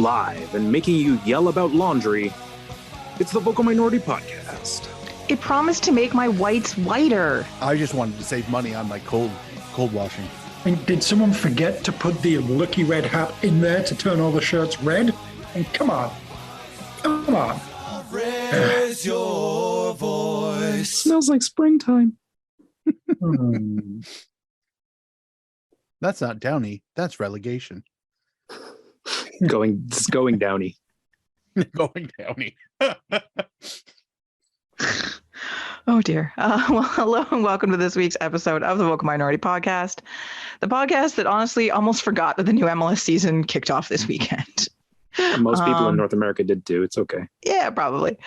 live and making you yell about laundry, it's the Vocal Minority Podcast. It promised to make my whites whiter. I just wanted to save money on my cold washing. And did someone forget to put the lucky red hat in there to turn all the shirts red? And come on. Raise your voice. Smells like springtime. That's not Downey. That's relegation. Going Downy. Going Downey. Oh, dear. Well, hello and welcome to this week's episode of the Vocal Minority Podcast, the podcast that honestly almost forgot that the new MLS season kicked off this weekend. Most people in North America did too. It's okay. Yeah, probably.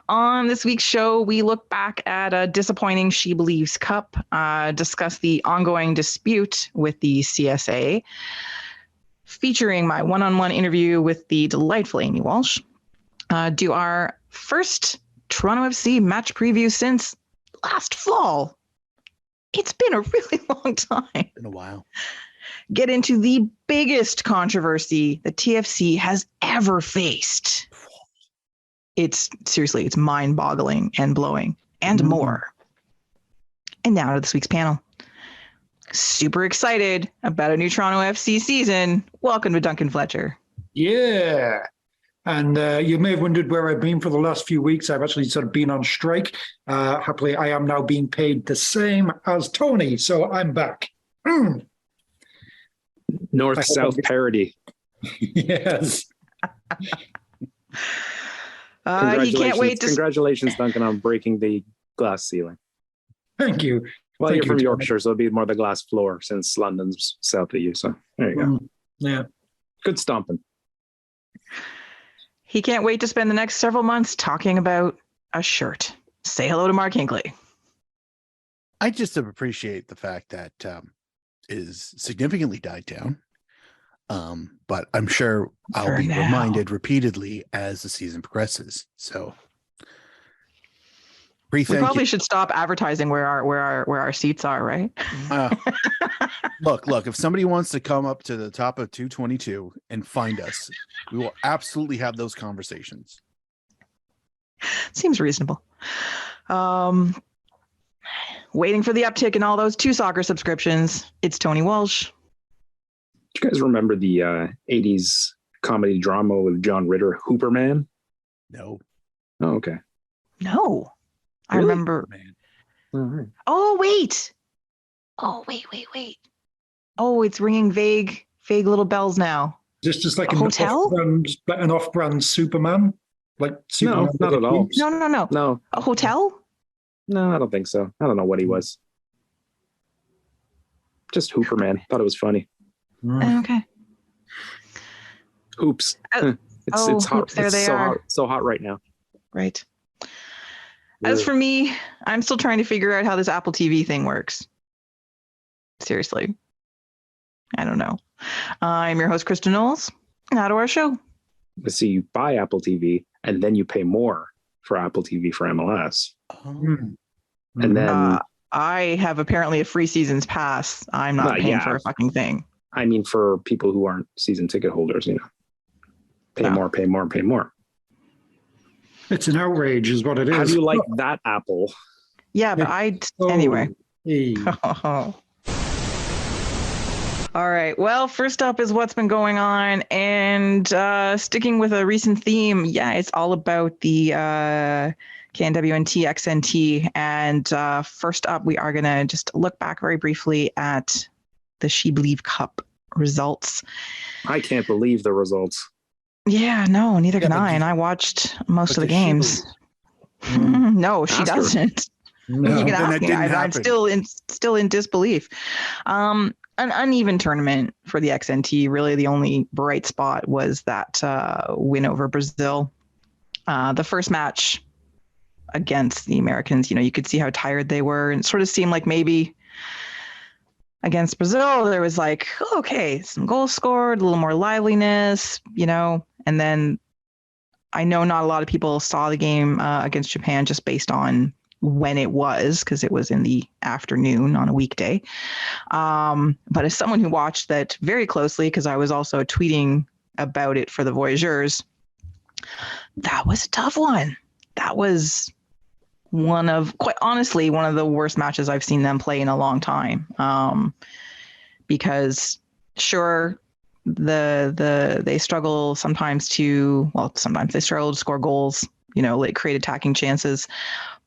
On this week's show, we look back at a disappointing She Believes Cup, discuss the ongoing dispute with the CSA, featuring my one-on-one interview with the delightful Amy Walsh, do our first Toronto FC match preview since last fall. It's been a really long time. Been a while. Get into the biggest controversy the TFC has ever faced. It's mind-boggling and blowing and more. And now to this week's panel. Super excited about a new Toronto FC season. Welcome to Duncan Fletcher. Yeah. And you may have wondered where I've been for the last few weeks. I've actually sort of been on strike. Happily, I am now being paid the same as Tony, so I'm back. North-South parity. Yes. He can't wait to... Congratulations, Duncan, on breaking the glass ceiling. Thank you. Well, Thank you're from you, Yorkshire, so it'll be more the glass floor since London's south of you. So there you go. Yeah. Good stomping. He can't wait to spend the next several months talking about a shirt. Say hello to Mark Hinkley. I just appreciate the fact that is significantly died down. But I'm sure I'll be reminded repeatedly as the season progresses. So we probably should stop advertising where our seats are, right? Look, if somebody wants to come up to the top of 222 and find us, we will absolutely have those conversations. Seems reasonable. Waiting for the uptick in all those 2 soccer subscriptions. It's Tony Walsh. Do you guys remember the 80s comedy drama with John Ritter, Hooperman? No. Oh, okay. No. Really? I remember. Man. All right. Oh, wait. Oh, it's ringing vague little bells now. Just like a hotel? An off-brand Superman? Like Superman? No, not at all. No. A hotel? No, I don't think so. I don't know what he was. Just Hooperman. Thought it was funny. Okay. Hoops. It's hot. Hoops, there they are. So hot right now. Right. As for me, I'm still trying to figure out how this Apple TV thing works. Seriously. I don't know. I'm your host, Kristen Knowles. Now to our show. So you buy Apple TV and then you pay more for Apple TV for MLS. And then I have apparently a free season's pass. I'm not paying for a fucking thing. I mean, for people who aren't season ticket holders, pay more. It's an outrage is what it is. How do you like that, Apple? Yeah, but anyway. Hey. All right. Well, first up is what's been going on, and sticking with a recent theme. Yeah, it's all about the KNWNT XNT. And first up, we are going to just look back very briefly at the She Believe Cup results. I can't believe the results. Yeah, no, neither can I. And I watched most of the games. No, she doesn't. No, you can ask me. I'm still in disbelief. An uneven tournament for the XNT. Really, the only bright spot was that win over Brazil. The first match against the Americans, you could see how tired they were, and it sort of seemed like maybe against Brazil there was like, okay, some goals scored, a little more liveliness, and then I know not a lot of people saw the game against Japan just based on when it was, because it was in the afternoon on a weekday. But as someone who watched that very closely, because I was also tweeting about it for the Voyageurs. That was a tough one. That was quite honestly, one of the worst matches I've seen them play in a long time. Because sure, they struggle sometimes sometimes they struggle to score goals, like create attacking chances.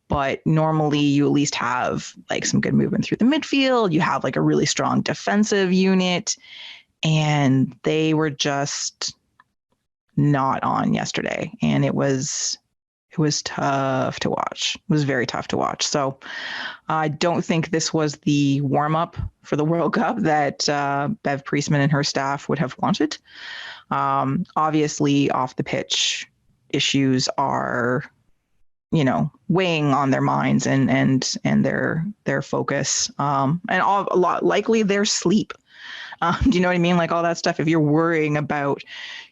But normally you at least have like some good movement through the midfield. You have like a really strong defensive unit, and they were just not on yesterday. And it was tough to watch. It was very tough to watch. So I don't think this was the warm up for the World Cup that Bev Priestman and her staff would have wanted. Obviously, off the pitch issues are, weighing on their minds and their focus, and a lot likely their sleep. Do you know what I mean? Like all that stuff. If you're worrying about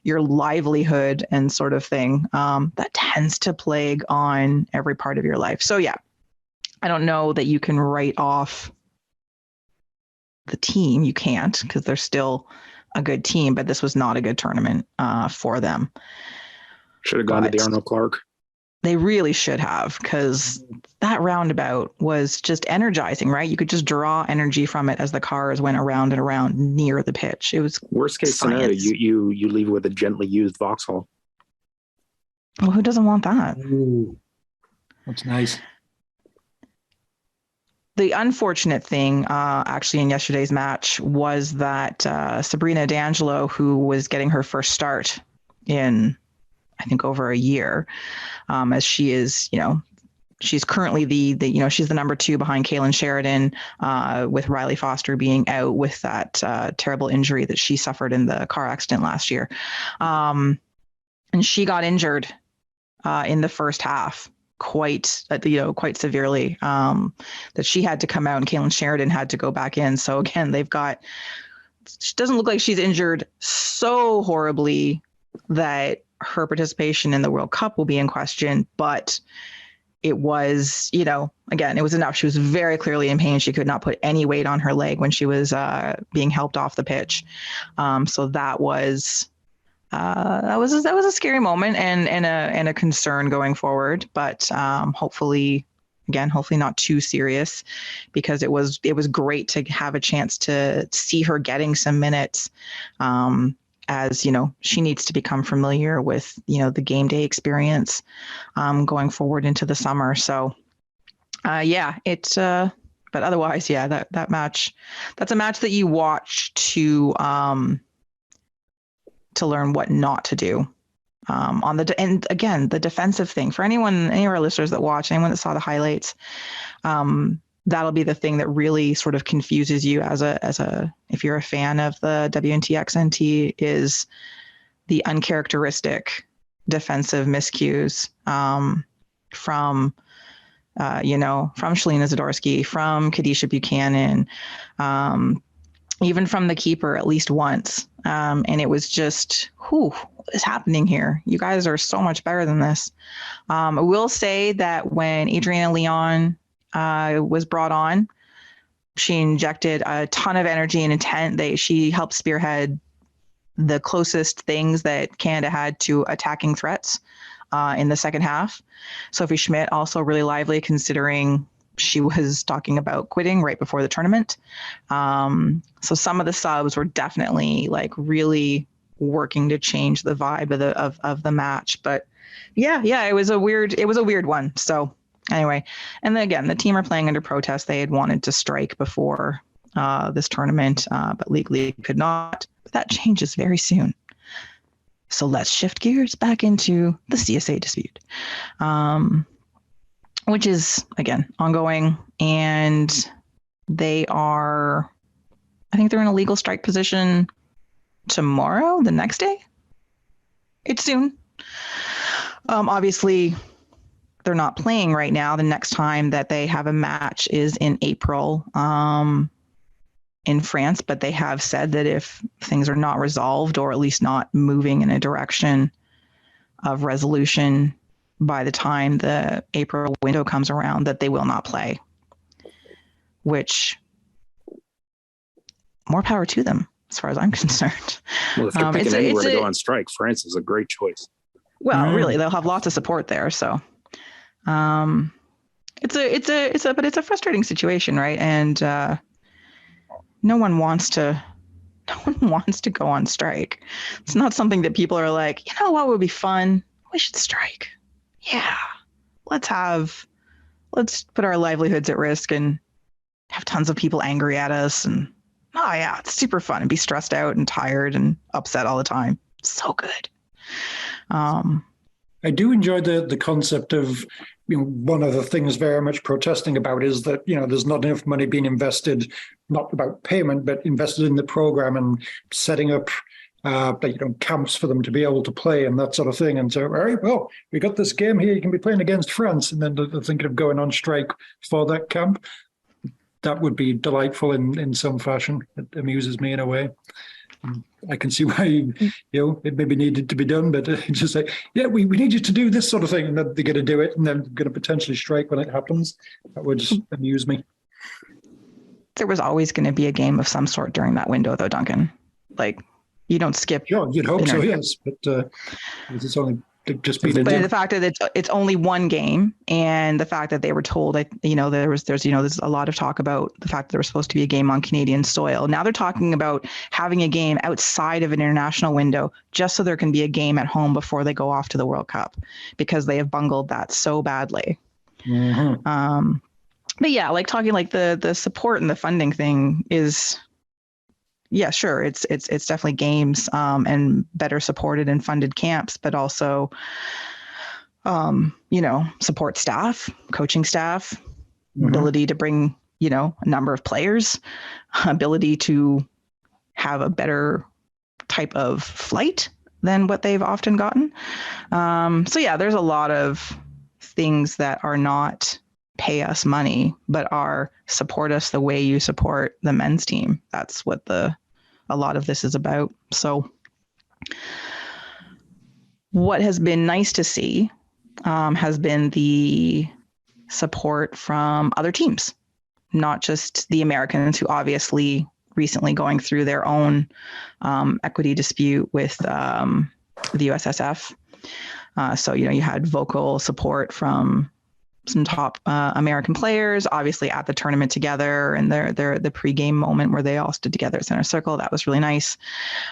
your livelihood and sort of thing, that tends to plague on every part of your life. So yeah, I don't know that you can write off the team. You can't, because they're still a good team, but this was not a good tournament for them. Should have gone to the Arnold Clark. They really should have, because that roundabout was just energizing, right? You could just draw energy from it as the cars went around and around near the pitch. It was worst case scenario. You leave with a gently used Vauxhall. Well, who doesn't want that? Ooh, that's nice. The unfortunate thing, actually, in yesterday's match was that Sabrina D'Angelo, who was getting her first start in, I think, over a year, as she is, she's currently she's the number 2 behind Kaylin Sheridan, with Riley Foster being out with that terrible injury that she suffered in the car accident last year. And she got injured in the first half quite severely, that she had to come out and Kaylin Sheridan had to go back in. So again, she doesn't look like she's injured so horribly that her participation in the World Cup will be in question, but it was, again, it was enough. She was very clearly in pain. She could not put any weight on her leg when she was being helped off the pitch. So that was a scary moment and a concern going forward. But hopefully not too serious, because it was great to have a chance to see her getting some minutes. As she needs to become familiar with the game day experience going forward into the summer. So but otherwise, that match, that's a match that you watch to learn what not to do and again, the defensive thing for any of our listeners that watch, anyone that saw the highlights, that'll be the thing that really sort of confuses you if you're a fan of the WNT XNT, is the uncharacteristic defensive miscues from Shalina Zadorsky, from Kadisha Buchanan, even from the keeper at least once. And it was just, what is happening here? You guys are so much better than this. I will say that when Adriana Leon was brought on, she injected a ton of energy and intent. She helped spearhead the closest things that Canada had to attacking threats in the second half. Sophie Schmidt also really lively, considering she was talking about quitting right before the tournament. So some of the subs were definitely like really working to change the vibe of the match. But it was a weird one. So anyway, and then again, the team are playing under protest. They had wanted to strike before this tournament, but legally could not. But that changes very soon. So let's shift gears back into the CSA dispute, which is, again, ongoing. And I think they're in a legal strike position tomorrow, the next day. It's soon. Obviously, they're not playing right now. The next time that they have a match is in April in France, but they have said that if things are not resolved, or at least not moving in a direction of resolution by the time the April window comes around, that they will not play, which, more power to them. as far as I'm concerned. Well, if they're picking anywhere to go on strike, France is a great choice. Well, really, they'll have lots of support there. So, it's a frustrating situation, right? And no one wants to go on strike. It's not something that people are like, you know what would be fun? We should strike. Yeah, let's put our livelihoods at risk and have tons of people angry at us. And oh yeah, it's super fun and be stressed out and tired and upset all the time. So good. I do enjoy the concept of, one of the things very much protesting about is that, there's not enough money being invested, not about payment, but invested in the program and setting up, camps for them to be able to play and that sort of thing. And so, all right, well, we got this game here, you can be playing against France. And then they're thinking of going on strike for that camp. That would be delightful in some fashion. It amuses me in a way. I can see why it maybe needed to be done, but it's just like, yeah, we need you to do this sort of thing, and then they're going to do it, and then they're going to potentially strike when it happens. That would just amuse me. There was always going to be a game of some sort during that window, though, Duncan. Like, you don't skip. Sure, you'd hope so, yes, but it's only just be the fact that it's only one game, and the fact that they were told that there's a lot of talk about the fact that there was supposed to be a game on Canadian soil. Now they're talking about having a game outside of an international window just so there can be a game at home before they go off to the World Cup, because they have bungled that so badly. Mm-hmm. But yeah, like talking like the support and the funding thing is. Yeah, sure. It's definitely games and better supported and funded camps, but also, support staff, coaching staff, ability to bring, a number of players, ability to have a better type of flight than what they've often gotten. So yeah, there's a lot of things that are not pay us money, but are support us the way you support the men's team. That's what a lot of this is about. So what has been nice to see has been the support from other teams, not just the Americans, who obviously recently going through their own equity dispute with the USSF. So, you had vocal support from some top American players, obviously at the tournament together, and the pregame moment where they all stood together at center circle. That was really nice.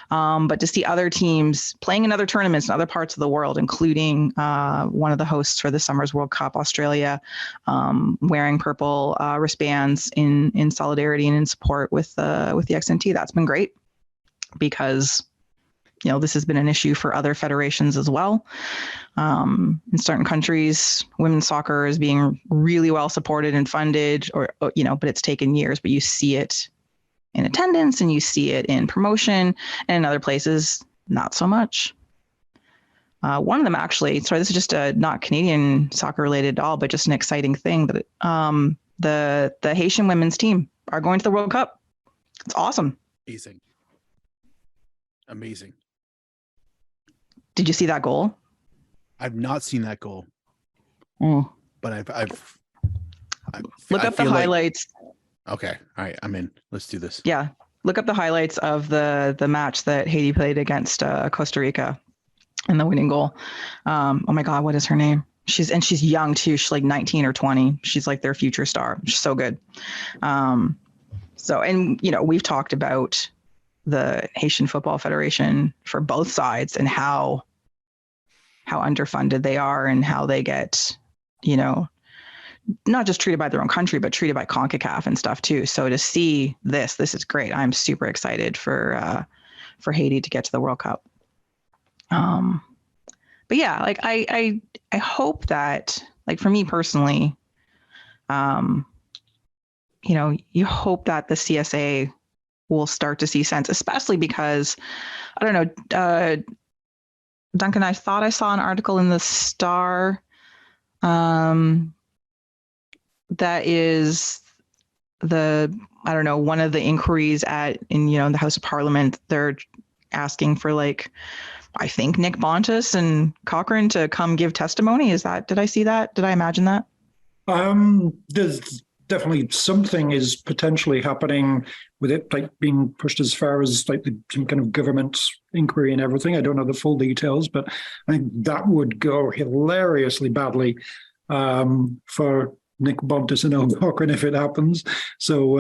But to see other teams playing in other tournaments in other parts of the world, including one of the hosts for the Summer's World Cup, Australia, wearing purple wristbands in solidarity and in support with the XNT, that's been great, because this has been an issue for other federations as well. In certain countries, women's soccer is being really well supported and funded, but it's taken years, but you see it in attendance and you see it in promotion, and in other places, not so much. One of them actually, sorry, this is just not Canadian soccer related at all, but just an exciting thing that the Haitian women's team are going to the World Cup. It's awesome. Amazing. Did you see that goal? I've not seen that goal. But I've look up the highlights. Okay. All right. I'm in. Let's do this. Yeah. Look up the highlights of the match that Haiti played against Costa Rica and the winning goal. Oh my God, what is her name? She's young too. She's like 19 or 20. She's like their future star. She's so good. We've talked about the Haitian Football Federation for both sides and how underfunded they are and how they get, not just treated by their own country, but treated by CONCACAF and stuff too. So to see this is great. I'm super excited for Haiti to get to the World Cup. But yeah, like I hope that, like for me personally, you hope that the CSA will start to see sense, especially because, I don't know, Duncan, I thought I saw an article in the Star that is one of the inquiries in the House of Parliament. They're asking for, like, I think Nick Bontis and Cochrane to come give testimony. Did I see that? Did I imagine that? definitely something is potentially happening with it, like being pushed as far as like some kind of government inquiry and everything. I don't know the full details, but I think that would go hilariously badly for Nick Bontis and El Cochran if it happens. So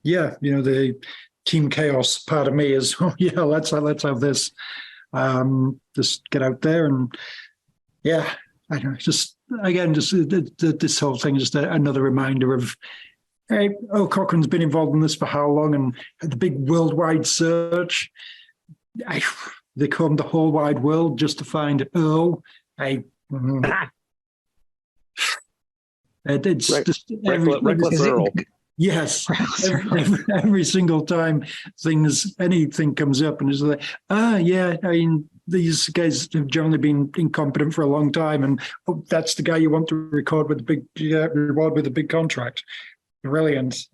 yeah, the Team Chaos part of me is, oh yeah, let's have this. Just get out there and yeah, I don't know. Just again, just this whole thing, just another reminder of, hey, Earl Cochran's been involved in this for how long, and the big worldwide search. They combed the whole wide world just to find Earl. It's just reckless Earl. Yes, every single time anything comes up, and it's like, yeah, I mean, these guys have generally been incompetent for a long time, and that's the guy you want to record with the big reward with the big contract. Brilliant.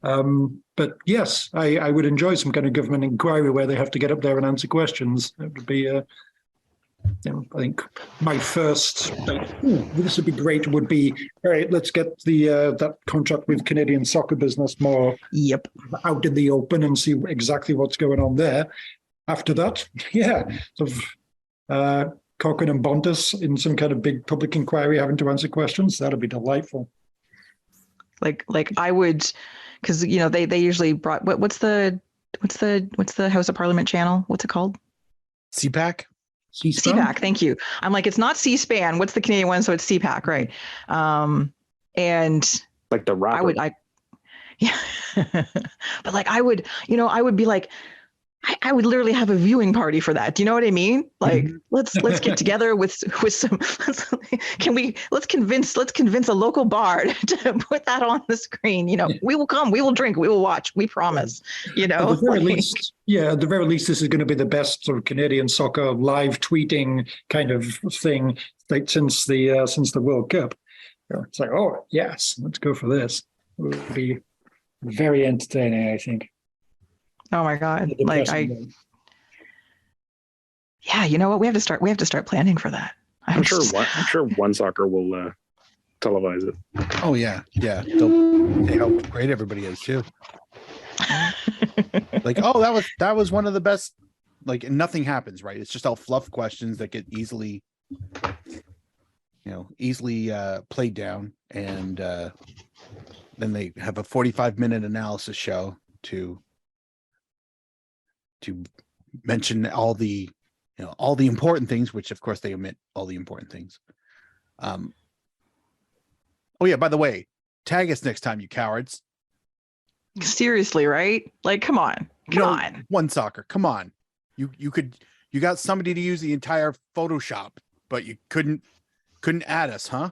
But yes, I would enjoy some kind of government inquiry where they have to get up there and answer questions. That would be I think my first, this would be great, would be, all right, let's get that contract with Canadian soccer business more out in the open and see exactly what's going on there. After that, yeah, sort of Cochran and Bontis in some kind of big public inquiry having to answer questions. That'd be delightful. Like I would, because they usually brought what's the House of Parliament channel? What's it called? CPAC. CPAC, thank you. I'm like, it's not C-SPAN. What's the Canadian one? So it's CPAC, right? And like the rapper. Yeah. But like I would be like, I would literally have a viewing party for that. Do you know what I mean? Like, let's get together with some. Let's convince a local bard to put that on the screen. We will come, we will drink, we will watch. We promise. At the very least, at the very least, this is going to be the best sort of Canadian soccer live tweeting kind of thing like since the World Cup. It's like, oh yes, let's go for this. It would be very entertaining, I think. Oh my God! Yeah, you know what? We have to start planning for that. I'm sure One Soccer will televise it. Oh yeah. They how great everybody is too. Like, oh, that was one of the best. Like, nothing happens, right? It's just all fluff questions that get easily played down, and then they have a 45-minute analysis show to mention all the important things, which of course they omit all the important things. Oh yeah, by the way, tag us next time, you cowards. Seriously, right? Like, come on. One Soccer, come on. You got somebody to use the entire Photoshop, but you couldn't add us, huh?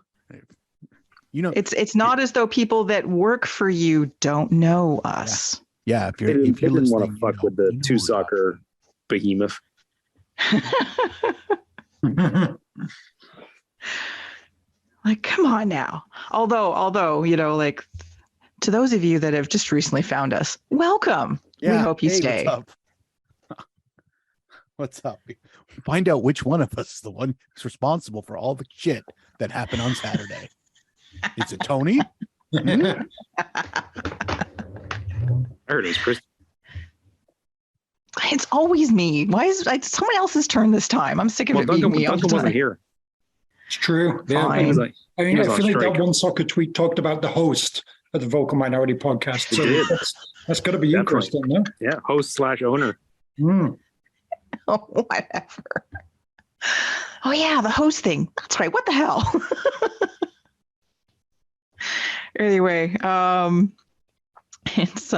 It's not as though people that work for you don't know us. Yeah, if you didn't want to fuck with the Two Soccer behemoth. Like, come on now. Although, like, to those of you that have just recently found us, welcome. Yeah, we hope you stay. What's up? Find out which one of us is the one who's responsible for all the shit that happened on Saturday. Is it Tony? I heard it was Chris. It's always me. Why is it someone else's turn this time? I'm sick of it being me all the time. Wasn't here. It's true. Yeah, I feel like that One Soccer tweet talked about the host of the Vocal Minority podcast. So that's got to be you, Kristen, no? Yeah, host/owner. Oh, whatever. Oh yeah, the host thing. That's right. What the hell? Anyway, it's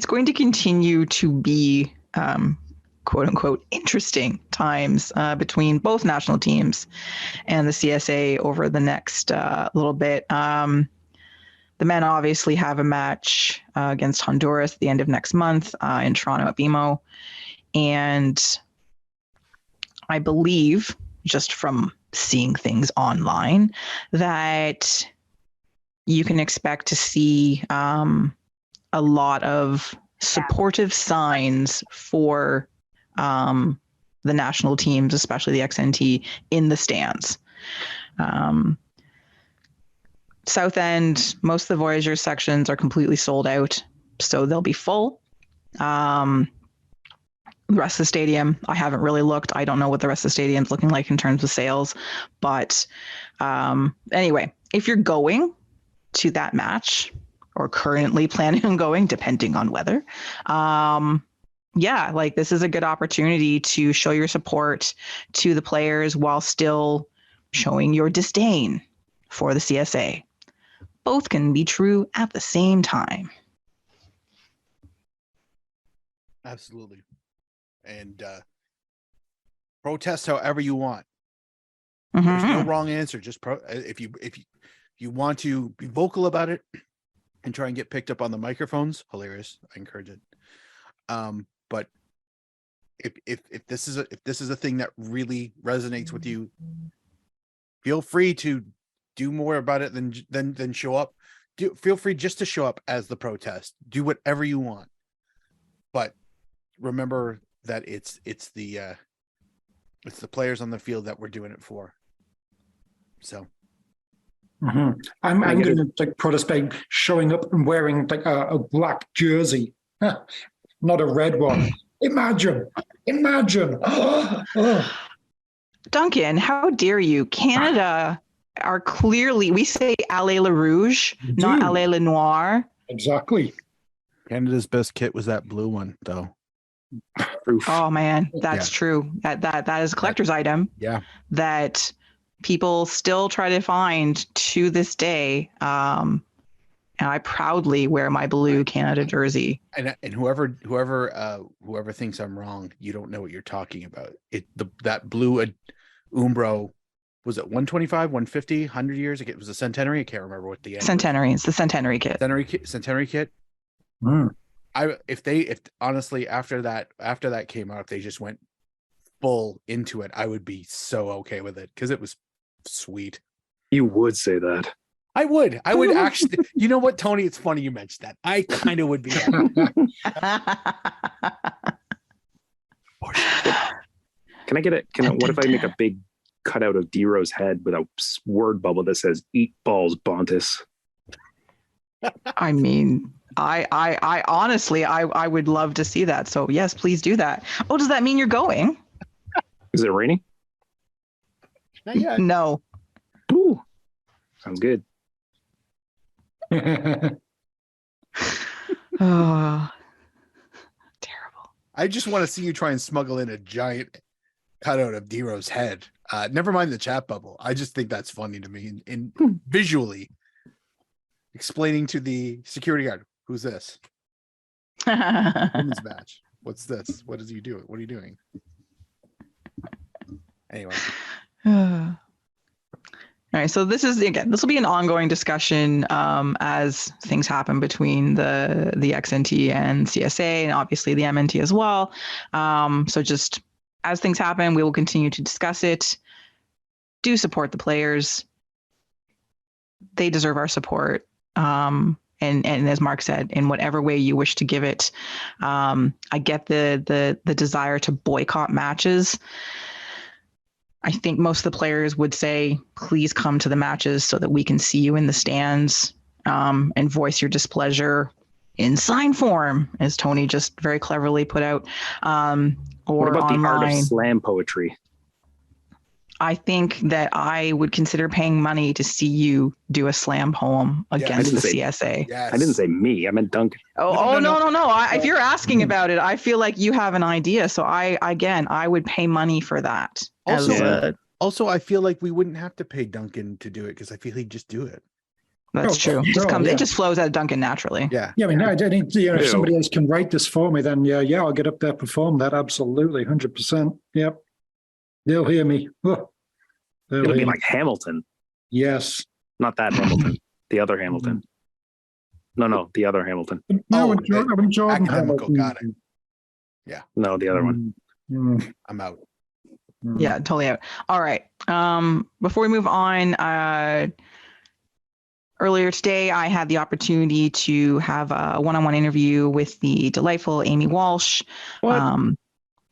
going to continue to be quote unquote interesting times between both national teams and the CSA over the next little bit. The men obviously have a match against Honduras at the end of next month in Toronto at BMO, and I believe, just from seeing things online, that you can expect to see a lot of supportive signs for the national teams, especially the XNT, in the stands. South End, most of the Voyager sections are completely sold out, so they'll be full. The rest of the stadium, I haven't really looked. I don't know what the rest of the stadium's looking like in terms of sales. But anyway, if you're going to that match or currently planning on going, depending on weather, yeah, like this is a good opportunity to show your support to the players while still showing your disdain for the CSA. Both can be true at the same time. Absolutely. And protest however you want. There's no wrong answer. Just if you want to be vocal about it and try and get picked up on the microphones, hilarious. I encourage it. But if this is a thing that really resonates with you, feel free to do more about it than show up. Feel free just to show up as the protest. Do whatever you want. But remember that it's the players on the field that we're doing it for. So I'm going to protest by showing up and wearing like a black jersey, not a red one. Imagine. Duncan, how dare you? Canada are clearly, we say Allez le Rouge, not Allez le Noir. Exactly. Canada's best kit was that blue one, though. Oh man, that's true. That is a collector's item. Yeah. That people still try to find to this day. And I proudly wear my blue Canada jersey. And whoever thinks I'm wrong, you don't know what you're talking about. That blue Umbro, was it 125, 150, 100 years? It was a centenary. I can't remember what the centenary. It's the centenary kit. Centenary kit. If honestly after that came out, if they just went full into it, I would be so okay with it because it was sweet. You would say that. I would actually. You know what, Tony? It's funny you mentioned that. I kind of would be. Can I get it? What if I make a big cutout of D-Rose head with a word bubble that says "Eat balls, Bontus"? I mean, I honestly, I would love to see that. So yes, please do that. Oh, does that mean you're going? Is it raining? Not yet. No. Ooh, sounds good. Oh, terrible. I just want to see you try and smuggle in a giant cutout of D-Rose head. Never mind the chat bubble. I just think that's funny to me. And visually explaining to the security guard, who's this? Women's match. What's this? What is he doing? What are you doing? Anyway. All right, so this will be an ongoing discussion as things happen between the XNT and CSA, and obviously the MNT as well. So just as things happen, we will continue to discuss it. Do support the players; they deserve our support. And as Mark said, in whatever way you wish to give it. I get the desire to boycott matches. I think most of the players would say, please come to the matches so that we can see you in the stands, and voice your displeasure in sign form, as Tony just very cleverly put out. Or what about online. The art of slam poetry? I think that I would consider paying money to see you do a slam poem against the CSA. Yes. I didn't say me. I meant Duncan. No. If you're asking about it, I feel like you have an idea. So I would pay money for that. Also, I feel like we wouldn't have to pay Duncan to do it because I feel he'd just do it. That's true. It just flows out of Duncan naturally. Yeah. I mean, I need, if somebody else can write this for me, then I'll get up there, perform that. Absolutely. 100%. Yep. They'll hear me. Oh, It'll be like Hamilton. Yes. Not that Hamilton. The other Hamilton. No, the other Hamilton. No, Jordan Hamilton. Got it. Yeah. No, the other one. I'm out. Yeah, totally out. All right. Before we move on, earlier today, I had the opportunity to have a one-on-one interview with the delightful Amy Walsh. What?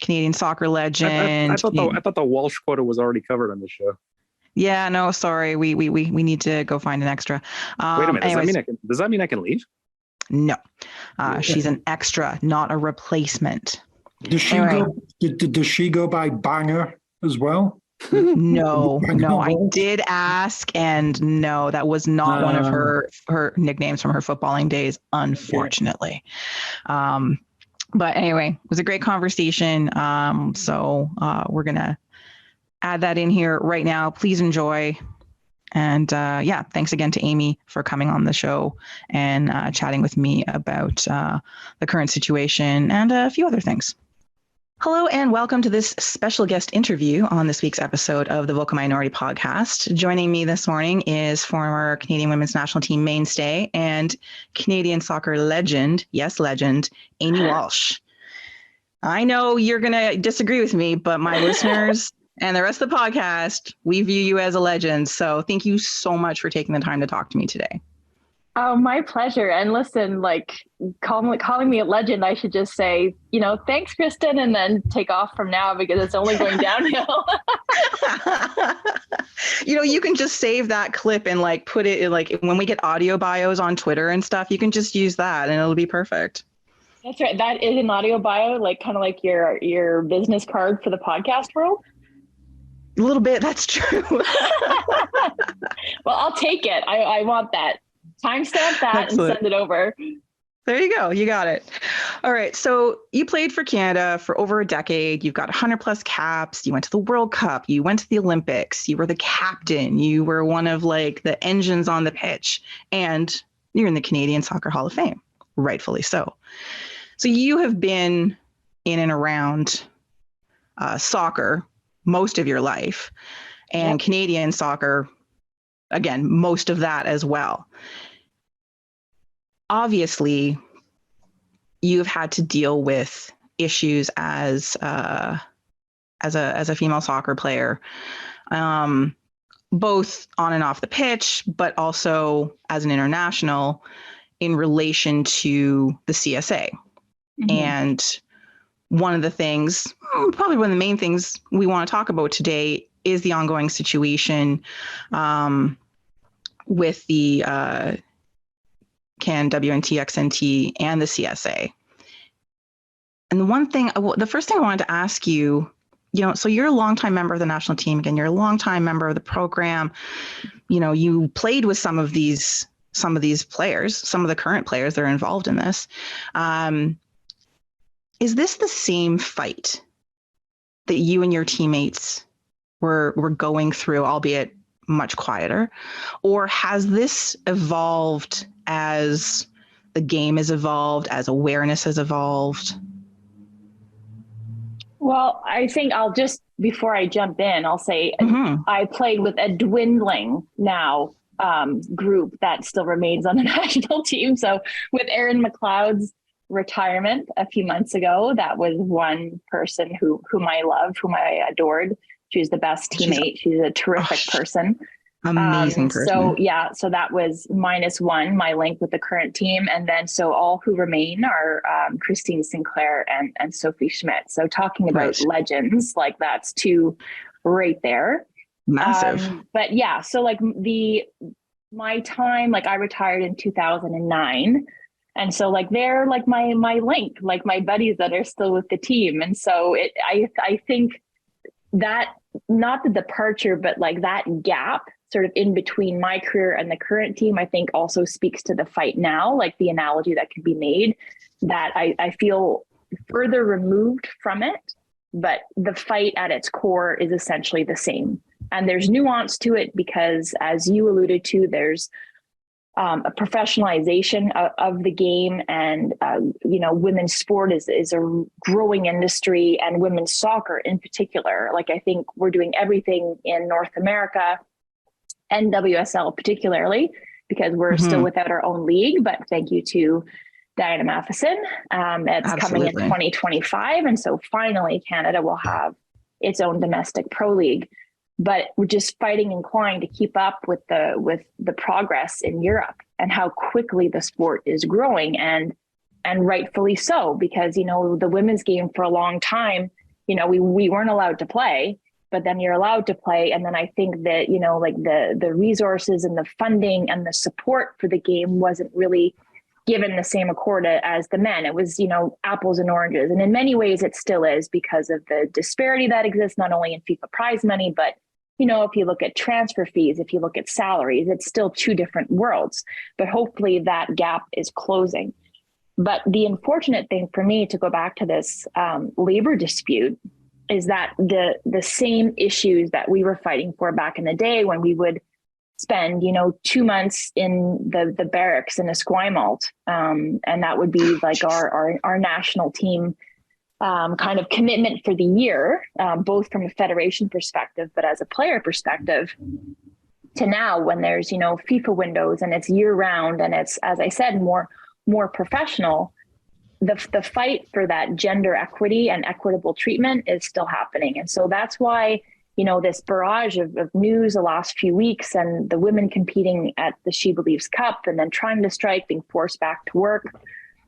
Canadian soccer legend. I thought the Walsh quota was already covered on the show. Yeah, no, sorry. We need to go find an extra. Wait a minute. Does that mean I can leave? No. She's an extra, not a replacement. Does she go by Banger as well? No, I did ask, and no, that was not one of her nicknames from her footballing days, unfortunately. Okay. But anyway, it was a great conversation. So we're gonna add that in here right now. Please enjoy. And thanks again to Amy for coming on the show and chatting with me about the current situation and a few other things. Hello and welcome to this special guest interview on this week's episode of the Vocal Minority Podcast. Joining me this morning is former Canadian Women's National Team mainstay and Canadian soccer legend, yes, legend, Amy Walsh. I know you're going to disagree with me, but my listeners and the rest of the podcast, we view you as a legend. So thank you so much for taking the time to talk to me today. Oh, my pleasure. And listen, calling me a legend, I should just say, thanks, Kristen, and then take off from now because it's only going downhill. You can just save that clip and put it in, when we get audio bios on Twitter and stuff, you can just use that and it'll be perfect. That's right. That is an audio bio, kind of like your business card for the podcast world. A little bit. That's true. Well, I'll take it. I want that. Timestamp that. Excellent. And send it over. There you go. You got it. All right. So you played for Canada for over a decade. You've got 100 plus caps. You went to the World Cup. You went to the Olympics. You were the captain. You were one of the engines on the pitch. And you're in the Canadian Soccer Hall of Fame, rightfully so. So you have been in and around soccer most of your life, and yep. Canadian soccer, again, most of that as well. Obviously, you've had to deal with issues as a female soccer player, both on and off the pitch, but also as an international in relation to the CSA. Mm-hmm. And one of the things, probably one of the main things we want to talk about today is the ongoing situation with the CAN, WNT, XNT, and the CSA. And the first thing I wanted to ask you, so you're a longtime member of the national team. Again, you're a longtime member of the program. You played with some of these players, some of the current players that are involved in this. Is this the same fight that you and your teammates were going through, albeit much quieter? Or has this evolved as the game has evolved, as awareness has evolved? Well, I think before I jump in, I'll say I played with a dwindling now group that still remains on the national team. So with Erin McLeod's retirement a few months ago, that was one person whom I loved, whom I adored. She was the best teammate. She's a terrific person. Amazing person. So that was -1, my link with the current team. And then so all who remain are Christine Sinclair and Sophie Schmidt. So talking about legends, that's two right there. Massive. But yeah, so my time, I retired in 2009. And so they're my link, my buddies that are still with the team. And so I think that, not the departure, but that gap sort of in between my career and the current team, I think also speaks to the fight now, the analogy that could be made, that I feel further removed from it, but the fight at its core is essentially the same. And there's nuance to it because, as you alluded to, there's a professionalization of the game, and women's sport is a growing industry, and women's soccer in particular. I think we're doing everything in North America and WSL particularly because we're still without our own league. But thank you to Diana Matheson. It's coming in 2025, and so finally Canada will have its own domestic pro league. But we're just fighting and clawing to keep up with the progress in Europe and how quickly the sport is growing, and rightfully so, because the women's game for a long time we weren't allowed to play, but then you're allowed to play. And then I think that, like the resources and the funding and the support for the game wasn't really given the same accord as the men. It was, apples and oranges. And in many ways it still is, because of the disparity that exists, not only in FIFA prize money, but, if you look at transfer fees, if you look at salaries, it's still two different worlds. But hopefully that gap is closing. But the unfortunate thing for me, to go back to this labor dispute, is that the same issues that we were fighting for back in the day, when we would spend 2 months in the barracks in Esquimalt, and that would be like our national team kind of commitment for the year, both from a federation perspective, but as a player perspective, to now when there's FIFA windows and it's year round and it's, as I said, more professional. The fight for that gender equity and equitable treatment is still happening. And so that's why, this barrage of news the last few weeks, and the women competing at the She Believes Cup and then trying to strike, being forced back to work.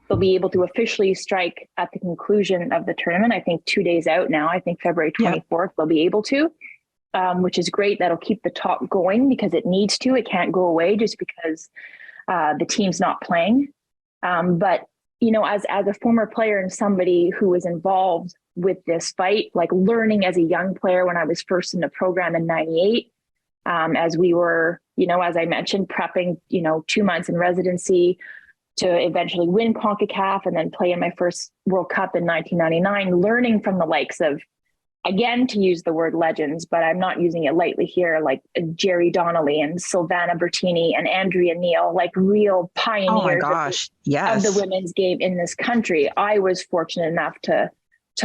They'll be able to officially strike at the conclusion of the tournament. I think 2 days out now, I think February 24th, they'll be able to, which is great. That'll keep the talk going, because it needs to. It can't go away just because the team's not playing. But as a former player and somebody who was involved with this fight, like learning as a young player when I was first in the program in 98, as we were, as I mentioned, prepping, 2 months in residency to eventually win CONCACAF and then play in my first World Cup in 1999, learning from the likes of, again, to use the word legends, but I'm not using it lightly here, like Jerry Donnelly and Silvana Bertini and Andrea Neal, like real pioneers oh my gosh, of the women's game in this country. I was fortunate enough to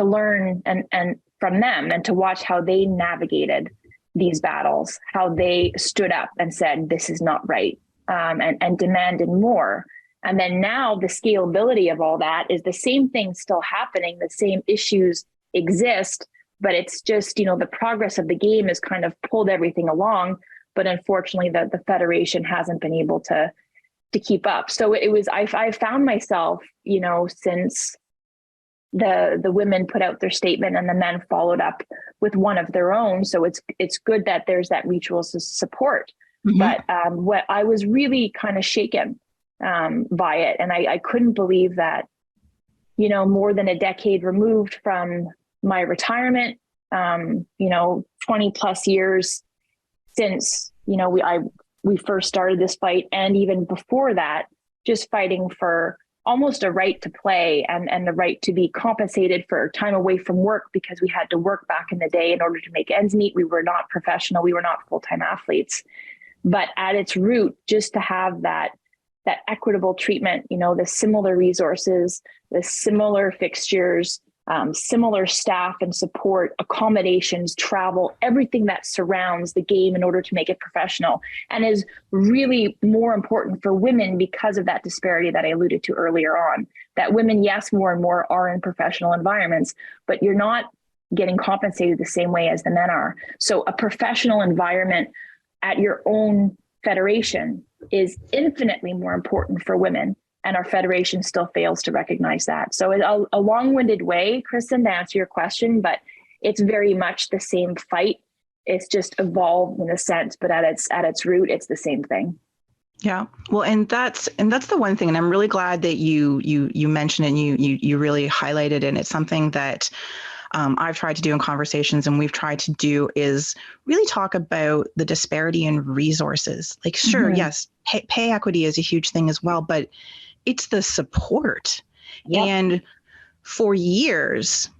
learn and from them, and to watch how they navigated these battles, how they stood up and said, this is not right, and demanded more. And then now the scalability of all that is the same thing still happening. The same issues exist, but it's just, the progress of the game has kind of pulled everything along. But unfortunately, the federation hasn't been able to keep up. So it was, I found myself, since the women put out their statement and the men followed up with one of their own. So it's good that there's that mutual support. Mm-hmm. But what I was really kind of shaken by it. And I couldn't believe that, more than a decade removed from my retirement, 20 plus years since, we first started this fight. And even before that, just fighting for almost a right to play and the right to be compensated for time away from work, because we had to work back in the day in order to make ends meet. We were not professional. We were not full-time athletes. But at its root, just to have that equitable treatment, the similar resources, the similar fixtures, similar staff and support, accommodations, travel, everything that surrounds the game in order to make it professional, and is really more important for women because of that disparity that I alluded to earlier on. That women, yes, more and more are in professional environments, but you're not getting compensated the same way as the men are. So a professional environment at your own federation is infinitely more important for women, and our federation still fails to recognize that. So a long-winded way, Kristen, to answer your question, but it's very much the same fight. It's just evolved in a sense, but at its root, it's the same thing. Yeah, well, and that's the one thing, and I'm really glad that you mentioned it and you really highlighted it. And it's something that I've tried to do in conversations, and we've tried to do, is really talk about the disparity in resources. Like, sure, mm-hmm. Yes, pay equity is a huge thing as well, but it's the support. Yep. And for years,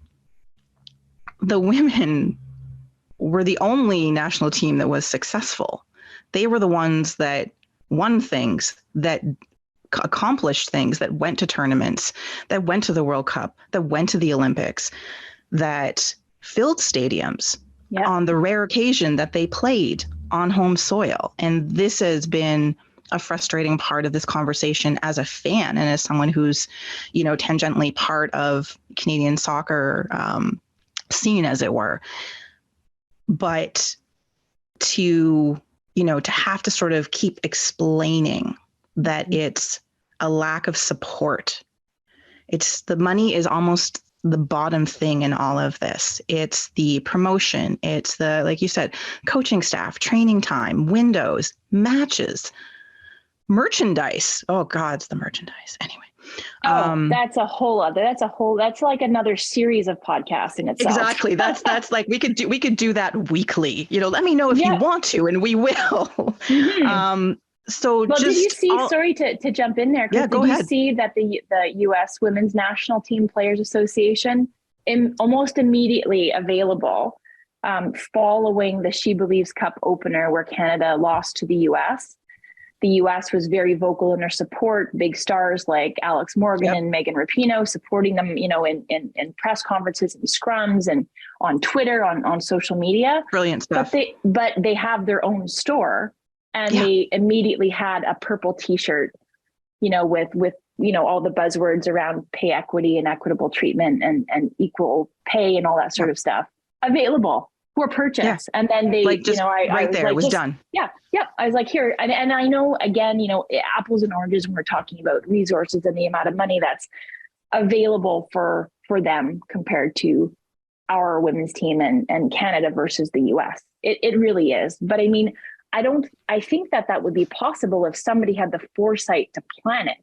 the women were the only national team that was successful. They were the ones that won things, that accomplished things, that went to tournaments, that went to the World Cup, that went to the Olympics, that filled stadiums on the rare occasion that they played on home soil. And this has been a frustrating part of this conversation as a fan and as someone who's, tangentially part of Canadian soccer scene, as it were. But to have to sort of keep explaining that it's a lack of support. It's the money is almost the bottom thing in all of this. It's the promotion. It's the, like you said, coaching staff, training time, windows, matches, merchandise. Oh God, it's the merchandise. Anyway. That's like another series of podcasts in itself. Exactly. That's like, we could do that weekly, let me know if you want to, and we will. Mm-hmm. Did you see, sorry to jump in there. Yeah, go ahead. Did you see that the US Women's National Team Players Association almost immediately available following the She Believes Cup opener where Canada lost to the US? The US was very vocal in their support, big stars like Alex Morgan and Megan Rapinoe supporting them, in press conferences and scrums and on Twitter, on social media. Brilliant stuff. But they have their own store, and they immediately had a purple t-shirt, with all the buzzwords around pay equity and equitable treatment and equal pay and all that sort of stuff available for purchase. And then they, it was done. Yeah. I was like, here. And I know, again, apples and oranges when we're talking about resources and the amount of money that's available for them compared to our women's team and Canada versus the US. It really is. But I mean, I think that would be possible if somebody had the foresight to plan it,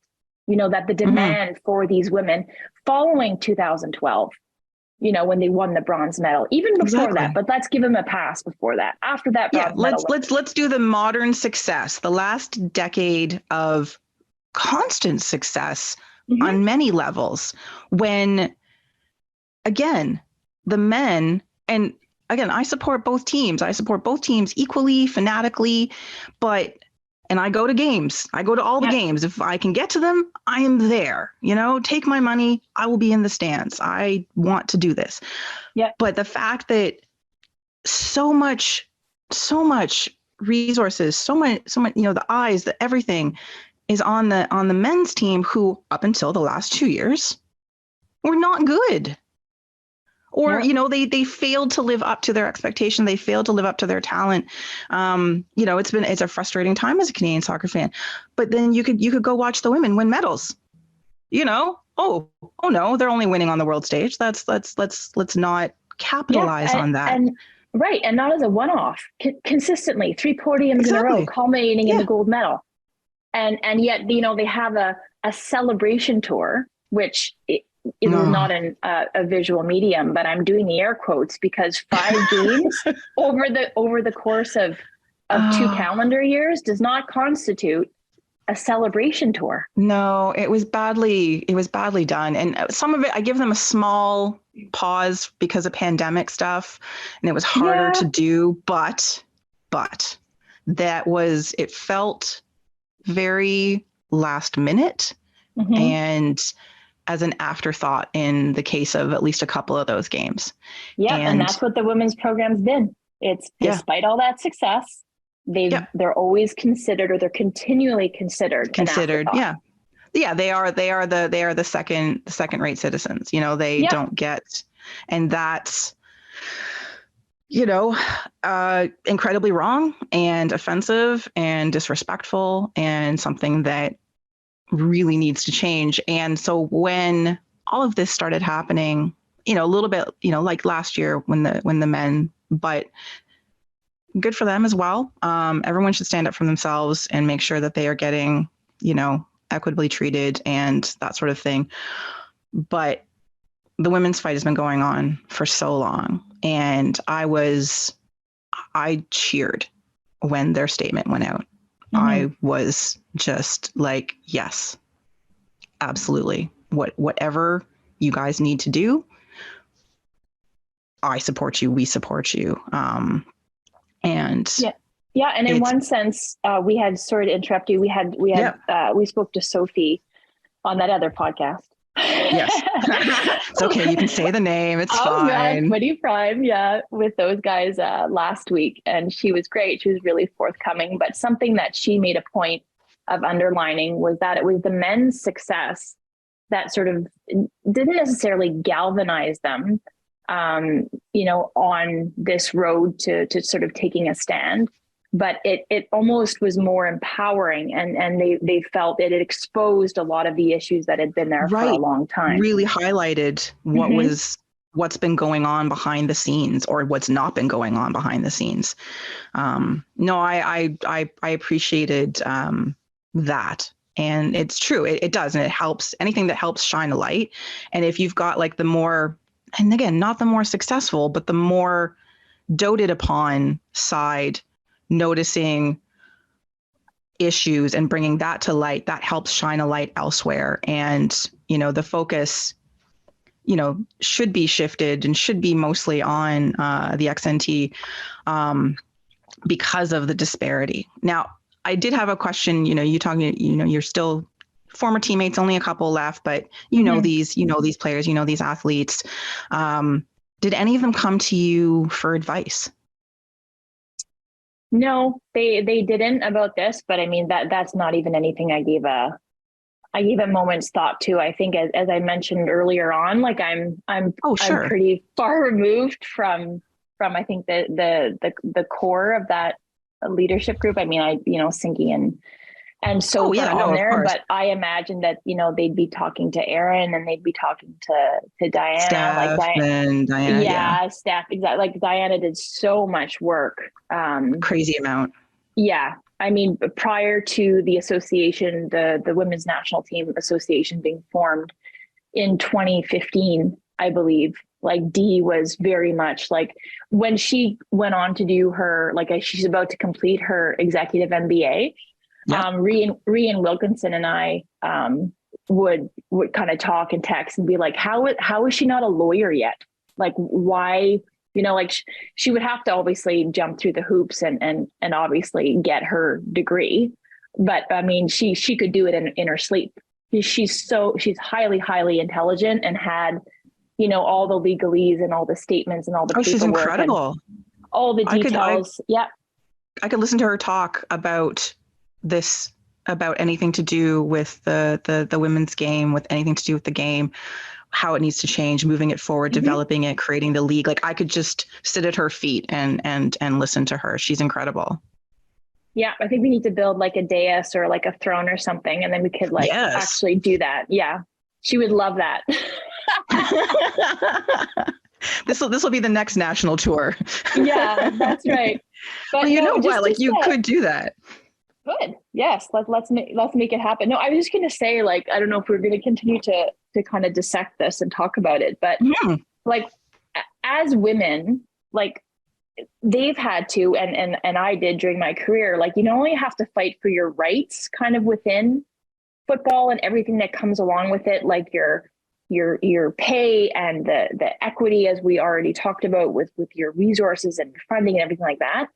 that the demand for these women following 2012, when they won the bronze medal, even before that, but let's give them a pass before that. After that, let's do the modern success, the last decade of constant success on many levels, when, again, the men, and again, I support both teams. I support both teams equally, fanatically, and I go to games. I go to all the games. If I can get to them, I am there. Take my money. I will be in the stands. I want to do this. Yeah. But the fact that so much resources, so much, the eyes, the everything is on the men's team, who up until the last 2 years were not good. Or, they failed to live up to their expectation. They failed to live up to their talent. It's a frustrating time as a Canadian soccer fan. But then you could go watch the women win medals. Oh no, they're only winning on the world stage. Let's not capitalize on that. And not as a one-off. Consistently, 3 podiums in a row, culminating in the gold medal. And yet, they have a celebration tour, which it was not a visual medium, but I'm doing the air quotes because 5 games over the course of 2 calendar years does not constitute a celebration tour. No, it was badly done. And some of it, I give them a small pause because of pandemic stuff, and it was harder to do, but it felt very last minute and as an afterthought in the case of at least a couple of those games. Yeah, and that's what the women's program's been. It's despite all that success, they're always considered, or they're continually considered. Yeah, they are the second rate citizens. They don't get, and that's incredibly wrong and offensive and disrespectful, and something that really needs to change. And so when all of this started happening, a little bit, like last year when the men, but good for them as well. Everyone should stand up for themselves and make sure that they are getting, equitably treated and that sort of thing. But the women's fight has been going on for so long. And I cheered when their statement went out. I was just like, yes, absolutely. Whatever you guys need to do, I support you. We support you. And in one sense, we had, sorry to interrupt you. We spoke to Sophie on that other podcast. Yes. It's okay. You can say the name. It's fine. 20 Prime. Yeah. With those guys last week. And she was great. She was really forthcoming. But something that she made a point of underlining was that it was the men's success that sort of didn't necessarily galvanize them, on this road to sort of taking a stand. but it almost was more empowering, and they felt it exposed a lot of the issues that had been there for a long time. Really highlighted what's been going on behind the scenes, or what's not been going on behind the scenes. No, I appreciated that. And it's true. It does. And it helps, anything that helps shine a light. And if you've got like the more, and again, not the more successful, but the more doted upon side, noticing issues and bringing that to light, that helps shine a light elsewhere. And, you know, the focus, you know, should be shifted and should be mostly on the XNT because of the disparity. Now, I did have a question, you know, you're still former teammates, only a couple left, but you know, these players, you know, these athletes. Did any of them come to you for advice? No, they didn't about this, but I mean, that's not even anything I gave a moment's thought to. I think as I mentioned earlier on, like I'm pretty far removed from I think the core of that leadership group. I mean, Sinky and so on there, but I imagine that, you know, they'd be talking to Aaron and they'd be talking to Diana, Steph, and Diana, Steph, exactly. Like Diana did so much work. Crazy amount. Yeah. I mean, prior to the association, the Women's National Team Association being formed in 2015, I believe, like Dee was very much like when she went on to do her, like she's about to complete her executive MBA. Rian Wilkinson and I would kind of talk and text and be like, how is she not a lawyer yet? Like, why, you know, like she would have to obviously jump through the hoops and obviously get her degree. But I mean, she could do it in her sleep. She's highly, highly intelligent and had, you know, all the legalese and all the statements and all the paperwork. She's incredible. All the details. I could listen to her talk about this, about anything to do with the women's game, with anything to do with the game, how it needs to change, moving it forward, developing it, creating the league. Like I could just sit at her feet and listen to her. She's incredible. Yeah, I think we need to build like a dais or like a throne or something, and then we could actually do that. Yeah, she would love that. This will be the next national tour. Yeah, that's right. But well, you know what? Like you could do that. Good. Yes. Let's make it happen. No, I was just going to say, like, I don't know if we're going to continue to kind of dissect this and talk about it, but like as women, like they've had to, and I did during my career, like you not only have to fight for your rights kind of within football and everything that comes along with it, like your pay and the equity, as we already talked about with your resources and funding and everything like that.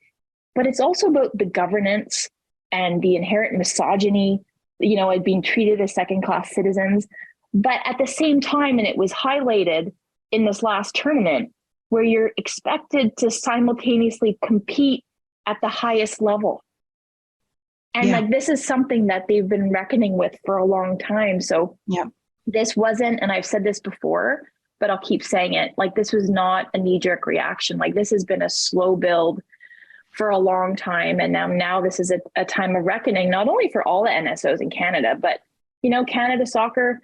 But it's also about the governance and the inherent misogyny, you know, at being treated as second-class citizens. But at the same time, and it was highlighted in this last tournament, where you're expected to simultaneously compete at the highest level. And like, this is something that they've been reckoning with for a long time. So this wasn't, and I've said this before, but I'll keep saying it, like this was not a knee-jerk reaction. Like this has been a slow build for a long time. And now this is a time of reckoning, not only for all the NSOs in Canada, but, you know, Canada soccer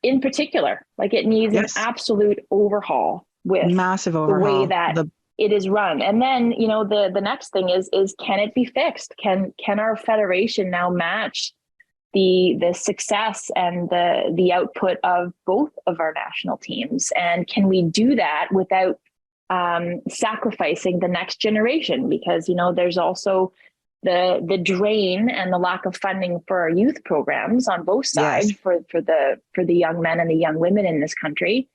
in particular, like it needs an absolute overhaul with massive overhaul, the way that it is run. And then, you know, the next thing is can it be fixed? Can our federation now match the success and the output of both of our national teams? And can we do that without sacrificing the next generation? Because, you know, there's also the drain and the lack of funding for our youth programs on both sides for the young men and the young women in this country.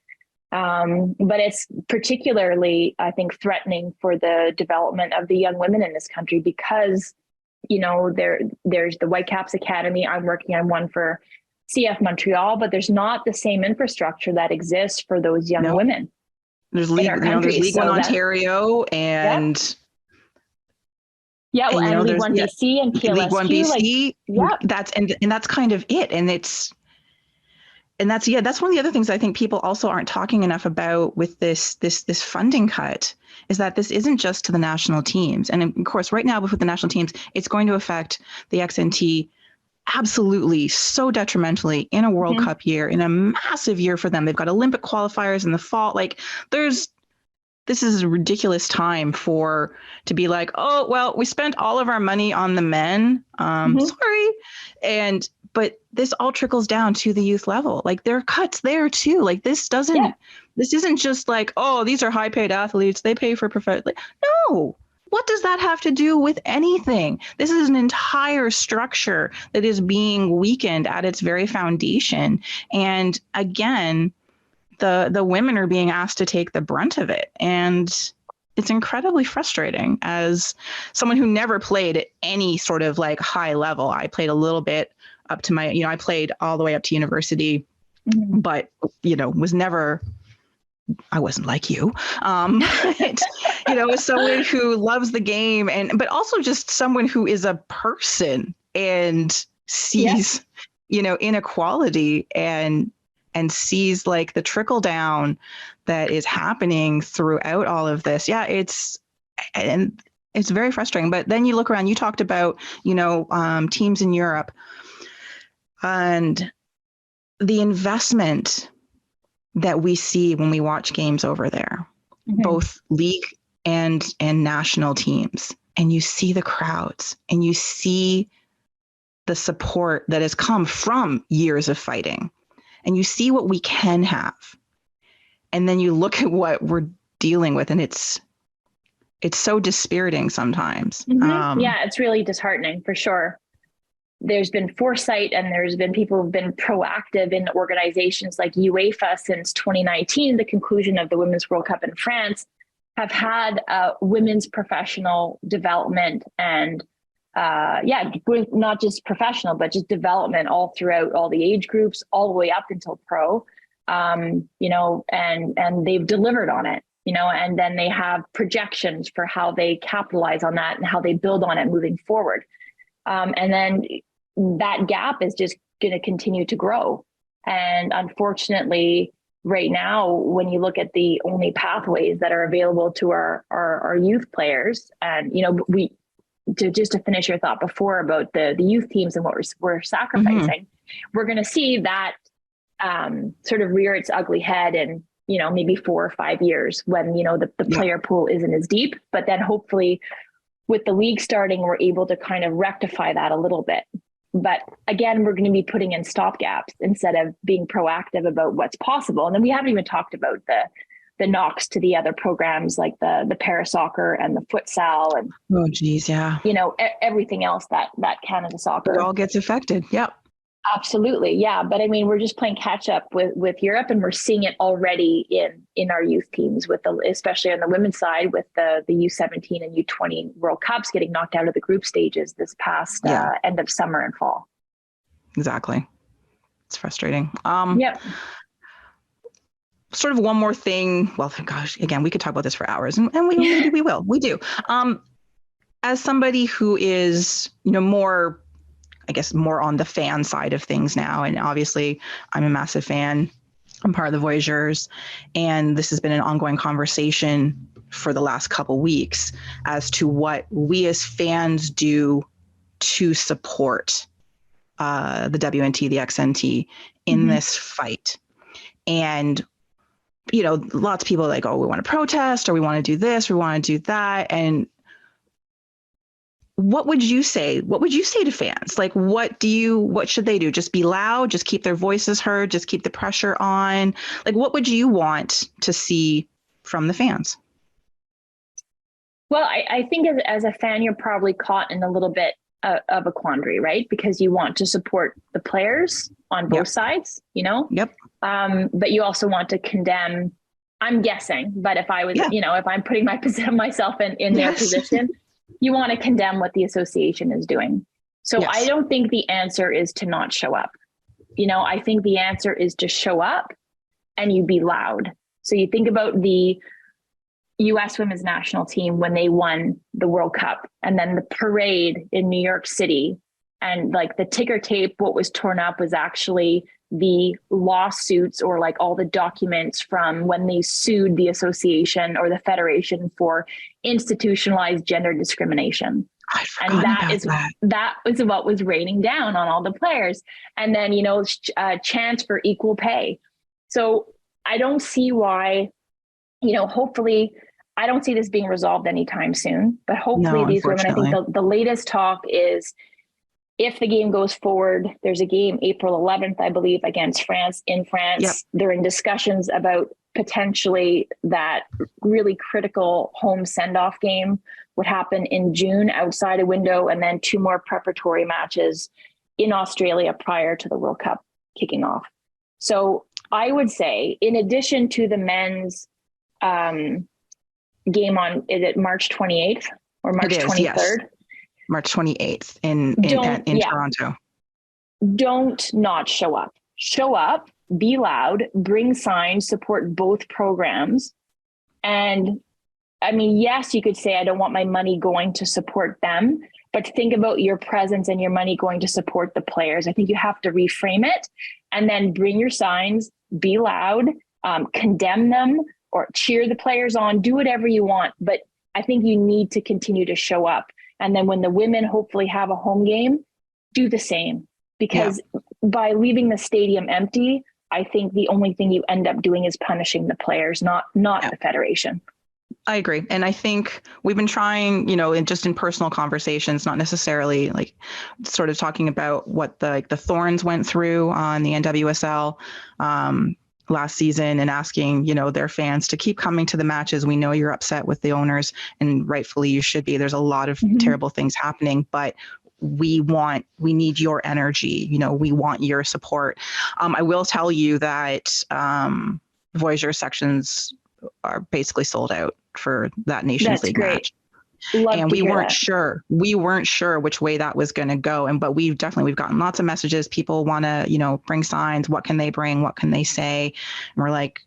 But it's particularly, I think, threatening for the development of the young women in this country because, you know, there's the Whitecaps Academy. I'm working on one for CF Montreal, but there's not the same infrastructure that exists for those young women. There's League, there's League One Ontario and and League One BC and PLSQ. League One BC. That's kind of it. And it's and that's one of the other things I think people also aren't talking enough about with this funding cut, is that this isn't just to the national teams. And of course, right now with the national teams, it's going to affect the XNT absolutely so detrimentally in a World Cup year, in a massive year for them. They've got Olympic qualifiers in the fall. Like this is a ridiculous time to be like, oh, well, we spent all of our money on the men. Sorry. But this all trickles down to the youth level. Like there are cuts there too. Like this isn't just like, oh, these are high paid athletes, they pay for professional. No. What does that have to do with anything? This is an entire structure that is being weakened at its very foundation. And again, the women are being asked to take the brunt of it. And it's incredibly frustrating as someone who never played at any sort of like high level. I played a little bit up to I played all the way up to university, but, was never, I wasn't like you, as someone who loves the game but also just someone who is a person and sees, inequality and sees like the trickle down that is happening throughout all of this. Yeah, it's very frustrating. But then you look around, you talked about, teams in Europe and the investment that we see when we watch games over there, both league and national teams. And you see the crowds and you see the support that has come from years of fighting. And you see what we can have. And then you look at what we're dealing with, and it's so dispiriting sometimes. Yeah, it's really disheartening for sure. There's been foresight and there's been people who've been proactive in organizations like UEFA since 2019, the conclusion of the Women's World Cup in France, have had women's professional development and not just professional, but just development all throughout all the age groups, all the way up until pro, and they've delivered on it, and then they have projections for how they capitalize on that and how they build on it moving forward. And then that gap is just going to continue to grow. And unfortunately, right now, when you look at the only pathways that are available to our youth players, and, to finish your thought before about the youth teams and what we're sacrificing, we're going to see that sort of rear its ugly head in, maybe 4 or 5 years when, the player pool isn't as deep. But then hopefully with the league starting, we're able to kind of rectify that a little bit. But again, we're going to be putting in stopgaps instead of being proactive about what's possible. And then we haven't even talked about the knocks to the other programs like the para soccer and the futsal and everything else that Canada Soccer. It all gets affected. Yep. Absolutely. Yeah. But I mean, we're just playing catch up with Europe, and we're seeing it already in our youth teams especially on the women's side with the U17 and U20 World Cups getting knocked out of the group stages this past end of summer and fall. Exactly. It's frustrating. Yep. Sort of one more thing. Well, gosh, again, we could talk about this for hours, and maybe we will. We do. As somebody who is, more on the fan side of things now, and obviously I'm a massive fan. I'm part of the Voyageurs, and this has been an ongoing conversation for the last couple weeks as to what we as fans do to support the WNT, the XNT in this fight. And lots of people are like, oh, we want to protest, or we want to do this, we want to do that. And what would you say? What would you say to fans? Like, what should they do? Just be loud, just keep their voices heard, just keep the pressure on. Like, what would you want to see from the fans? Well, I think as a fan, you're probably caught in a little bit of a quandary, right? Because you want to support the players on both sides, Yep. But you also want to condemn, I'm guessing, but if I was, if I'm putting myself in their position, you want to condemn what the association is doing. So I don't think the answer is to not show up. I think the answer is to show up and you be loud. So you think about the U.S. women's national team when they won the World Cup, and then the parade in New York City, and like the ticker tape, what was torn up was actually the lawsuits or like all the documents from when they sued the association or the federation for institutionalized gender discrimination. And that was what was raining down on all the players. And then, chants for equal pay. So I don't see why, hopefully, I don't see this being resolved anytime soon, but hopefully these women, I think the latest talk is if the game goes forward, there's a game April 11th, I believe, against France in France. Yep. They're in discussions about potentially that really critical home send-off game would happen in June outside a window, and then 2 more preparatory matches in Australia prior to the World Cup kicking off. So I would say, in addition to the men's game on, is it March 28th or March 23rd? Yes. March 28th in Toronto. Don't not show up. Show up, be loud, bring signs, support both programs. And I mean, yes, you could say, I don't want my money going to support them, but think about your presence and your money going to support the players. I think you have to reframe it and then bring your signs, be loud, condemn them or cheer the players on, do whatever you want. But I think you need to continue to show up. And then when the women hopefully have a home game, do the same. Because by leaving the stadium empty, I think the only thing you end up doing is punishing the players, not the federation. I agree. And I think we've been trying, in personal conversations, not necessarily like sort of talking about what the Thorns went through on the NWSL last season and asking, their fans to keep coming to the matches. We know you're upset with the owners, and rightfully you should be. There's a lot of terrible things happening, but we need your energy. We want your support. I will tell you that Voyager sections are basically sold out for that Nations League match. And we weren't sure which way that was going to go. But we've gotten lots of messages. People want to, bring signs. What can they bring? What can they say? And we're like,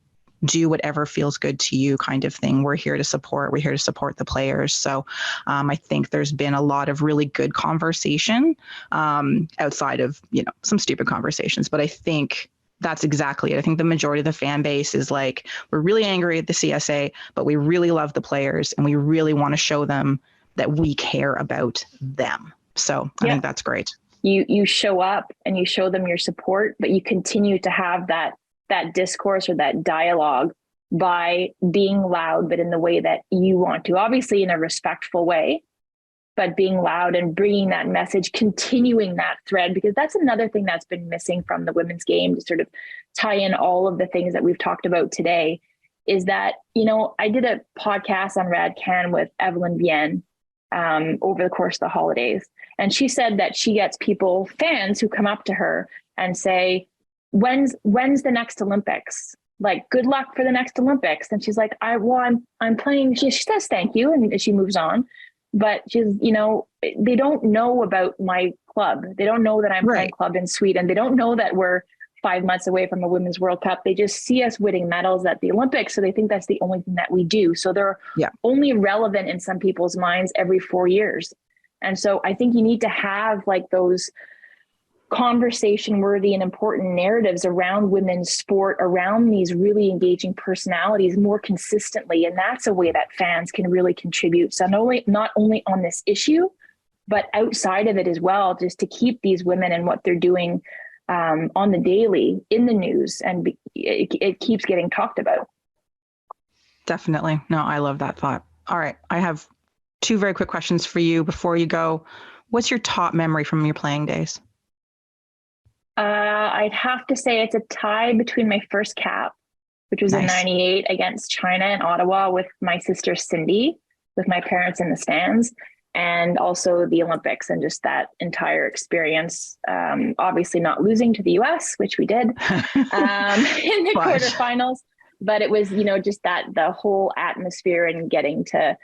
do whatever feels good to you kind of thing. We're here to support. We're here to support the players. So I think there's been a lot of really good conversation outside of, some stupid conversations. But I think that's exactly it. I think the majority of the fan base is like, we're really angry at the CSA, but we really love the players and we really want to show them that we care about them. So I think that's great. You show up and you show them your support, but you continue to have that discourse or that dialogue by being loud, but in the way that you want to, obviously in a respectful way, but being loud and bringing that message, continuing that thread, because that's another thing that's been missing from the women's game to sort of tie in all of the things that we've talked about today is that, I did a podcast on Rad Can with Evelyn Vienne over the course of the holidays. And she said that she gets fans who come up to her and say, when's the next Olympics? Like, good luck for the next Olympics. And she's like, I'm playing. She says, thank you. And she moves on. But she's, they don't know about my club. They don't know that I'm playing club in Sweden. They don't know that we're 5 months away from a Women's World Cup. They just see us winning medals at the Olympics. So they think that's the only thing that we do. So they're only relevant in some people's minds every 4 years. And so I think you need to have like those conversation worthy and important narratives around women's sport, around these really engaging personalities more consistently. And that's a way that fans can really contribute. So not only on this issue, but outside of it as well, just to keep these women and what they're doing on the daily in the news. And it keeps getting talked about. Definitely. No, I love that thought. All right. I have 2 very quick questions for you before you go. What's your top memory from your playing days? I'd have to say it's a tie between my first cap, which was in '98 against China in Ottawa with my sister Cindy, with my parents in the stands, and also the Olympics and just that entire experience. Obviously not losing to the US, which we did in the quarterfinals, but it was, just the whole atmosphere and getting to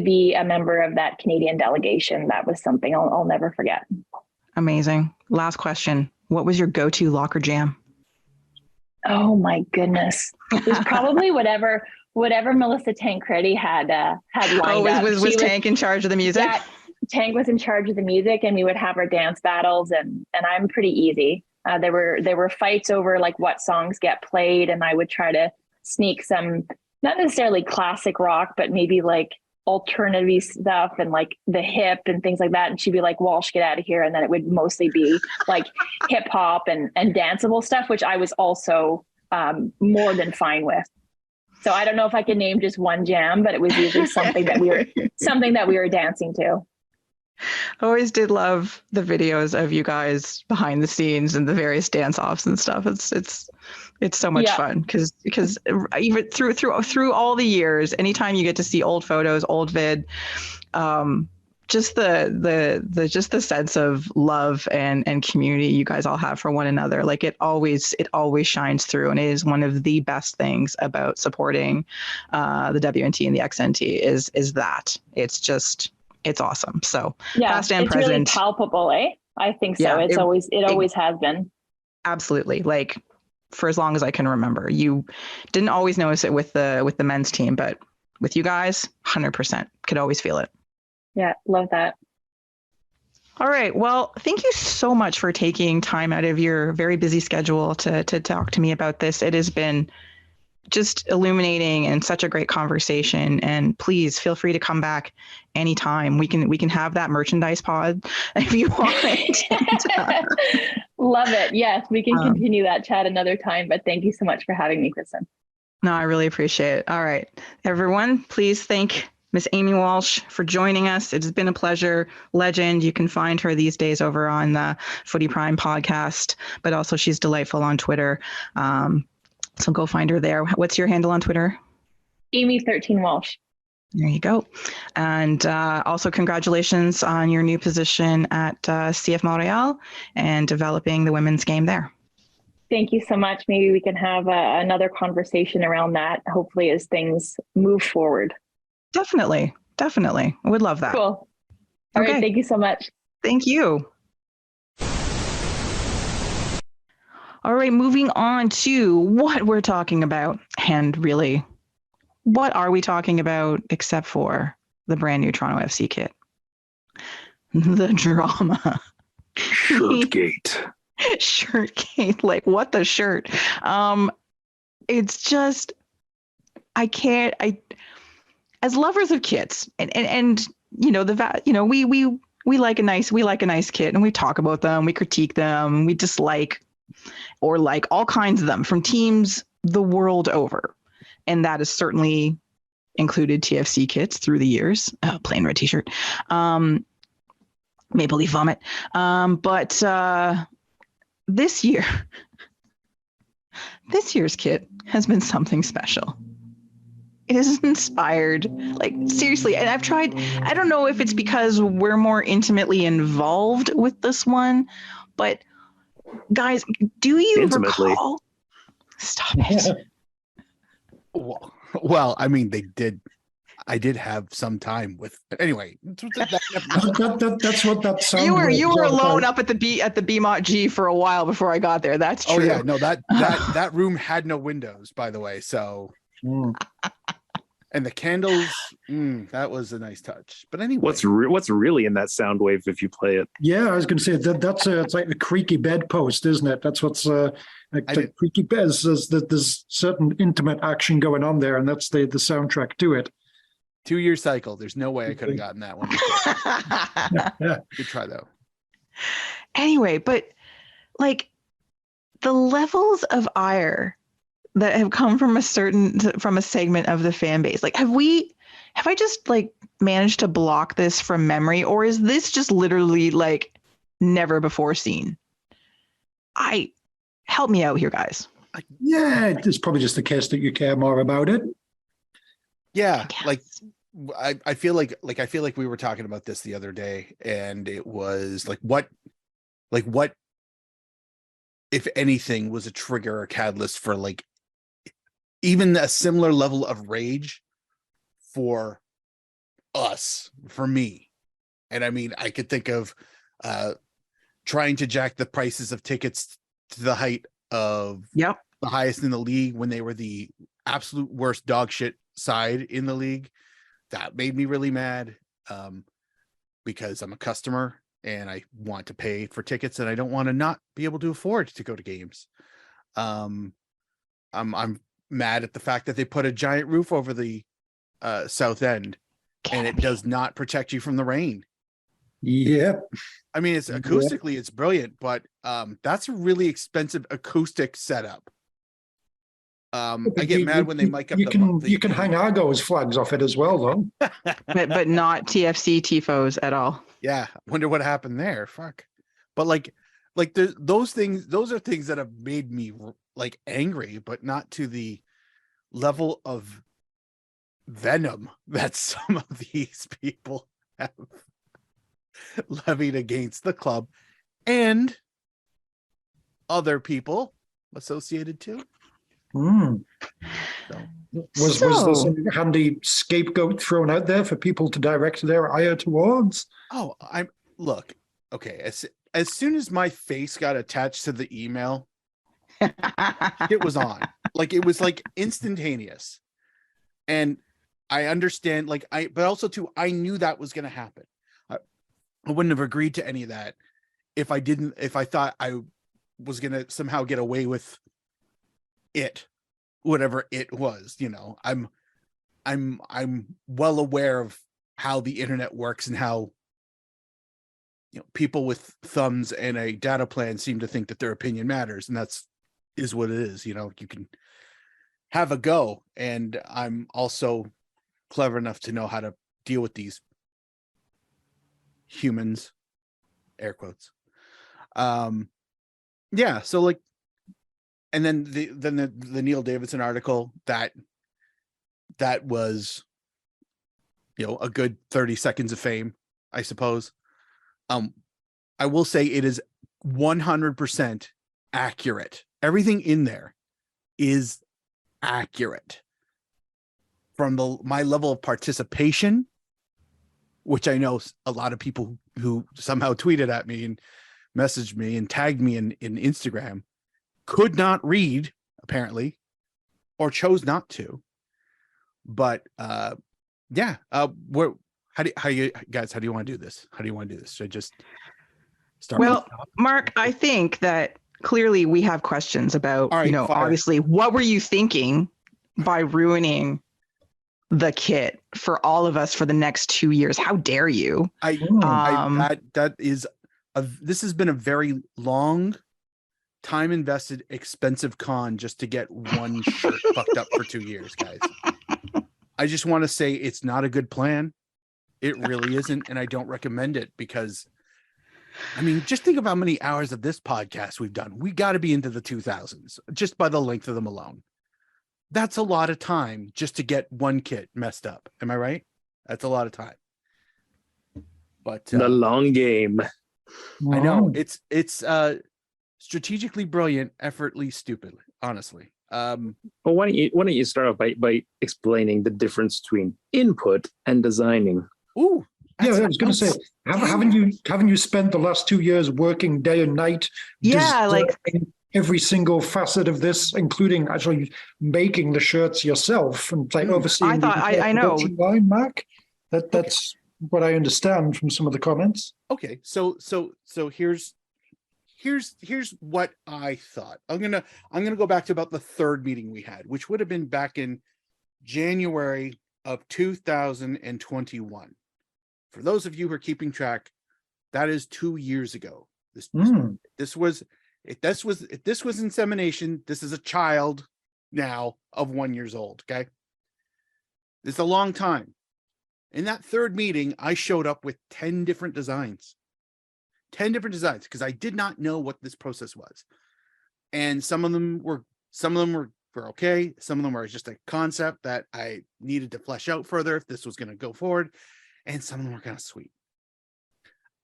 be a member of that Canadian delegation. That was something I'll never forget. Amazing. Last question. What was your go-to locker jam? Oh my goodness. It was probably whatever Melissa Tancredi had lined up. Was Tank in charge of the music? Yeah, Tank was in charge of the music and we would have our dance battles and I'm pretty easy. There were fights over like what songs get played, and I would try to sneak some, not necessarily classic rock, but maybe like alternative stuff and like the hip and things like that. And she'd be like, Walsh, get out of here. And then it would mostly be like hip hop and danceable stuff, which I was also more than fine with. So I don't know if I can name just one jam, but it was usually something that we were dancing to. I always did love the videos of you guys behind the scenes and the various dance offs and stuff. It's so much fun because even through all the years, anytime you get to see old photos, old vid, just the sense of love and community you guys all have for one another, like it always shines through, and it is one of the best things about supporting the WNT and the XNT is that it's awesome. So past and present, really palpable, I think so. Yeah, it always has been. Absolutely. Like for as long as I can remember. You didn't always notice it with the men's team, but with you guys, 100% could always feel it. Yeah, love that. All right. Well, thank you so much for taking time out of your very busy schedule to talk to me about this. It has been just illuminating and such a great conversation. And please feel free to come back anytime. We can have that merchandise pod if you want. Love it. Yes, we can continue that chat another time, but thank you so much for having me, Kristen. No, I really appreciate it. All right, everyone, please thank Miss Amy Walsh for joining us. It has been a pleasure. Legend. You can find her these days over on the Footy Prime podcast, but also she's delightful on Twitter. So go find her there. What's your handle on Twitter? Amy13 Walsh. There you go. And also congratulations on your new position at CF Montreal and developing the women's game there. Thank you so much. Maybe we can have another conversation around that, hopefully, as things move forward. Definitely. I would love that. Cool. All right. Thank you so much. Thank you. All right, moving on to what we're talking about. And really, what are we talking about except for the brand new Toronto FC kit? The drama. Shirtgate. Shirtgate. Like, what the shirt? It's just, as lovers of kits, and you know, we like a nice kit, and we talk about them, we critique them, we dislike or like all kinds of them from teams the world over. And that has certainly included TFC kits through the years. Plain red t-shirt. Maple Leaf Vomit. But this year's kit has been something special. It is inspired, like seriously. And I've tried, I don't know if it's because we're more intimately involved with this one, but guys, do you recall? Stop it. Well, I mean, I did have some time with. Anyway, that's what that sounds. You were alone up at the BMOT G for a while before I got there. That's true. Oh yeah, no that room had no windows, by the way. So, and the candles, that was a nice touch. But anyway, what's really in that sound wave if you play it? Yeah, I was going to say that's it's like a creaky bedpost, isn't it? That's what's like the creaky beds. There's certain intimate action going on there, and that's the soundtrack to it. 2-year cycle. There's no way I could have gotten that one. Yeah. Good try though. Anyway, but like the levels of ire that have come from a segment of the fan base, like have I just like managed to block this from memory, or is this just literally like never before seen? Help me out here, guys. Yeah, it's probably just the case that you care more about it. Yeah, like I feel like we were talking about this the other day, and it was like what if anything was a trigger or catalyst for like even a similar level of rage for us, for me. And I mean, I could think of trying to jack the prices of tickets to the height of the highest in the league when they were the absolute worst dog shit side in the league. That made me really mad because I'm a customer and I want to pay for tickets, and I don't want to not be able to afford to go to games. I'm mad at the fact that they put a giant roof over the south end, and it does not protect you from the rain. Yep. I mean, it's acoustically, it's brilliant, but that's a really expensive acoustic setup. I get mad when they mic up. You can hang Argos flags off it as well, though. but not TFC tifos at all. Yeah, wonder what happened there. Fuck. But like those things, those are things that have made me like angry, but not to the level of venom that some of these people have levied against the club and other people associated too. Was there some handy scapegoat thrown out there for people to direct their ire towards? Oh, okay. As soon as my face got attached to the email, it was on. Like, it was like instantaneous. And I understand, but also too, I knew that was going to happen. I wouldn't have agreed to any of that if I thought I was going to somehow get away with it, whatever it was. I'm well aware of how the internet works and how people with thumbs and a data plan seem to think that their opinion matters, and is what it is. You can have a go, and I'm also clever enough to know how to deal with these humans, air quotes. Yeah, so and then the Neil Davidson article that was a good 30 seconds of fame, I suppose. I will say it is 100% accurate. Everything in there is accurate. From my level of participation, which I know a lot of people who somehow tweeted at me and messaged me and tagged me in Instagram could not read, apparently, or chose not to. But yeah, how do you guys, how do you want to do this? How do you want to do this? Should I just start? Well, Mark, I think that clearly we have questions about, fire. Obviously, what were you thinking by ruining the kit for all of us for the next 2 years? How dare you? This has been a very long, time invested, expensive con just to get one shirt fucked up for 2 years, guys. I just want to say it's not a good plan. It really isn't, and I don't recommend it because, I mean, just think of how many hours of this podcast we've done. We got to be into the 2000s just by the length of them alone. That's a lot of time just to get one kit messed up. Am I right? That's a lot of time. But the long game. I know it's strategically brilliant, effortlessly stupid. Honestly. Well, why don't you start off by explaining the difference between input and designing? Ooh, yeah, I was going to say, haven't you spent the last 2 years working day and night? Yeah, every single facet of this, including actually making the shirts yourself and overseeing. I know. Line, Mark. That's what I understand from some of the comments. Okay, so here's what I thought. I'm gonna go back to about the third meeting we had, which would have been back in January of 2021. For those of you who are keeping track, that is 2 years ago. This was insemination. This is a child now of 1 year old. Okay, this is a long time. In that third meeting, I showed up with 10 different designs. 10 different designs, because I did not know what this process was. And some of them were okay. Some of them were just a concept that I needed to flesh out further if this was going to go forward. And some of them were kind of sweet.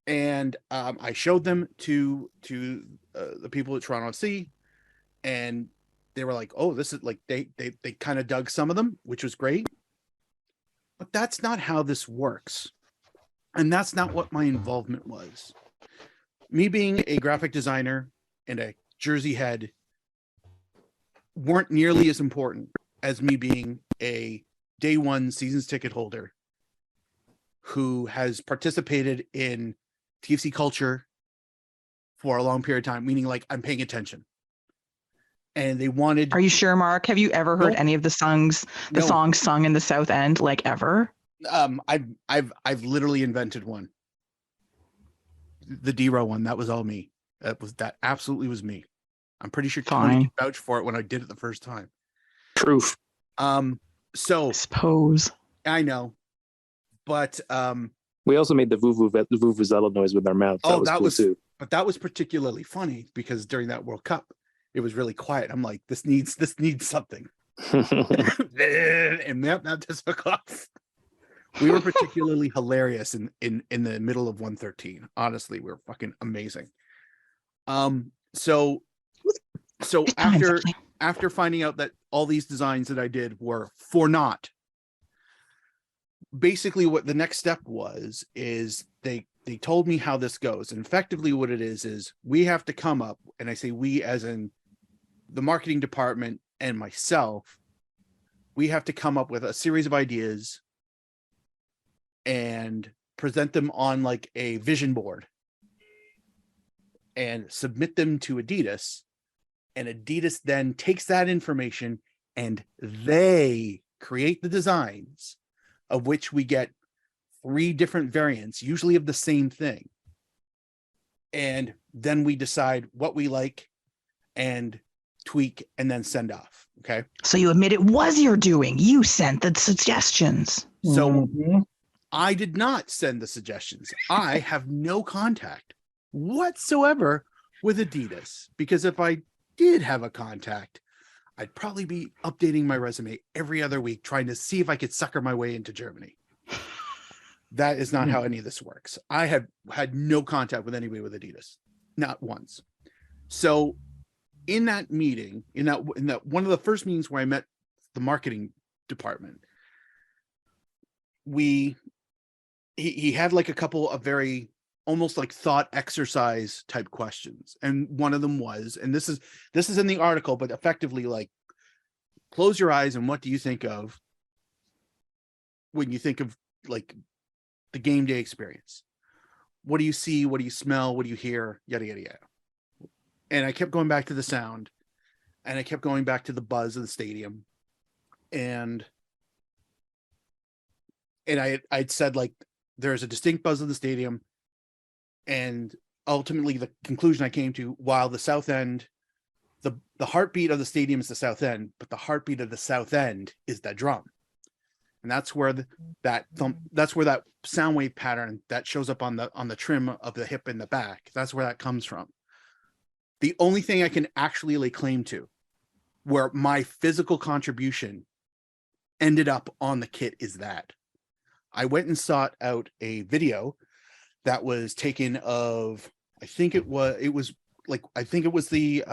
And I showed them to the people at Toronto FC, and they were like, oh, this is like, they kind of dug some of them, which was great. But that's not how this works. And that's not what my involvement was. Me being a graphic designer and a jersey head weren't nearly as important as me being a day one seasons ticket holder who has participated in TFC culture for a long period of time, meaning like I'm paying attention. And they wanted. Are you sure, Mark? Have you ever heard No. any of the songs sung in the South End, like ever? I've literally invented one. The D-Row one. That was all me. That absolutely was me. I'm pretty sure Tony can vouch for it when I did it the first time. Proof. So I suppose. I know, but we also made the vuvuzela noise with our mouths. That was cool too. But that was particularly funny because during that World Cup, it was really quiet. I'm like, this needs something. And that just took off. We were particularly hilarious in the middle of 113. Honestly, we were fucking amazing. So after finding out that all these designs that I did were for naught, basically what the next step was is they told me how this goes. And effectively what it is we have to come up, and I say we as in the marketing department and myself, we have to come up with a series of ideas and present them on like a vision board and submit them to Adidas. And Adidas then takes that information and they create the designs, of which we get 3 different variants, usually of the same thing. And then we decide what we like and tweak and then send off. Okay. So you admit it was your doing. You sent the suggestions. So I did not send the suggestions. I have no contact whatsoever with Adidas, because if I did have a contact, I'd probably be updating my resume every other week, trying to see if I could sucker my way into Germany. That is not how any of this works. I have had no contact with anybody with Adidas, not once. So in that meeting, in that one of the first meetings where I met the marketing department, he had like a couple of very almost like thought exercise type questions. And one of them was, and this is in the article, but effectively like, close your eyes and what do you think of when you think of like the game day experience? What do you see? What do you smell? What do you hear? Yada, yada, yada. And I kept going back to the sound, and I kept going back to the buzz of the stadium. And I'd said like, there's a distinct buzz of the stadium. And ultimately the conclusion I came to, while the South End, the heartbeat of the stadium is the South End, but the heartbeat of the South End is that drum. And that's where that sound wave pattern that shows up on the trim of the hip in the back, that's where that comes from. The only thing I can actually lay claim to where my physical contribution ended up on the kit is that I went and sought out a video that was taken of, I think it was the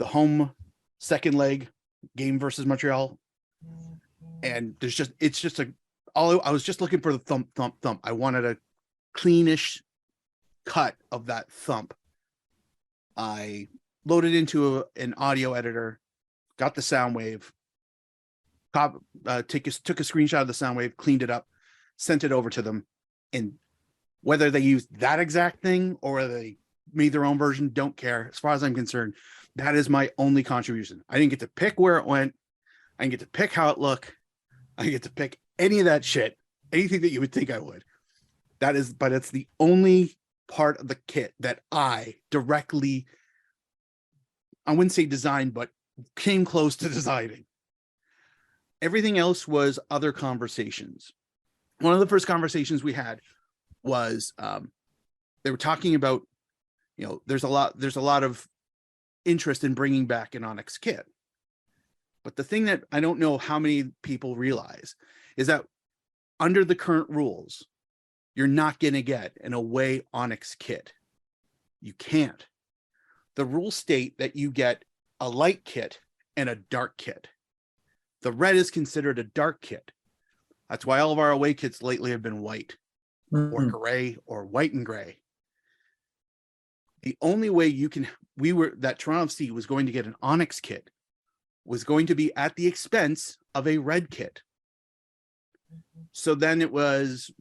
home second leg game versus Montreal. And I was just looking for the thump. I wanted a cleanish cut of that thump. I loaded into an audio editor, got the sound wave, took a screenshot of the sound wave, cleaned it up, sent it over to them. And whether they used that exact thing or they made their own version, don't care. As far as I'm concerned, that is my only contribution. I didn't get to pick where it went. I didn't get to pick how it looked. I didn't get to pick any of that shit, anything that you would think I would. But it's the only part of the kit that I directly, I wouldn't say designed, but came close to designing. Everything else was other conversations. One of the first conversations we had was they were talking about, there's a lot of interest in bringing back an Onyx kit. But the thing that I don't know how many people realize is that under the current rules, you're not going to get an away Onyx kit. You can't. The rules state that you get a light kit and a dark kit. The red is considered a dark kit. That's why all of our away kits lately have been white or gray or white and gray. The only way that Toronto FC was going to get an Onyx kit was going to be at the expense of a red kit. So then it was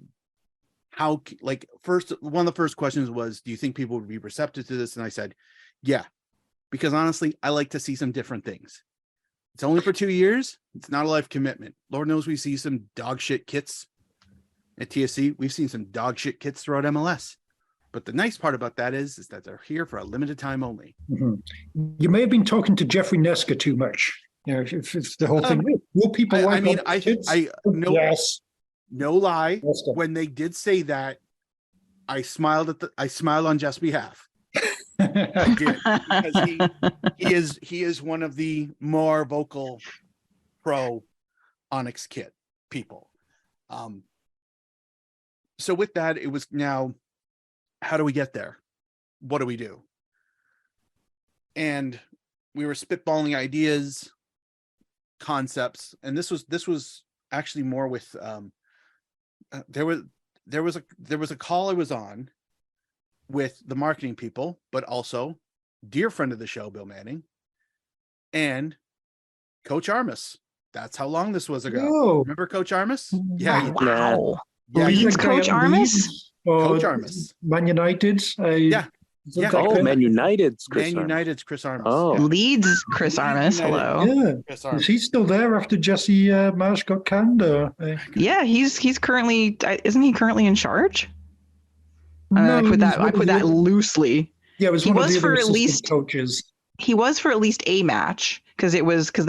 how, like, first, one of the first questions was, do you think people would be receptive to this? And I said, yeah, because honestly, I like to see some different things. It's only for 2 years. It's not a life commitment. Lord knows we see some dog shit kits at TSC. We've seen some dog shit kits throughout MLS. But the nice part about that is that they're here for a limited time only. You may have been talking to Jeffrey Neska too much. You know, if the whole thing, will people like? I mean, I no, yes, no lie. Neska. When they did say that, I smiled on Jeff's behalf. I did, because he is one of the more vocal pro Onyx kit people. So with that, it was now, how do we get there? What do we do? And we were spitballing ideas, concepts, and this was actually more with there was a call I was on with the marketing people, but also dear friend of the show, Bill Manning, and Coach Armas. That's how long this was ago. Oh. Remember Coach Armas? Yeah. Wow. Yeah, Leeds Coach Armas? Coach Armas. Man United. Yeah. Oh, Man United's Chris Man Armas. United's Chris Armas. Oh. Yeah. Leeds Chris Armas. Hello. Yeah. Chris Armas. Is he still there after Jesse Marsh got canned? Yeah, he's currently, isn't he currently in charge? No, I put that loosely. Yeah, it was He one of was the for other at assistant least- coaches. He was for at least a match because they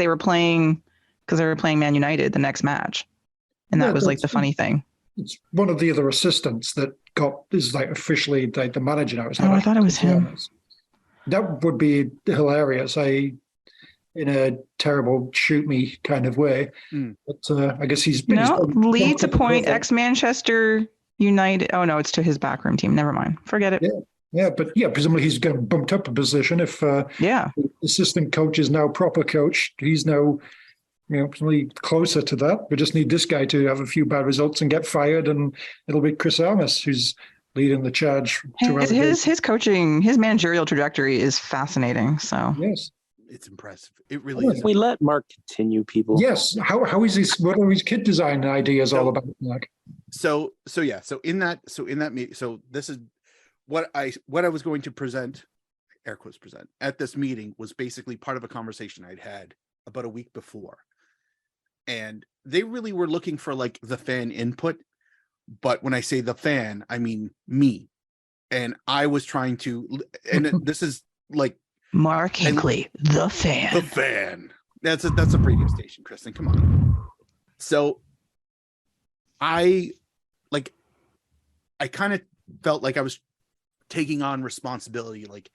were playing Man United the next match, and Yeah, that was like the that's- funny thing. It's one of the other assistants that is like officially the manager now. It's Oh, I thought it was him. That would be hilarious. In a terrible shoot me kind of way. But I guess he's Leeds appoint ex-Manchester United. Oh no, it's to his backroom team. Never mind. Forget it. Yeah, but presumably he's going bumped up a position if the assistant coach is now proper coach. He's now presumably closer to that. We just need this guy to have a few bad results and get fired, and it'll be Chris Armas who's leading the charge. His coaching, his managerial trajectory is fascinating. So yes, it's impressive. It really is. We let Mark continue, people. Yes. How is this? What are his kid design ideas all about, Mark? So in that meeting, so this is what I was going to present, air quotes present, at this meeting was basically part of a conversation I'd had about a week before. And they really were looking for like the fan input. But when I say the fan, I mean me. And I was trying to, and this is like Mark Hinckley, the fan. The fan. That's a radio station, Kristen. Come on. So I kind of felt like I was taking on responsibility. Like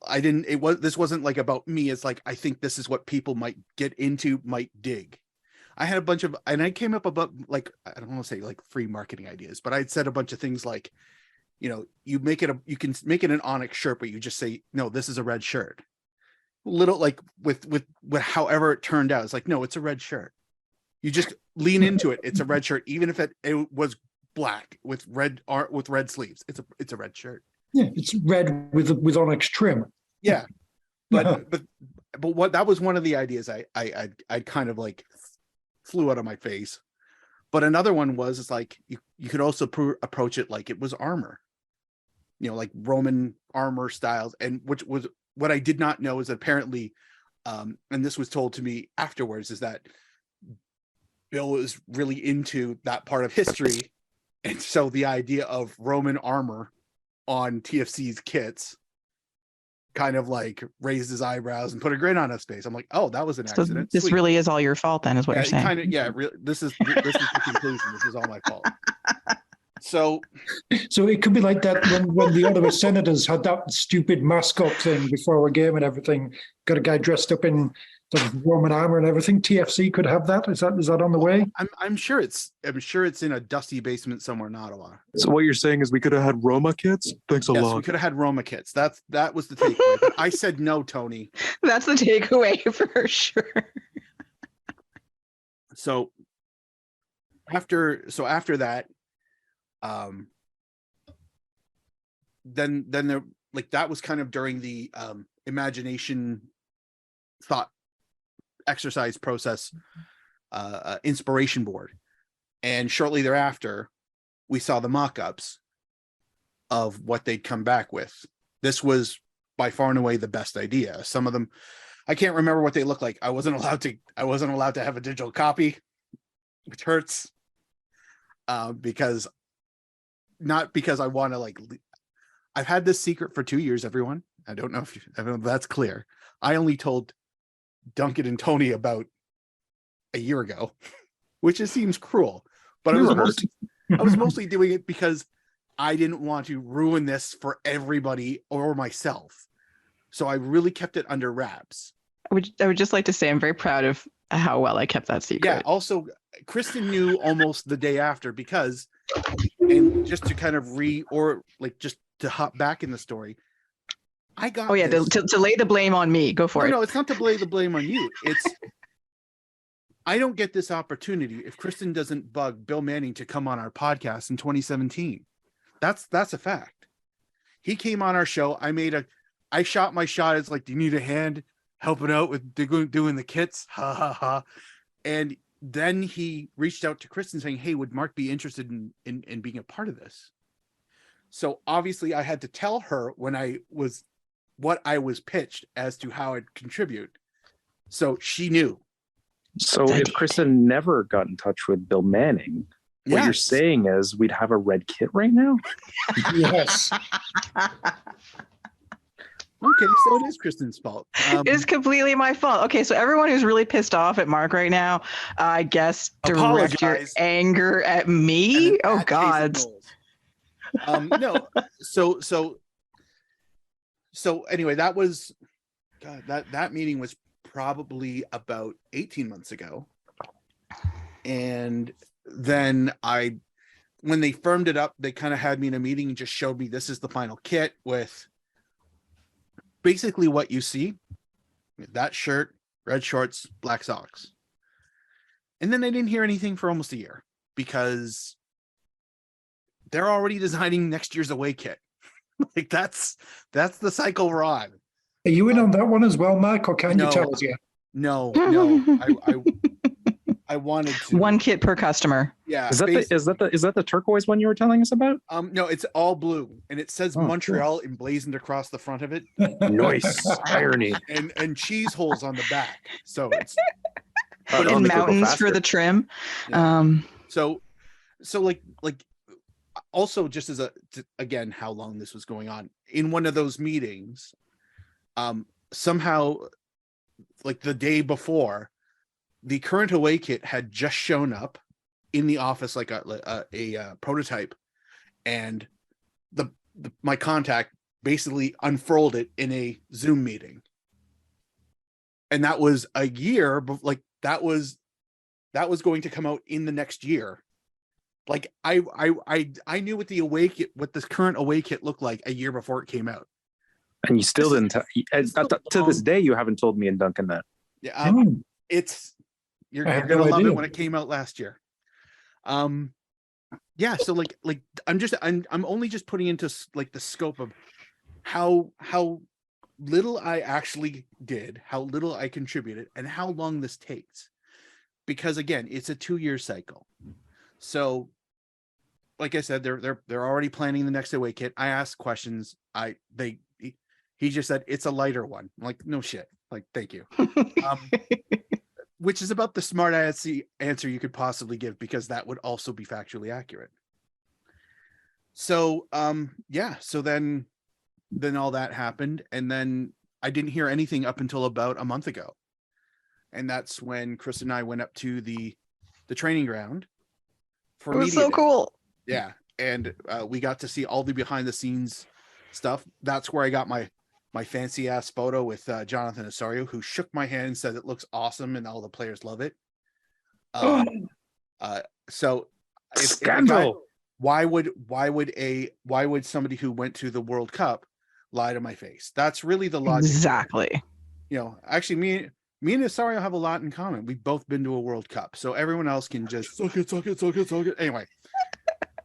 this wasn't like about me. It's like, I think this is what people might get into, might dig. I had a bunch of, and I came up about like, I don't want to say like free marketing ideas, but I'd said a bunch of things like, you can make it an Onyx shirt, but you just say, no, this is a red shirt. Little like with however it turned out, it's like, no, it's a red shirt. You just lean into it. It's a red shirt, even if it was black with red sleeves. It's a red shirt. Yeah, it's red with Onyx trim. Yeah, but what that was one of the ideas I kind of like flew out of my face. But another one was, it's like you could also approach it like it was armor, like Roman armor styles, and which was what I did not know is that apparently, and this was told to me afterwards, is that Bill is really into that part of history, and so the idea of Roman armor on TFC's kits kind of like raised his eyebrows and put a grin on his face. I'm like, oh, that was an accident. This really is all your fault, then, is what you're saying. Kind of, yeah. This is the conclusion. This is all my fault. So it could be like that when the Ottawa Senators had that stupid mascot thing before a game and everything. Got a guy dressed up in sort of Roman armor and everything. TFC could have that. Is that on the way? I'm sure it's in a dusty basement somewhere in Ottawa. So what you're saying is we could have had Roma kits? Thanks a lot. Yes, we could have had Roma kits. That was the takeaway. But I said no, Tony. That's the takeaway for sure. So after that, then there, like, that was kind of during the imagination thought exercise process, inspiration board. And shortly thereafter, we saw the mock-ups of what they'd come back with. This was by far and away the best idea. Some of them, I can't remember what they look like. I wasn't allowed to have a digital copy, which hurts. Because not because I want to like, I've had this secret for 2 years, everyone. I don't know if that's clear. I only told Duncan and Tony about a year ago, which just seems cruel, but I was mostly doing it because I didn't want to ruin this for everybody or myself. So I really kept it under wraps. I would just like to say I'm very proud of how well I kept that secret. Yeah. Also, Kristen knew almost the day after because, and just to kind of just to hop back in the story, I got. Oh yeah, to lay the blame on me. Go for it. No, it's not to lay the blame on you. It's I don't get this opportunity if Kristen doesn't bug Bill Manning to come on our podcast in 2017. That's a fact. He came on our show. I shot my shot. It's like, do you need a hand helping out with doing the kits? Ha ha ha. And then he reached out to Kristen saying, hey, would Mark be interested in being a part of this? So obviously I had to tell her what I was pitched as to how I'd contribute. So she knew. So if Kristen never got in touch with Bill Manning, what you're saying is we'd have a red kit right now? Yes. Okay, so it is Kristen's fault. It is completely my fault. Okay, so everyone who's really pissed off at Mark right now, I guess direct your anger at me. Oh God. No. So anyway, that was that meeting was probably about 18 months ago. And then when they firmed it up, they kind of had me in a meeting and just showed me this is the final kit with basically what you see, that shirt, red shorts, black socks. And then I didn't hear anything for almost a year because they're already designing next year's away kit. Like that's the cycle we're on. Are you in on that one as well, Mark, or can you tell us yet? No. I wanted to. One kit per customer. Yeah. Is that the turquoise one you were telling us about? No, it's all blue and it says Montreal emblazoned across the front of it. Nice irony. And cheese holes on the back. So it's and mountains for the trim. Yeah. So like also just as again how long this was going on in one of those meetings, somehow like the day before, the current away kit had just shown up in the office like a prototype, and my contact basically unfurled it in a Zoom meeting, and that was a year. Like that was going to come out in the next year. Like I knew what the current away kit looked like a year before it came out, and you still didn't. To this day, you haven't told me and Duncan that. Yeah, you're gonna love it when it came out last year. Yeah. So like I'm only just putting into like the scope of how little I actually did, how little I contributed, and how long this takes. Because again, it's a 2-year cycle. So, like I said, they're already planning the next away kit. I asked questions. He just said it's a lighter one. I'm like, no shit. Like, thank you. Which is about the smart answer you could possibly give, because that would also be factually accurate. So, so then all that happened, and then I didn't hear anything up until about a month ago. And that's when Chris and I went up to the training ground for it was so cool. Yeah. And we got to see all the behind the scenes stuff. That's where I got my fancy ass photo with Jonathan Osorio, who shook my hand and said it looks awesome and all the players love it. So scandal. Why would somebody who went to the World Cup lie to my face? That's really the logic. Exactly. You know, actually me and Osorio have a lot in common. We've both been to a World Cup, so everyone else can just suck it. Anyway,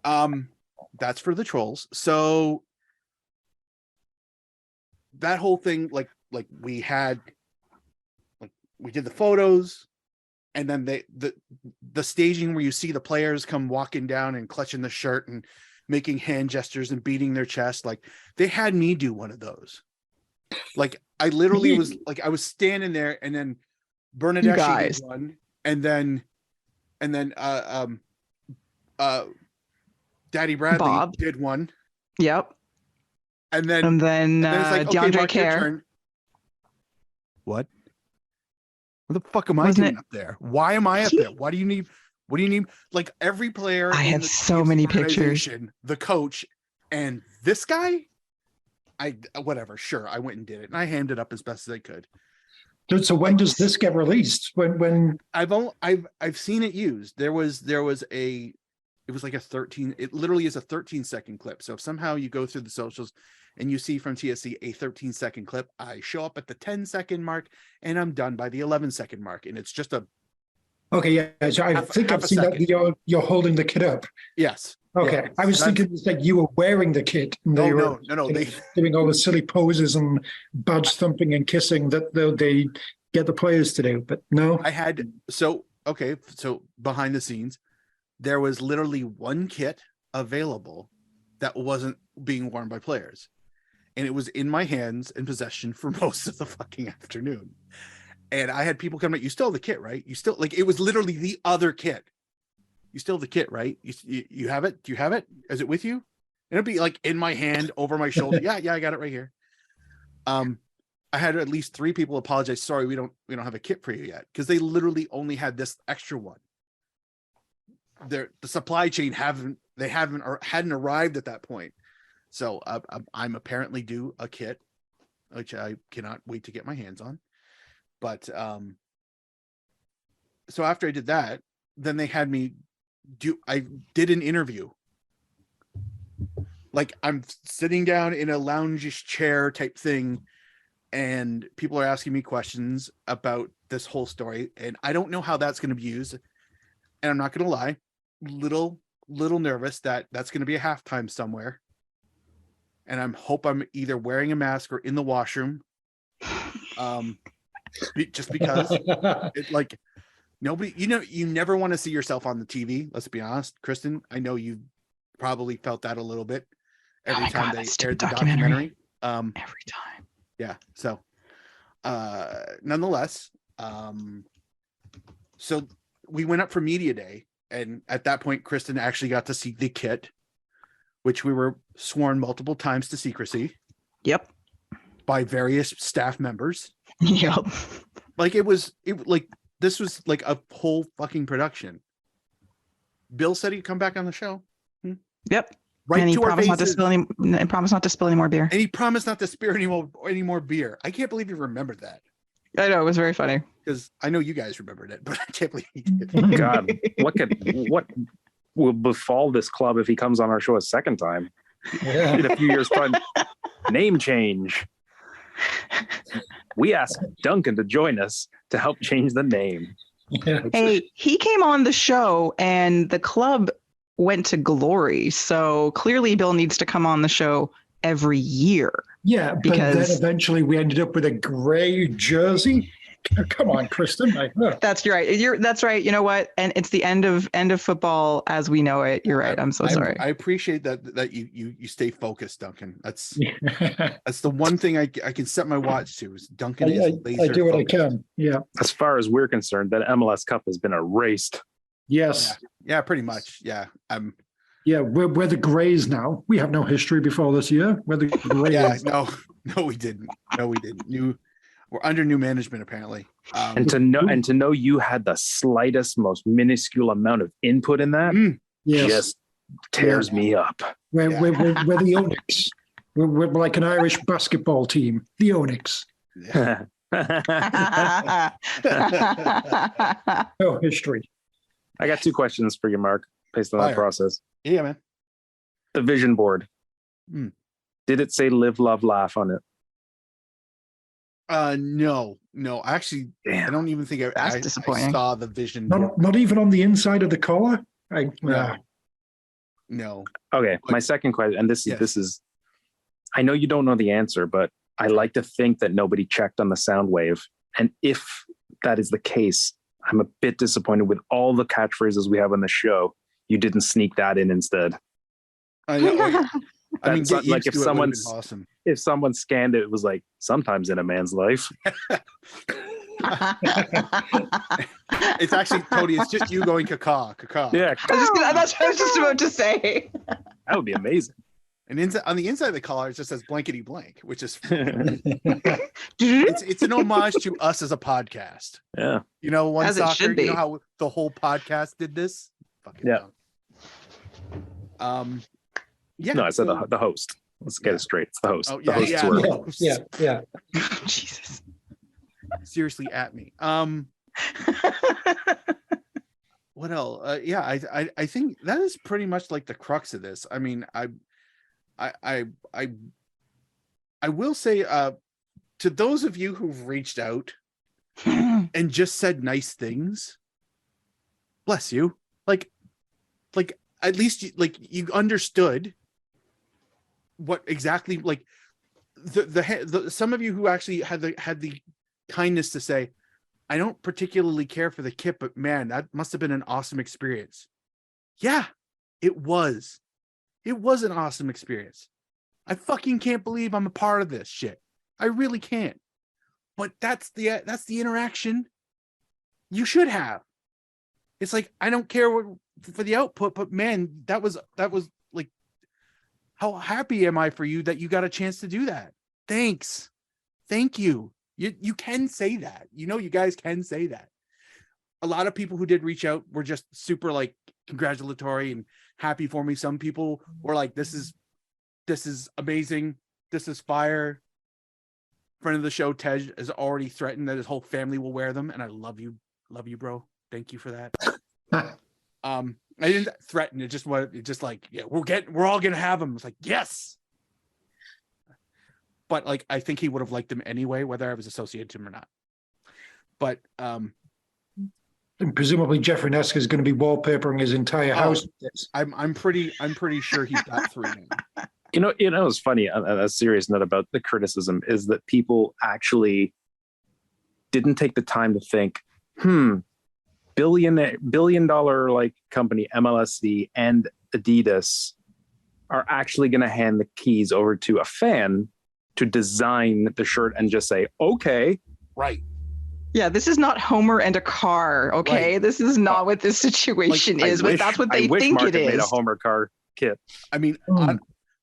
that's for the trolls. So that whole thing, like we did the photos, and then the staging where you see the players come walking down and clutching the shirt and making hand gestures and beating their chest, like they had me do one of those. Like I literally was like, I was standing there, and then Bernadette did one, and then Daddy Bradley Bob did one. Yep. And then it's like, okay, DeAndre Mark, your Care. turn. What? What the fuck am I doing up there? Why am I up there? What do you need? Like every player. I have so many pictures. The coach and this guy. Whatever. Sure, I went and did it, and I hammed it up as best as I could. So when does this get released? When I've seen it used. There was a. It was like a 13. It literally is a 13-second clip. So if somehow you go through the socials and you see from TSC a 13-second clip, I show up at the 10-second mark and I'm done by the 11-second mark, and it's just a. Okay, yeah. So I think I've seen that you're holding the kit up. Yes. Okay, yeah, I was thinking that you were wearing the kit. And they were doing all the silly poses and badge thumping and kissing that they get the players to do, but no. So behind the scenes, there was literally one kit available that wasn't being worn by players, and it was in my hands and possession for most of the fucking afternoon. And I had people come, you still have the kit, right? You still, like, it was literally the other kit. You still have the kit, right? You have it? Do you have it? Is it with you? And it'd be like in my hand over my shoulder. Yeah, I got it right here. I had at least 3 people apologize. Sorry, we don't have a kit for you yet, because they literally only had this extra one. The supply chain hadn't arrived at that point. So I'm apparently due a kit, which I cannot wait to get my hands on. But so after I did that, then they had me I did an interview. Like I'm sitting down in a lounge chair type thing, and people are asking me questions about this whole story, and I don't know how that's going to be used. And I'm not going to lie, little nervous that that's going to be a halftime somewhere, and I'm either wearing a mask or in the washroom, just because it, like, nobody, you never want to see yourself on the TV. Let's be honest, Kristen, I know you probably felt that a little bit every time they aired the documentary. Every time. Yeah. So nonetheless, so we went up for media day, and at that point, Kristen actually got to see the kit, which we were sworn multiple times to secrecy. Yep. By various staff members. Yep. Like this was like a whole fucking production. Bill said he'd come back on the show. Yep. Right, and he promised not to spill any more beer. And he promised not to spill any more beer. I can't believe you remembered that. I know, it was very funny. Because I know you guys remembered it, but I can't believe he did. God, what will befall this club if he comes on our show a second time? Yeah. In a few years' time. Name change. We asked Duncan to join us to help change the name. Yeah. Hey, he came on the show and the club went to glory. So clearly Bill needs to come on the show every year. Yeah, because then eventually we ended up with a gray jersey. Come on, Kristen. That's right. That's right. You know what? And it's the end of football as we know it. You're right. I'm so sorry. I appreciate that you stay focused, Duncan. That's the one thing I can set my watch to is Duncan is laser. I do what focused. I can. Yeah. As far as we're concerned, that MLS Cup has been erased. Yes. Yeah, pretty much. Yeah. Yeah, we're the Grays now. We have no history before this year. We're the Grays. Yeah, no, we didn't. We're under new management, apparently. And to know you had the slightest, most minuscule amount of input in that just tears me up. We're the Onyx. We're like an Irish basketball team, the Onyx. Yeah. No history. I got 2 questions for you, Mark, based on that process. Yeah, man. The vision board. Did it say live, love, laugh on it? No. Actually, I don't even think I saw the vision. Not even on the inside of the collar. No. Okay, my second question, and this is, I know you don't know the answer, but I like to think that nobody checked on the sound wave, and if that is the case, I'm a bit disappointed with all the catchphrases we have on the show. You didn't sneak that in instead. I know. I mean, That's get like used if to it would have been someone's awesome. if someone scanned it, it was like sometimes in a man's life. It's actually, Tony, it's just you going caca, caca. Yeah, That's what I was just about to say. that would be amazing. And on the inside of the collar, it just says blankety blank, which is Yeah. it's an homage to us as a podcast. You know, one As it soccer, should you know be. how the whole podcast did this? Fucking Yeah. dumb. Yeah. No, I said so- the host. Let's get Yeah. it straight. It's the host. Oh, The yeah, hosts yeah. were- Yeah. Jesus. seriously at me. What else? Yeah, I think that is pretty much like the crux of this. I mean, I will say, to those of you who've reached out and just said nice things, bless you. Like at least you understood what exactly, like the some of you who actually had the kindness to say, I don't particularly care for the kit, but man, that must have been an awesome experience. Yeah, it was. It was an awesome experience. I fucking can't believe I'm a part of this shit. I really can't. But that's the interaction you should have. It's like, I don't care for the output, but man, that was like, how happy am I for you that you got a chance to do that? Thanks. Thank you. You can say that. You know, you guys can say that. A lot of people who did reach out were just super like congratulatory and happy for me. Some people were like, this is amazing. This is fire. Friend of the show, Tej, has already threatened that his whole family will wear them. And I love you, bro. Thank you for that. I didn't threaten it. Just like, yeah, we're all gonna have them. It's like, yes. But like, I think he would have liked them anyway, whether I was associated to him or not. But And presumably Jeffrey Neska is going to be wallpapering his entire house. I'm pretty sure he's got 3 now. You know, it's funny. On a serious note about the criticism is that people actually didn't take the time to think, billion dollar like company MLSD and Adidas are actually going to hand the keys over to a fan to design the shirt and just say, okay. Right. Yeah, this is not Homer and a car, okay? Right. This is not what this situation is, but that's what they think Market it made a is. Homer car kit. I mean,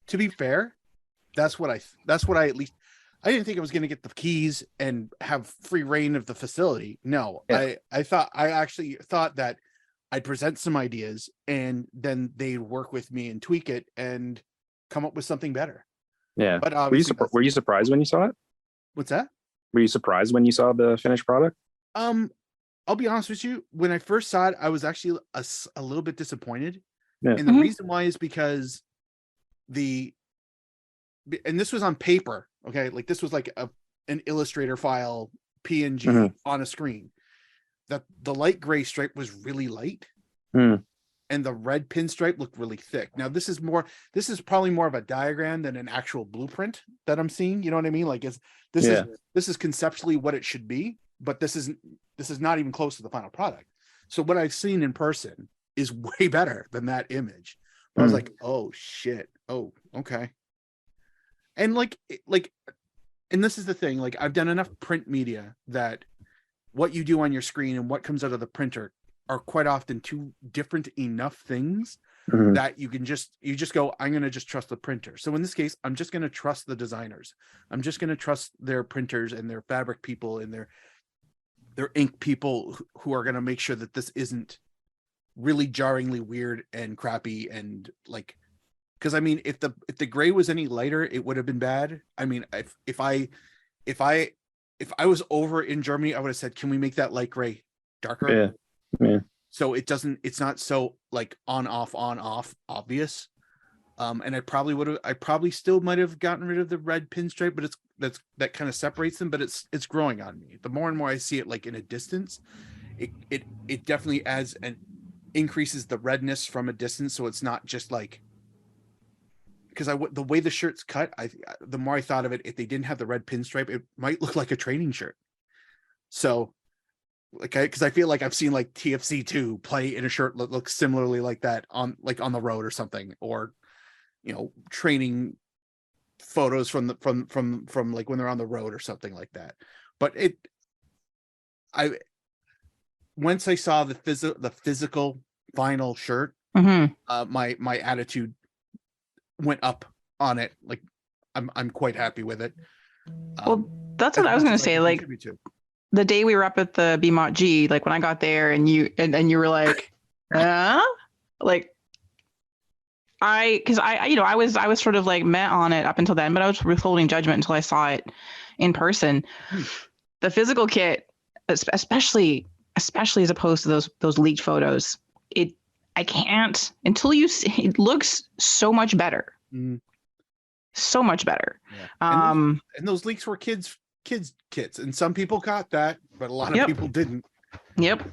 to be fair, that's what I at least, I didn't think I was going to get the keys and have free reign of the facility. No, yeah. I actually thought that I'd present some ideas and then they'd work with me and tweak it and come up with something better. Yeah. But were you surprised when you saw it? What's that? Were you surprised when you saw the finished product? I'll be honest with you. When I first saw it, I was actually a little bit disappointed. Yeah. And the reason why is because and this was on paper. Okay. Like this was like an Illustrator file PNG on a screen. That the light gray stripe was really light. And the red pinstripe looked really thick. Now this is probably more of a diagram than an actual blueprint that I'm seeing. You know what I mean? Like this is conceptually what it should be, but this is not even close to the final product. So what I've seen in person is way better than that image. But I was like, oh shit. Oh, okay. And and this is the thing, like I've done enough print media that what you do on your screen and what comes out of the printer are quite often two different enough things that you just go, I'm going to just trust the printer. So in this case, I'm just going to trust the designers. I'm just going to trust their printers and their fabric people and their ink people who are going to make sure that this isn't really jarringly weird and crappy. And like, because I mean, if the gray was any lighter, it would have been bad. I mean, if I was over in Germany, I would have said, can we make that light gray darker? Yeah. So it's not so like on off obvious. And I probably still might have gotten rid of the red pinstripe, but that kind of separates them, but it's growing on me. The more and more I see it like in a distance, it definitely adds and increases the redness from a distance. So it's not just like, because the way the shirt's cut, the more I thought of it, if they didn't have the red pinstripe, it might look like a training shirt. So like because I feel like I've seen like TFC2 play in a shirt that looks similarly like that on the road or something, or training photos from like when they're on the road or something like that. But once I saw the physical final shirt, my attitude went up on it. Like I'm quite happy with it. Well, that's what I was going to say. Like the day we were up at the BMOT G, like when I got there and you were like, like because I was sort of like met on it up until then, but I was withholding judgment until I saw it in person. The physical kit, especially as opposed to those leaked photos, I can't until you see it looks so much better. So much better. Yeah. And those leaks were kids kits, and some people got that, but a lot of people didn't. Yep.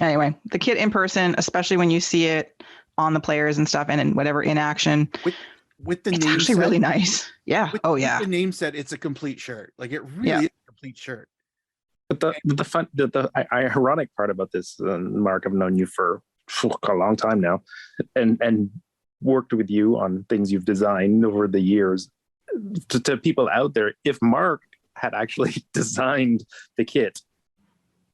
Anyway, the kit in person, especially when you see it on the players and stuff, and in whatever in action, with the it's name actually set, really nice. Yeah. With the name set, it's a complete shirt. Like it really is a complete shirt. But the ironic part about this, Mark, I've known you for a long time now, and worked with you on things you've designed over the years. To people out there, if Mark had actually designed the kit,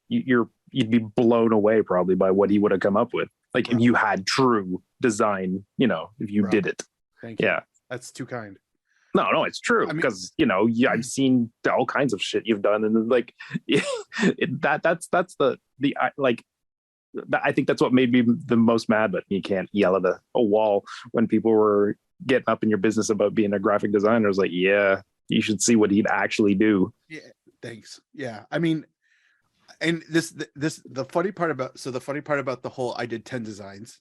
you'd be blown away probably by what he would have come up with. Like if you had true design, if you did it. Thank you. Yeah, that's too kind. No, it's true because I've seen all kinds of shit you've done, and like that's the like. I think that's what made me the most mad. But you can't yell at a wall when people were getting up in your business about being a graphic designer. It's like, yeah, you should see what he'd actually do. Yeah, thanks. Yeah, I mean, and the funny part about the whole I did 10 designs.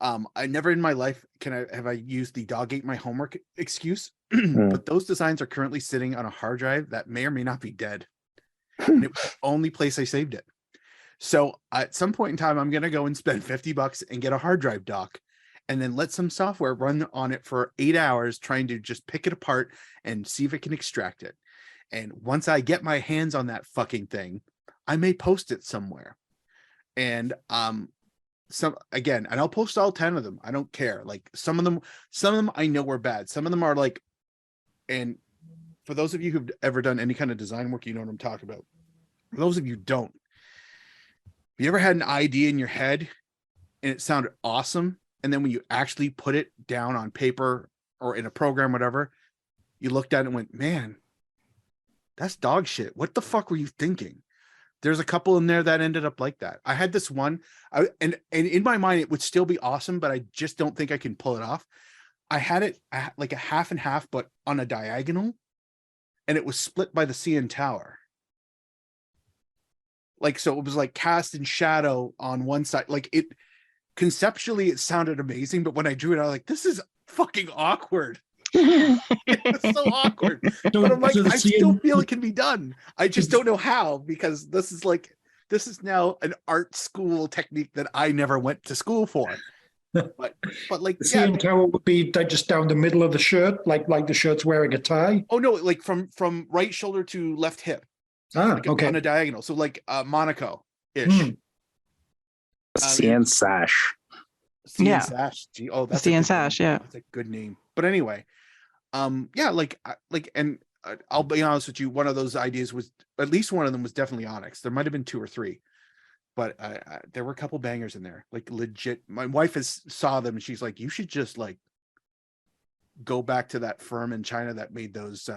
I never in my life have I used the dog ate my homework excuse, but those designs are currently sitting on a hard drive that may or may not be dead. And it was the only place I saved it. So at some point in time, I'm going to go and spend $50 and get a hard drive dock, and then let some software run on it for 8 hours, trying to just pick it apart and see if it can extract it. And once I get my hands on that fucking thing, I may post it somewhere. And and I'll post all 10 of them. I don't care. Like some of them I know are bad. Some of them are like, and for those of you who've ever done any kind of design work, you know what I'm talking about. For those of you who don't, have you ever had an idea in your head and it sounded awesome, and then when you actually put it down on paper or in a program, whatever, you looked at it and went, man, that's dog shit. What the fuck were you thinking? There's a couple in there that ended up like that. I had this one, and in my mind, it would still be awesome, but I just don't think I can pull it off. I had it like a half and half, but on a diagonal, and it was split by the CN Tower. Like, so it was like cast and shadow on one side. Like it conceptually, it sounded amazing, but when I drew it, I was like, this is fucking awkward. It's so awkward. But I'm like, I still feel it can be done. I just don't know how, because this is now an art school technique that I never went to school for. But like the CN Tower would be just down the middle of the shirt, like the shirt's wearing a tie. Oh no, like from right shoulder to left hip. Like okay. On a diagonal. So like Monaco-ish. CN Sash. CN Sash. Oh, that's CN Sash, yeah. That's a good name. But anyway, and I'll be honest with you, one of those ideas was, at least one of them was definitely Onyx. There might have been 2 or 3, but there were a couple bangers in there, like legit. My wife saw them and she's like, you should just like go back to that firm in China that made those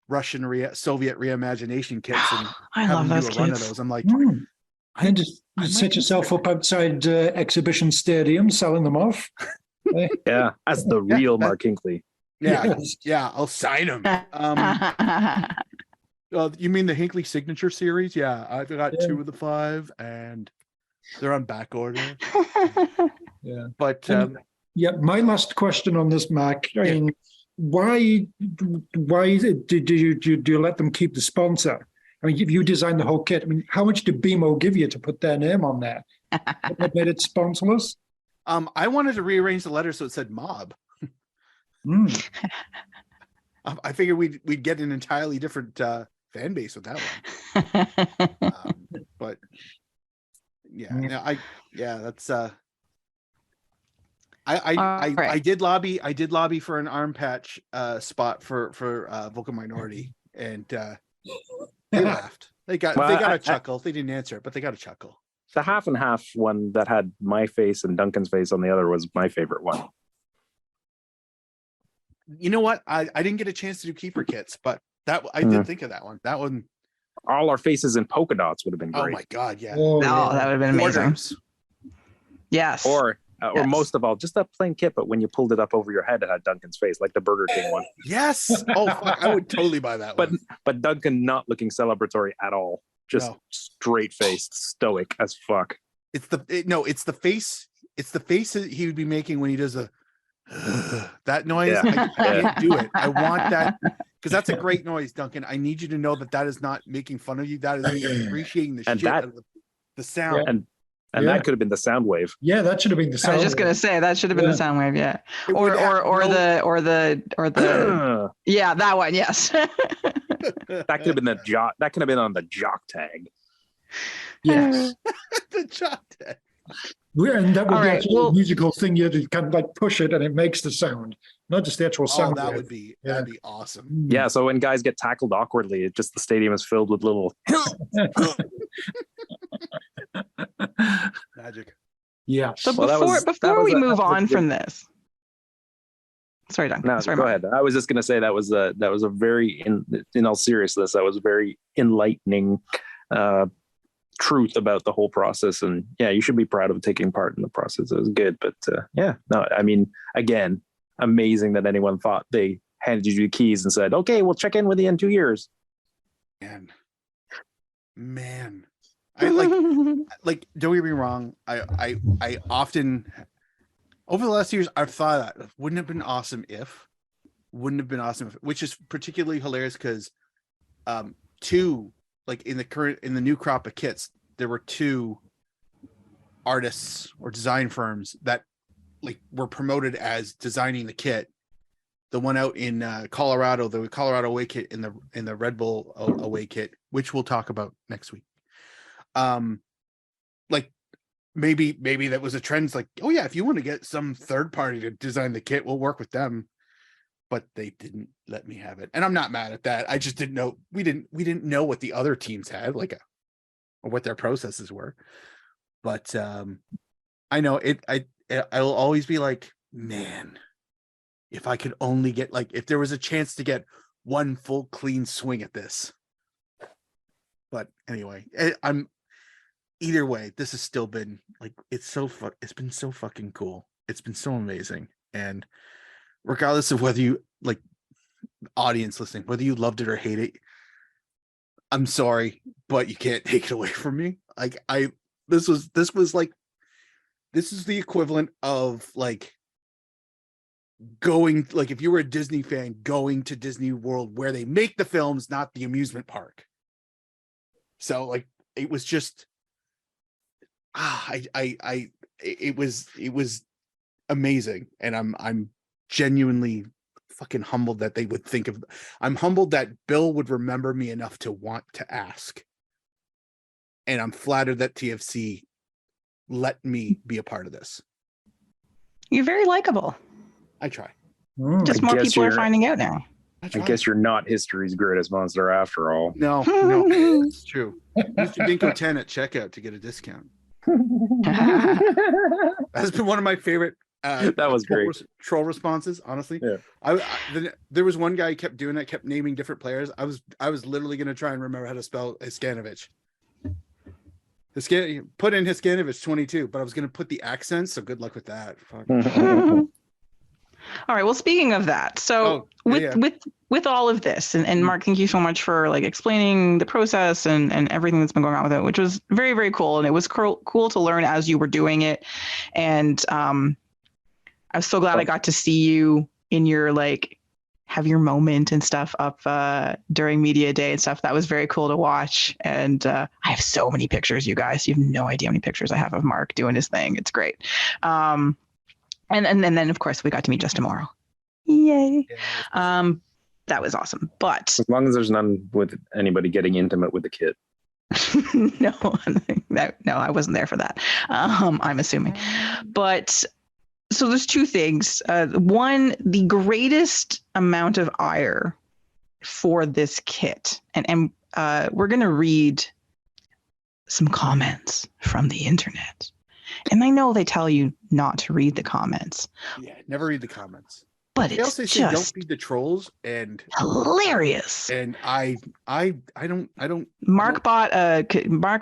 Russian Soviet reimagination kits and I love those run of kits. those. I'm like, and just set yourself up outside exhibition stadium selling them off. Yeah, as the real Mark Hinckley. Yeah, I'll sign them. You mean the Hinckley signature series? Yeah, I've got 2 of the 5, and they're on back order. Yeah, but my last question on this, Mac. I mean, why do you let them keep the sponsor? I mean, if you designed the whole kit, I mean, how much did BMO give you to put their name on there? What made it sponsorless? I wanted to rearrange the letter so it said mob. I figured we'd get an entirely different fan base with that one. But yeah, no, that's I did lobby for an arm patch spot for vocal minority, and they laughed. They got a chuckle. They didn't answer it, but they got a chuckle. The half and half one that had my face and Duncan's face on the other was my favorite one. You know what? I didn't get a chance to do keeper kits, but that I did think of that one. That one, all our faces in polka dots would have been great. Oh my god, yeah. Oh, that would have been amazing. Orders. Yes. Or most of all, just that plain kit, but when you pulled it up over your head, it had Duncan's face, like the Burger King one. Yes. Oh, fuck. I would totally buy that one. But Duncan not looking celebratory at all. Just straight faced, stoic as fuck. It's the face. It's the face that he would be making when he does that noise. Yeah. I can't do it. I want that because that's a great noise, Duncan. I need you to know that is not making fun of you. That is me appreciating the shit out of the sound. Yeah. And that could have been the sound wave. Yeah, that should have been the sound wave. I was just gonna say that should have been the sound wave. Yeah, or the yeah, that one. Yes. That could have been the jock. That could have been on the jock tag. Yes, the jock tag. And that would be actually musical thing. You had to kind of like push it, and it makes the sound, not just the actual sound. That'd be awesome. Yeah. So when guys get tackled awkwardly, the stadium is filled with little magic. Yeah. So before we move on from this, sorry, Duncan. No, sorry, go ahead. I was just going to say that was a very, in all seriousness, that was a very enlightening truth about the whole process. And yeah, you should be proud of taking part in the process. It was good, but I mean, again, amazing that anyone thought they handed you the keys and said, "Okay, we'll check in with you in 2 years." Man, I like. Don't get me wrong. I often over the last years I've thought that wouldn't have been awesome if, which is particularly hilarious because, two. Like in the new crop of kits, there were 2 artists or design firms that like were promoted as designing the kit. The one out in Colorado, the Colorado away kit in the Red Bull away kit, which we'll talk about next week. Like maybe that was a trend. It's like, oh yeah, if you want to get some third party to design the kit, we'll work with them. But they didn't let me have it, and I'm not mad at that. I just didn't know we didn't know what the other teams had, or what their processes were. But I know it. I'll always be like, man, if I could only get if there was a chance to get one full clean swing at this. But anyway, I'm either way. This has still been it's been so fucking cool. It's been so amazing, and regardless of whether you audience listening, whether you loved it or hate it, I'm sorry, but you can't take it away from me. This is the equivalent of going, if you were a Disney fan, going to Disney World where they make the films, not the amusement park. So it was just it was amazing, and I'm genuinely fucking humbled that they would think of. I'm humbled that Bill would remember me enough to want to ask, and I'm flattered that TFC let me be a part of this. You're very likable. I try. Just more people are finding out now. I guess you're not history's greatest monster after all. No, it's true. Use your Binko 10 at checkout to get a discount. That's been one of my favorite that was great troll responses, honestly. Yeah. There was one guy who kept doing that, kept naming different players. I was literally going to try and remember how to spell Hiskanovich. Put in Hiskanovich 22, but I was going to put the accent, so good luck with that. Fuck. All right, well, speaking of that, so with all of this, and Mark, thank you so much for explaining the process and everything that's been going on with it, which was very, very cool. And it was cool to learn as you were doing it. And I was so glad I got to see you in your have your moment and stuff up during media day and stuff. That was very cool to watch. And I have so many pictures, you guys. You have no idea how many pictures I have of Mark doing his thing. It's great. And then of course we got to meet Just Tomorrow. Yay. that was awesome. But As long as there's none with anybody getting intimate with the kid. no, I wasn't there for that. I'm assuming. But so there's two things. One, the greatest amount of ire for this kit, and we're gonna read some comments from the internet. And I know they tell you not to read the comments. Yeah, never read the comments. But They it's also say just don't feed the trolls, and hilarious. And I don't. Mark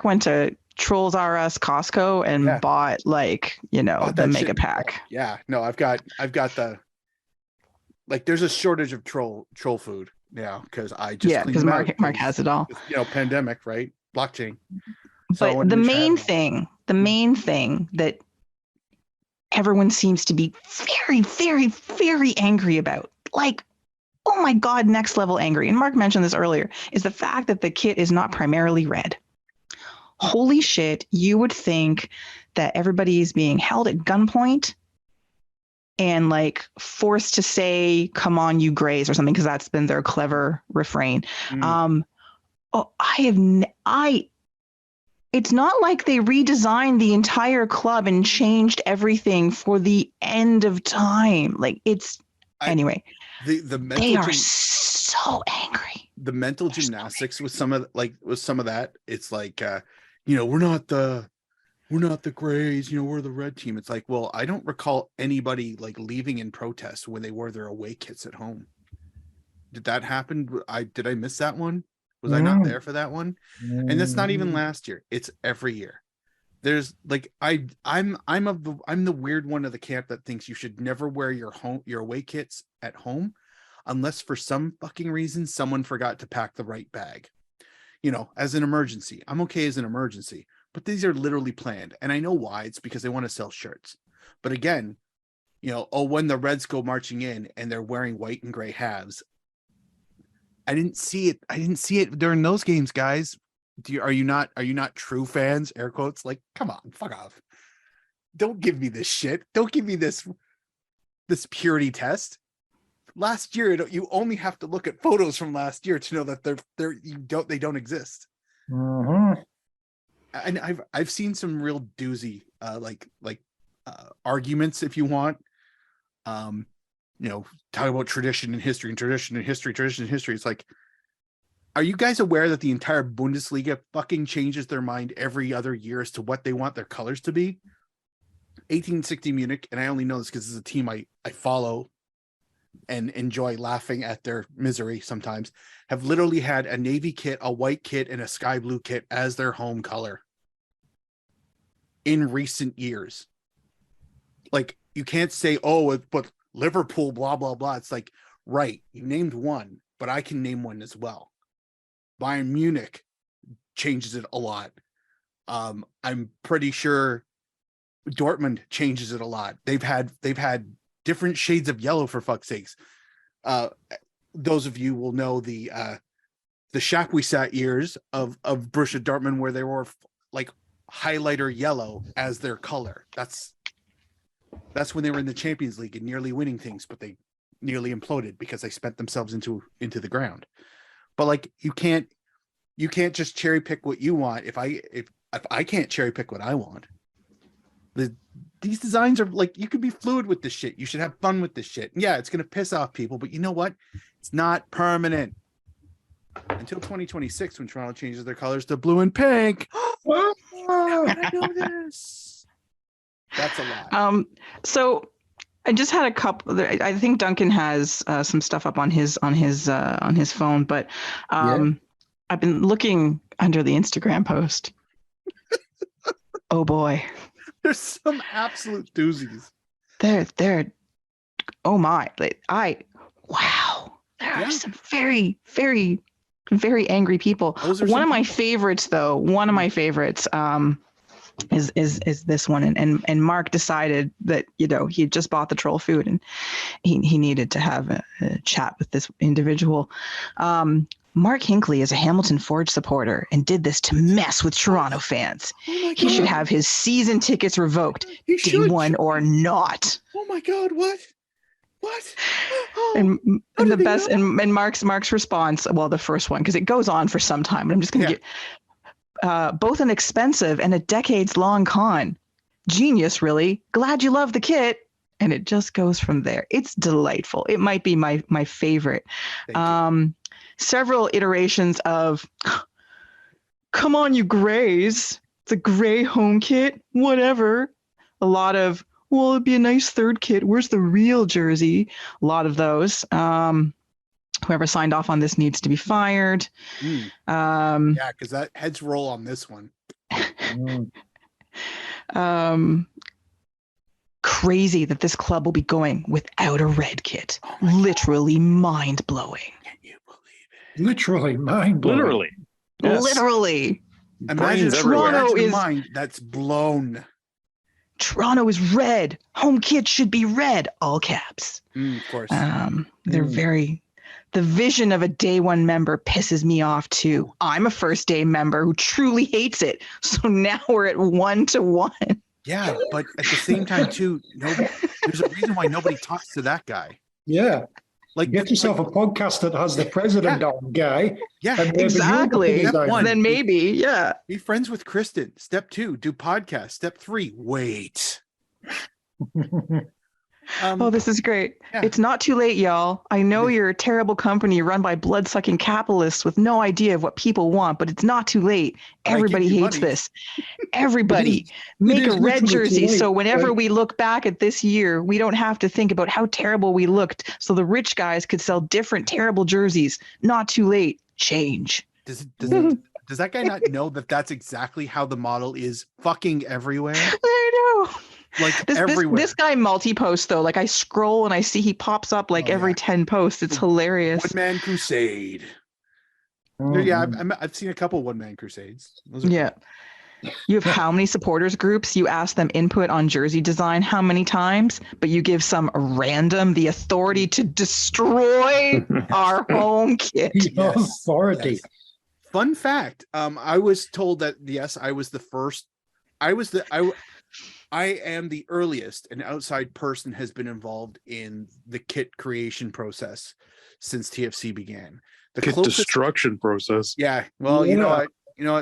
went to Trolls R Us Costco and bought the mega shit. pack. Yeah, no, I've got the there's a shortage of troll food now because I just because Mark has it all. Pandemic, right? Blockchain. But the main thing that everyone seems to be very, very, very angry about, oh my God, next level angry, and Mark mentioned this earlier, is the fact that the kit is not primarily red. Holy shit, you would think that everybody is being held at gunpoint and forced to say, come on, you grays, or something, because that's been their clever refrain. It's not like they redesigned the entire club and changed everything for the end of time. Anyway, they are so angry. The mental gymnastics with some of that. It's we're not the grays, we're the red team. It's well, I don't recall anybody leaving in protest when they wore their away kits at home. Did that happen? Did I miss that one? Was I not there for that one? And that's not even last year. It's every year. There's I'm the weird one of the camp that thinks you should never wear your away kits at home unless for some fucking reason someone forgot to pack the right bag. As an emergency. I'm okay as an emergency, but these are literally planned. And I know why. It's because they want to sell shirts. But again, when the Reds go marching in and they're wearing white and gray halves, I didn't see it during those games, guys. Are you not true fans? Air quotes. Come on, fuck off. Don't give me this shit. Don't give me this purity test. Last year, you only have to look at photos from last year to know that they don't exist. Mm-hmm. And I've seen some real doozy arguments, if you want. Talk about tradition and history and tradition and history. It's are you guys aware that the entire Bundesliga fucking changes their mind every other year as to what they want their colors to be? 1860 Munich, and I only know this because it's a team I follow and enjoy laughing at their misery sometimes, have literally had a navy kit, a white kit, and a sky blue kit as their home color in recent years. You can't say, but Liverpool, blah, blah, blah. It's right, you named one, but I can name one as well. Bayern Munich changes it a lot. I'm pretty sure Dortmund changes it a lot. They've had different shades of yellow, for fuck's sakes. Those of you will know the Chapuisat years of Borussia Dortmund, where they were highlighter yellow as their color. That's when they were in the Champions League and nearly winning things, but they nearly imploded because they spent themselves into the ground. But you can't just cherry pick what you want. If I can't cherry pick what I want, these designs are you could be fluid with this shit. You should have fun with this shit. Yeah, it's gonna piss off people, but you know what? It's not permanent until 2026 when Toronto changes their colors to blue and pink. I know this. That's a lot. So I just had a couple. I think Duncan has some stuff up on his phone, but I've been looking under the Instagram post. Oh boy, there's some absolute doozies. They're oh my! Wow. There are some very, very, very angry people. One of my favorites, though. One of my favorites. Is this one, and Mark decided that he had just bought the troll food and he needed to have a chat with this individual. Mark Hinckley is a Hamilton Forge supporter and did this to mess with Toronto fans. He should have his season tickets revoked, day one or not. Oh my God! What? and the best and Mark's response, well, the first one, because it goes on for some time, and I'm just going to get both an expensive and a decades-long con. Genius, really. Glad you love the kit. And it just goes from there. It's delightful. It might be my favorite. Several iterations of, come on, you grays. It's a gray home kit, whatever. A lot of, well, it'd be a nice third kit. Where's the real jersey? A lot of those. Whoever signed off on this needs to be fired. Yeah, because that heads roll on this one. Crazy that this club will be going without a red kit. Literally mind blowing. Can you believe it? Literally mind blowing. Literally. Yes. Literally. Imagine Toronto is mind that's blown. Toronto is red. Home kit should be red. All caps. Of course. They're very. The vision of a day one member pisses me off too. I'm a first day member who truly hates it. So now we're at 1-to-1. Yeah, but at the same time too, there's a reason why nobody talks to that guy. Yeah. Like, get yourself a podcast that has the president on, guy. Yeah, exactly. One, then maybe, yeah. Be friends with Kristen. Step 2, do podcast. Step 3, wait. This is great. Yeah. It's not too late, y'all. I know you're a terrible company run by blood-sucking capitalists with no idea of what people want, but it's not too late. Everybody hates this. Everybody. Make a red jersey so whenever we look back at this year, we don't have to think about how terrible we looked, so the rich guys could sell different terrible jerseys. Not too late. Change. Does that guy not know that that's exactly how the model is fucking everywhere? I know. Like everywhere. This guy multi-posts though. Like I scroll and I see he pops up like every 10 posts. It's hilarious. One Man Crusade. Yeah, I've seen a couple One Man Crusades. Yeah. You have how many supporters groups? You ask them input on jersey design how many times, but you give some random the authority to destroy our home kit. Authority. Yes. Fun fact. I was told that yes, I was the first. I am the earliest an outside person has been involved in the kit creation process since TFC began. The kit destruction process. Yeah. Well, you know what?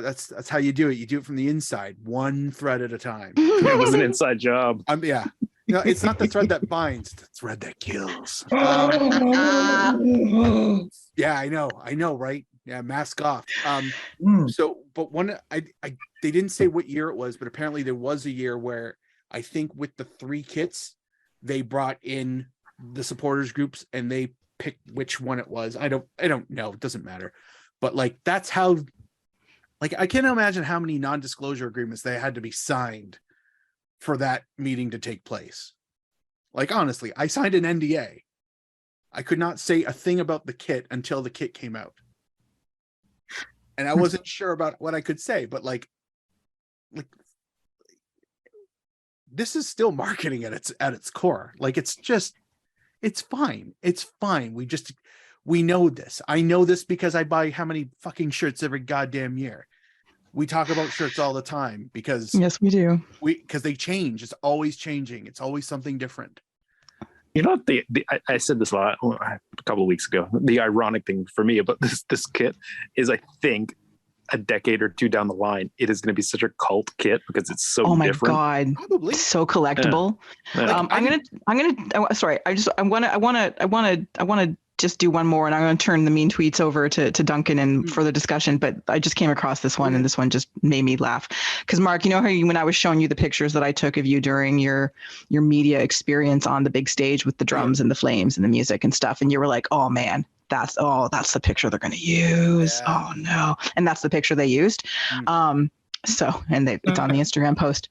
That's how you do it. You do it from the inside, one thread at a time. It was an inside job. Yeah. It's not the thread that binds, it's the thread that kills. Yeah, I know, right? Yeah, mask off. So, but they didn't say what year it was, but apparently there was a year where I think with the 3 kits, they brought in the supporters groups and they picked which one it was. I don't know. It doesn't matter. But like, that's how, like, I can't imagine how many non-disclosure agreements they had to be signed for that meeting to take place. Like, honestly, I signed an NDA. I could not say a thing about the kit until the kit came out. And I wasn't sure about what I could say, but like this is still marketing at its core. Like, it's fine. It's fine. We know this. I know this because I buy how many fucking shirts every goddamn year. We talk about shirts all the time because yes, we do. Because they change. It's always changing. It's always something different. You know what? I said this a couple of weeks ago. The ironic thing for me about this kit is, I think a decade or two down the line, it is going to be such a cult kit because it's so different. Oh my god, probably so collectible. Yeah. I want to just do one more, and I'm going to turn the mean tweets over to Duncan and further discussion. But I just came across this one, and this one just made me laugh. Because Mark, you know how when I was showing you the pictures that I took of you during your media experience on the big stage with the drums and the flames and the music and stuff, and you were like, "Oh man, that's the picture they're going to use." Yeah. Oh no, and that's the picture they used. It's on the Instagram post.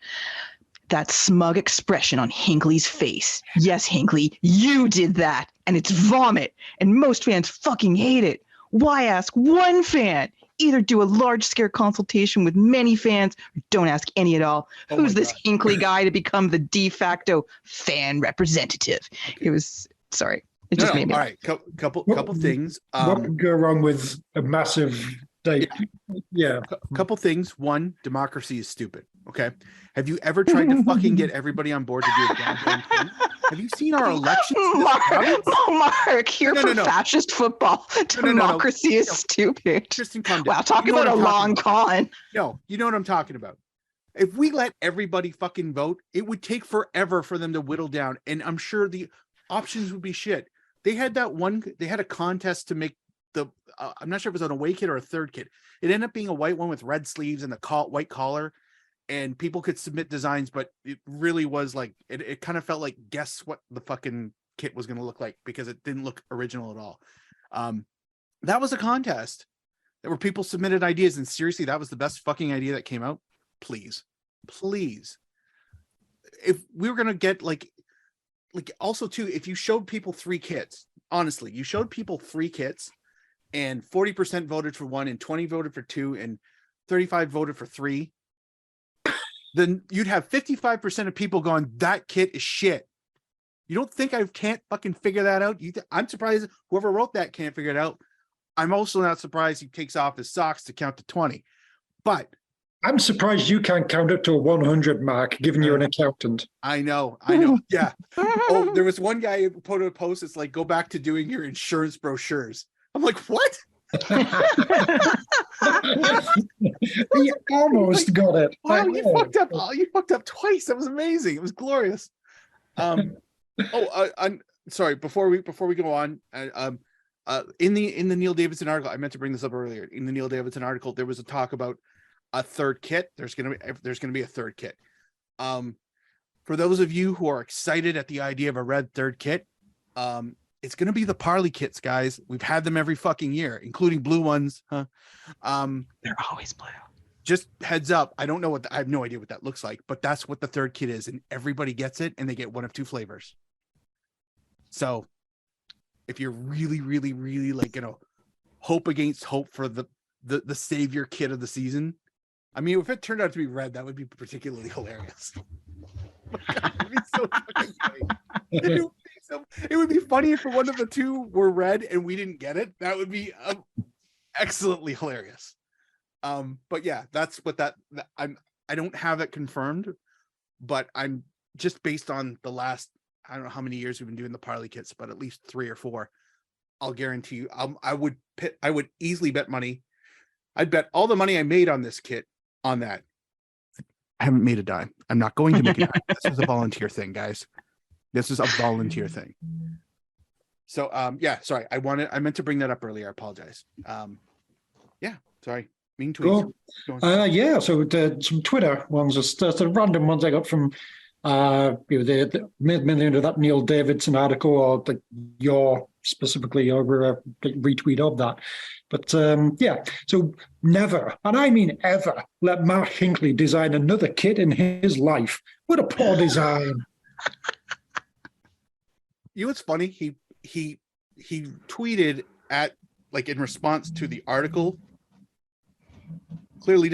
That smug expression on Hinckley's face. Yes, Hinckley, you did that. And it's vomit. And most fans fucking hate it. Why ask one fan? Either do a large-scale consultation with many fans or don't ask any at all. Who's this Hinckley guy to become the de facto fan representative? Okay. It was, sorry. It just made me. All right, couple things. What could go wrong with a massive Like, yeah. A couple things. One, democracy is stupid. Okay. Have you ever tried to fucking get everybody on board to do a goddamn thing? Have you seen our elections? Mark, you're for fascist football. Democracy is stupid. Tristan, calm down. Wow, talk about a long con. No, you know what I'm talking about. If we let everybody fucking vote, it would take forever for them to whittle down. And I'm sure the options would be shit. They had a contest to make I'm not sure if it was an away kit or a third kit. It ended up being a white one with red sleeves and the white collar, and people could submit designs, but it really was like, it kind of felt like, guess what the fucking kit was going to look like, because it didn't look original at all. That was a contest where people submitted ideas, and seriously, that was the best fucking idea that came out. Please. If we were going to get like also too, if you showed people 3 kits, honestly, you showed people 3 kits and 40% voted for 1 and 20 voted for 2 and 35 voted for 3, then you'd have 55% of people going, that kit is shit. You don't think I can't fucking figure that out? I'm surprised whoever wrote that can't figure it out. I'm also not surprised he takes off his socks to count to 20. But I'm surprised you can't count up to a 100, Mark, given you're an accountant. I know. Yeah. Oh, there was one guy who put a post. It's like, go back to doing your insurance brochures. I'm like, what? He almost got it. Wow, you fucked up. Oh, you fucked up twice. That was amazing. It was glorious. I'm sorry. Before we go on, in the Neil Davidson article, I meant to bring this up earlier. In the Neil Davidson article, there was a talk about a third kit. There's gonna be a third kit. For those of you who are excited at the idea of a red third kit, it's gonna be the Parley kits, guys. We've had them every fucking year, including blue ones. Huh? They're always blue. Just heads up. I have no idea what that looks like, but that's what the third kit is, and everybody gets it, and they get one of 2 flavors. So, if you're really, really, really like hope against hope for the savior kit of the season, I mean, if it turned out to be red, that would be particularly hilarious. It'd be so fucking funny. It would be funny if one of the 2 were red and we didn't get it. That would be excellently hilarious. But yeah, that's what I don't have it confirmed, but I'm just based on the last, I don't know how many years we've been doing the Parley kits, but at least 3 or 4. I'll guarantee you, I would easily bet money. I'd bet all the money I made on this kit on that. I haven't made a dime. I'm not going to make a dime. This is a volunteer thing, guys. This is a volunteer thing. So, yeah, sorry. I meant to bring that up earlier. I apologize. Yeah, sorry. Mean tweets. Cool. Yeah, so some Twitter ones, just the random ones I got from mainly into that Neil Davidson article, or like your retweet of that. But yeah, so never, and I mean ever, let Mark Hinckley design another kit in his life. What a poor design. You know what's funny? He tweeted at, like, in response to the article. Clearly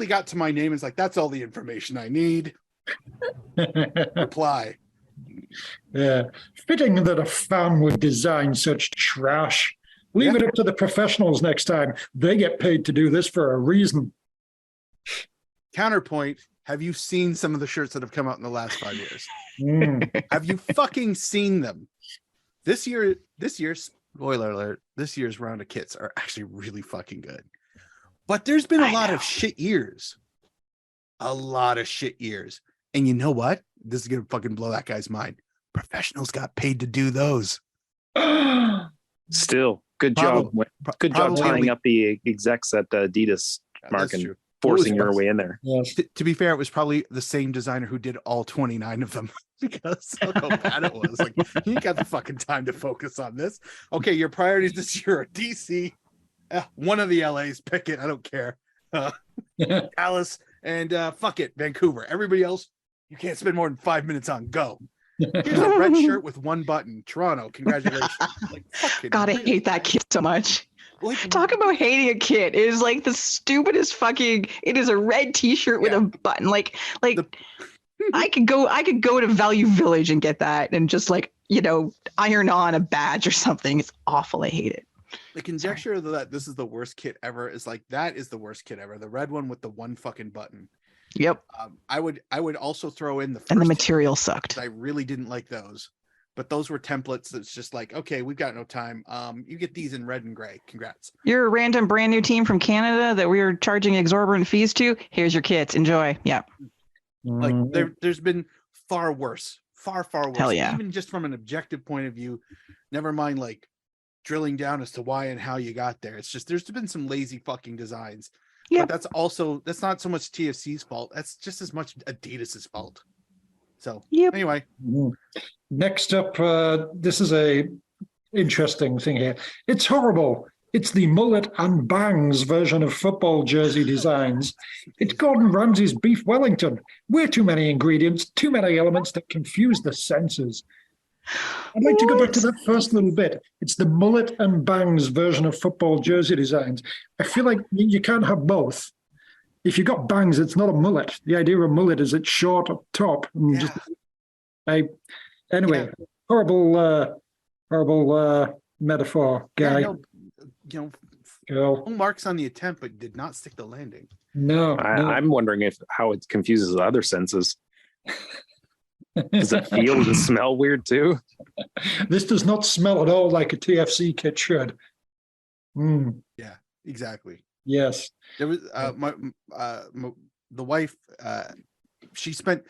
got to my name. It's like, that's all the information I need. Reply. Yeah, fitting that a fan would design such trash. Leave it up to the professionals next time. They get paid to do this for a reason. Counterpoint, have you seen some of the shirts that have come out in the last 5 years? Have you fucking seen them? This year's spoiler alert, this year's round of kits are actually really fucking good. But there's been a lot of shit years. A lot of shit years. And you know what? This is going to fucking blow that guy's mind. Professionals got paid to do those. Still, good job. Good job tying up the execs at Adidas, Mark, and forcing your way in there. Yes. To be fair, it was probably the same designer who did all 29 of them, because look how bad it was. Like, you got the fucking time to focus on this. Okay, your priorities this year are DC, one of the LAs, pick it, I don't care. Dallas, and fuck it, Vancouver. Everybody else, you can't spend more than 5 minutes on. Go. Here's a red shirt with 1 button. Toronto, congratulations. Like, God, I hate that kit so much. Like, talk about hating a kit. It is like the stupidest fucking. It is a red T-shirt with a button. I could go to Value Village and get that, and just iron on a badge or something. It's awful. I hate it. The conjecture that this is the worst kit ever is like, that is the worst kit ever. The red one with the one fucking button. Yep. I would also throw in the first And the material sucked. I really didn't like those, but those were templates. That's just like, okay, we've got no time. You get these in red and gray. Congrats. You're a random brand new team from Canada that we are charging exorbitant fees to. Here's your kits. Enjoy. Yeah. Like there's been far worse, far worse. Hell yeah. Even just from an objective point of view, never mind like drilling down as to why and how you got there. It's just there's been some lazy fucking designs. Yep. But that's not so much TFC's fault. That's just as much Adidas's fault. So anyway. Next up, this is a interesting thing here. It's horrible. It's the mullet and bangs version of football jersey designs. It's Gordon Ramsay's beef Wellington. Way too many ingredients, too many elements that confuse the senses. I'd like to go back to that first little bit. It's the mullet and bangs version of football jersey designs. I feel like you can't have both. If you got bangs, it's not a mullet. The idea of a mullet is it's short up top. And horrible metaphor, guy. Girl. Full marks on the attempt, but did not stick the landing. No. I'm wondering how it confuses the other senses. Does it feel and smell weird too? This does not smell at all like a TFC kit should. Yeah, exactly. Yes. There was the wife. She spent.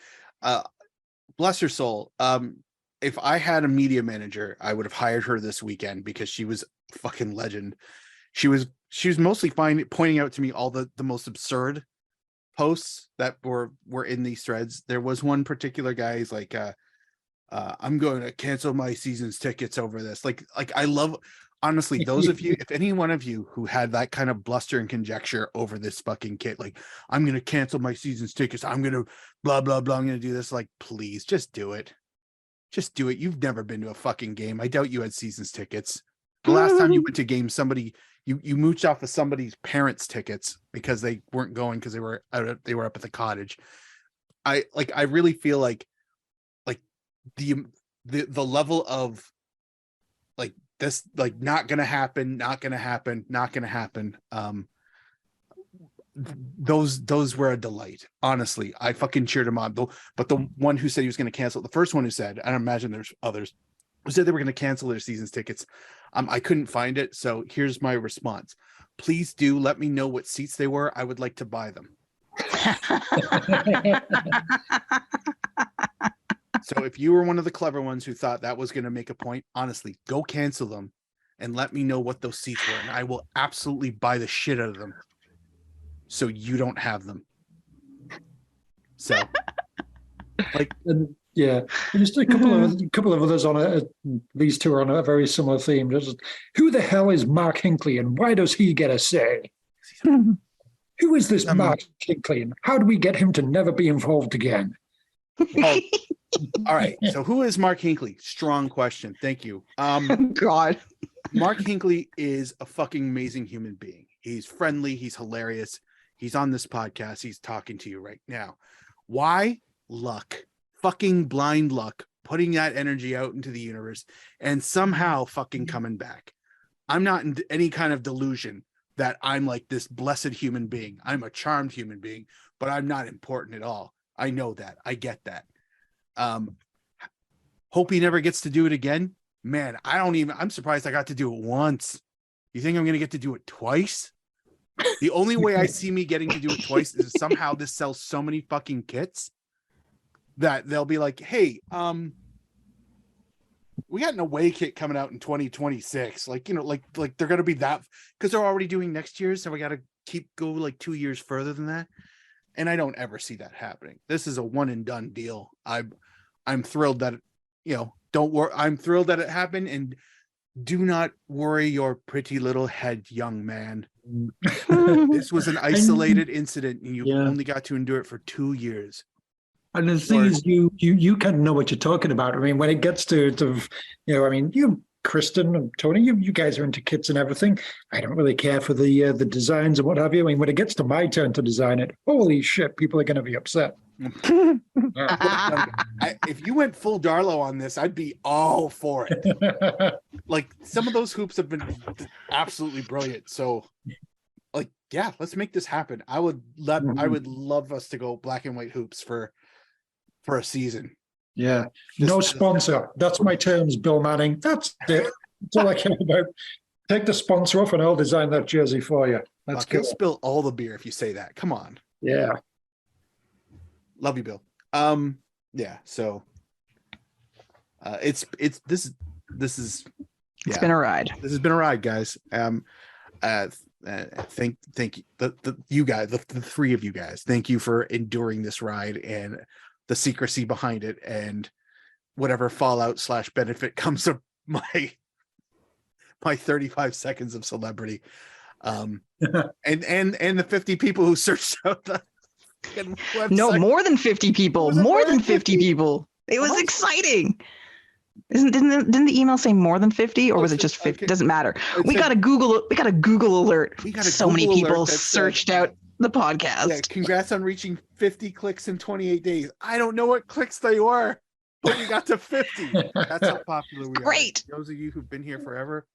Bless her soul. If I had a media manager, I would have hired her this weekend because she was a fucking legend. She was mostly pointing out to me all the most absurd posts that were in these threads. There was one particular guy. He's like, I'm going to cancel my season's tickets over this. Like I love, honestly, those of you, if any one of you who had that kind of bluster and conjecture over this fucking kit, like, I'm going to cancel my season's tickets. I'm going to blah, blah, blah. I'm going to do this. Like, please just do it. Just do it. You've never been to a fucking game. I doubt you had season's tickets. The last time you went to games, somebody, you mooched off of somebody's parents' tickets because they weren't going because they were up at the cottage. I really feel like the level of like this, like, not gonna happen. Those were a delight. Honestly, I fucking cheered him on. But the one who said he was going to cancel, the first one who said, I don't imagine there's others who said they were going to cancel their season's tickets. I couldn't find it. So here's my response. Please do let me know what seats they were. I would like to buy them. So if you were one of the clever ones who thought that was going to make a point, honestly, go cancel them and let me know what those seats were. And I will absolutely buy the shit out of them. So you don't have them. So, like, yeah, just a couple of others on these two are on a very similar theme. Just, who the hell is Mark Hinckley, and why does he get a say? Who is this Mark Hinckley, and how do we get him to never be involved again? Oh, all right. So who is Mark Hinckley? Strong question. Thank you. God. Mark Hinckley is a fucking amazing human being. He's friendly. He's hilarious. He's on this podcast. He's talking to you right now. Why? Luck. Fucking blind luck. Putting that energy out into the universe and somehow fucking coming back. I'm not in any kind of delusion that I'm like this blessed human being. I'm a charmed human being, but I'm not important at all. I know that. I get that. Hope he never gets to do it again. Man, I'm surprised I got to do it once. You think I'm going to get to do it twice? The only way I see me getting to do it twice is somehow this sells so many fucking kits that they'll be like, hey, we got an away kit coming out in 2026. Like, like they're going to be that because they're already doing next year's. So we got to go like 2 years further than that. And I don't ever see that happening. This is a one and done deal. I'm thrilled that, don't worry. I'm thrilled that it happened. And do not worry your pretty little head, young man. This was an isolated incident and you only got to endure it for 2 years. And the thing is, you kind of know what you're talking about. I mean, when it gets to you Kristen and Tony, you guys are into kits and everything. I don't really care for the designs and what have you. I mean, when it gets to my turn to design it, holy shit, people are going to be upset. If you went full Darlow on this, I'd be all for it. Like, some of those hoops have been absolutely brilliant. So, like, yeah, let's make this happen. I would love us to go black and white hoops for a season. Yeah. No sponsor. That's my terms, Bill Manning. That's it. That's all I care about. Take the sponsor off and I'll design that jersey for you. That's You'll good. spill all the beer if you say that. Come on. Yeah. Love you, Bill. Yeah, so it's this is It's been a ride. This has been a ride, guys. Thank you, you guys, the three of you guys. Thank you for enduring this ride and the secrecy behind it, and whatever fallout / benefit comes of my 35 seconds of celebrity. And the 50 people who searched out the website. No, more than 50 people. More than 50 people. It was exciting. Didn't the email say more than 50, or was it just 50? Okay. Doesn't matter. We got a Google alert. We got a so Google many people alert that searched out the podcast. Yeah, congrats on reaching 50 clicks in 28 days. I don't know what clicks they were, but we got to 50. That's how popular we are. Great. Those of you who've been here forever.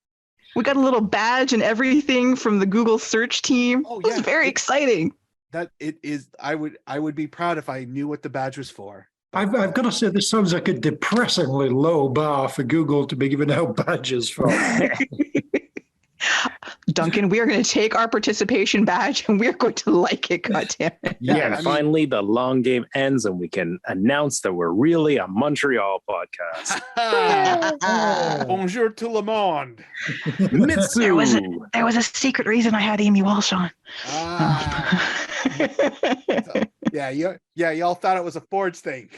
We got a little badge and everything from the Google search team. Oh, It was very exciting. That it is. I would be proud if I knew what the badge was for. I've got to say, this sounds like a depressingly low bar for Google to be giving out badges for. Duncan, we are going to take our participation badge and we're going to like it. Goddammit. Yeah, and finally the long game ends and we can announce that we're really a Montreal podcast. Bonjour tout le monde. Mitsu. There was a secret reason I had Amy Walsh on. Y'all thought it was a Forge thing.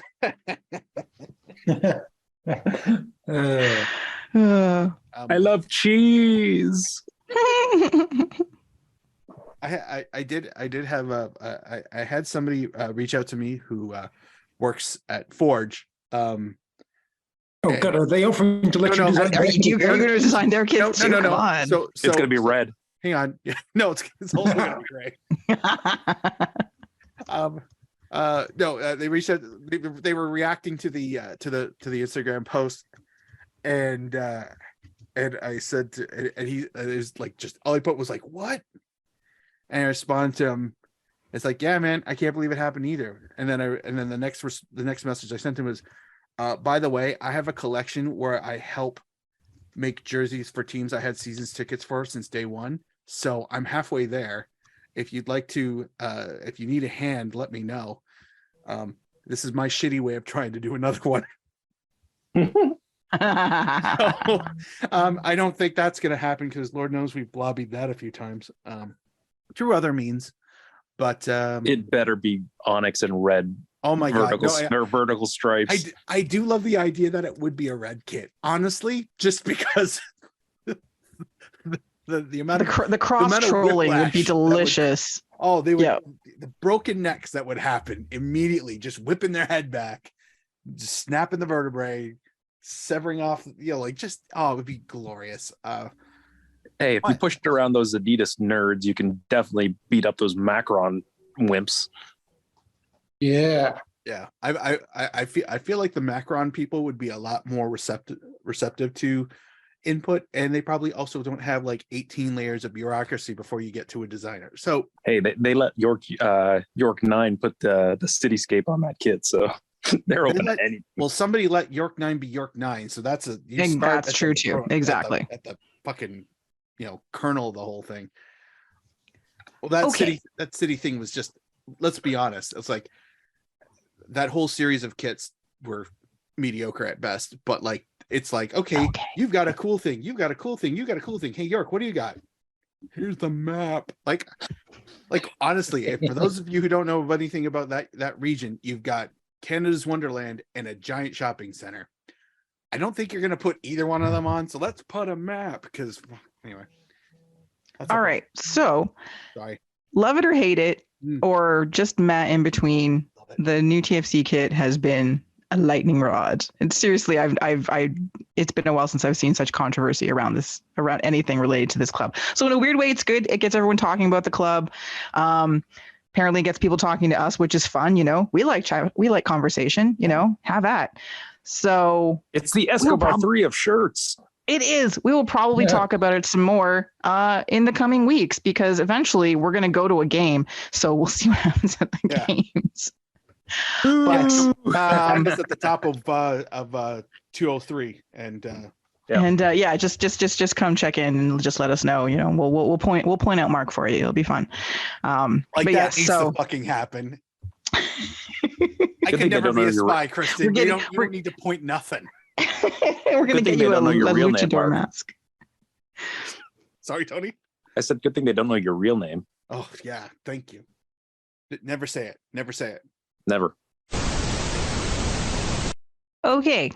I love cheese. I did have I had somebody reach out to me who works at Forge. Oh God, are they offering to let you design? Are you going to design their kids? No. Come on. So It's going to be red. Hang on. No, it's also going to be gray. They reached out. They were reacting to the Instagram post, and I said to, and he is like, just all he put was like, what? And I responded to him. It's like, yeah, man, I can't believe it happened either. And then the next message I sent him was, by the way, I have a collection where I help make jerseys for teams I had seasons tickets for since day one. So I'm halfway there. If you'd like to, if you need a hand, let me know. This is my shitty way of trying to do another one. I don't think that's going to happen because Lord knows we've lobbied that a few times through other means. But it better be Onyx and red. Oh my God! Or vertical stripes. I do love the idea that it would be a red kit. Honestly, just because the amount of the cross trolling would be delicious. They would. Yeah. The broken necks that would happen immediately, just whipping their head back, just snapping the vertebrae, severing off. It would be glorious. Hey, if you pushed around those Adidas nerds, you can definitely beat up those Macron wimps. Yeah. I feel like the Macron people would be a lot more receptive to input, and they probably also don't have like 18 layers of bureaucracy before you get to a designer. So hey, they let York 9 put the cityscape on that kit, so they're open to anything. Well, somebody let York 9 be York 9, so that's true too. Exactly. At the fucking kernel of the whole thing. Well, that city thing was just, let's be honest, it's like that whole series of kits were mediocre at best, but like it's like, okay, you've got a cool thing, you've got a cool thing, you got a cool thing. Hey York, what do you got? Here's the map. Like honestly, for those of you who don't know anything about that region, you've got Canada's Wonderland and a giant shopping center. I don't think you're going to put either one of them on, so let's put a map, because anyway. All right, so sorry, love it or hate it, or just Matt in between, the new TFC kit has been a lightning rod. And seriously, it's been a while since I've seen such controversy around anything related to this club. So in a weird way, it's good. It gets everyone talking about the club. Apparently gets people talking to us, which is fun. We like conversation, have at. So it's the Escobar 3 of shirts. It is. We will probably talk about it some more in the coming weeks, because eventually we're going to go to a game. So we'll see what happens at the games. But it's at the top of 203, and just come check in and just let us know. We'll point out Mark for you. It'll be fun. That needs to fucking happen. I can never be a spy, Kristen. We don't need to point nothing. We're going to get you a luchador mask. Sorry, Tony? I said, good thing they don't know your real name. Oh, yeah. Thank you. Never say it. Never say it. Never. Okay.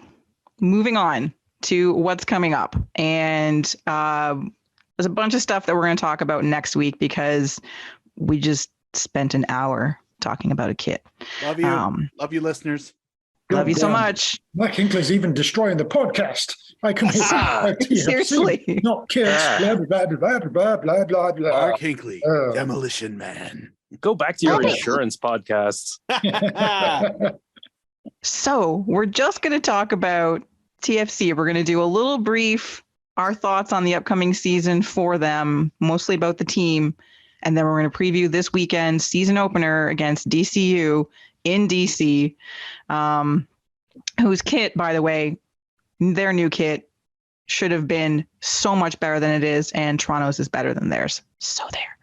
Moving on to what's coming up. And there's a bunch of stuff that we're going to talk about next week, because we just spent an hour talking about a kit. Love you. Love you, listeners. Love you so much. Mike Hinckley's even destroying the podcast. I can seriously not kids. Blah blah blah blah blah blah blah. Mark Hinckley, Demolition Man. Go back to your insurance podcasts. So we're just going to talk about TFC. We're going to do a little brief, our thoughts on the upcoming season for them, mostly about the team, and then we're going to preview this weekend's season opener against DCU in DC, whose kit, by the way, their new kit should have been so much better than it is, and Toronto's is better than theirs. So there.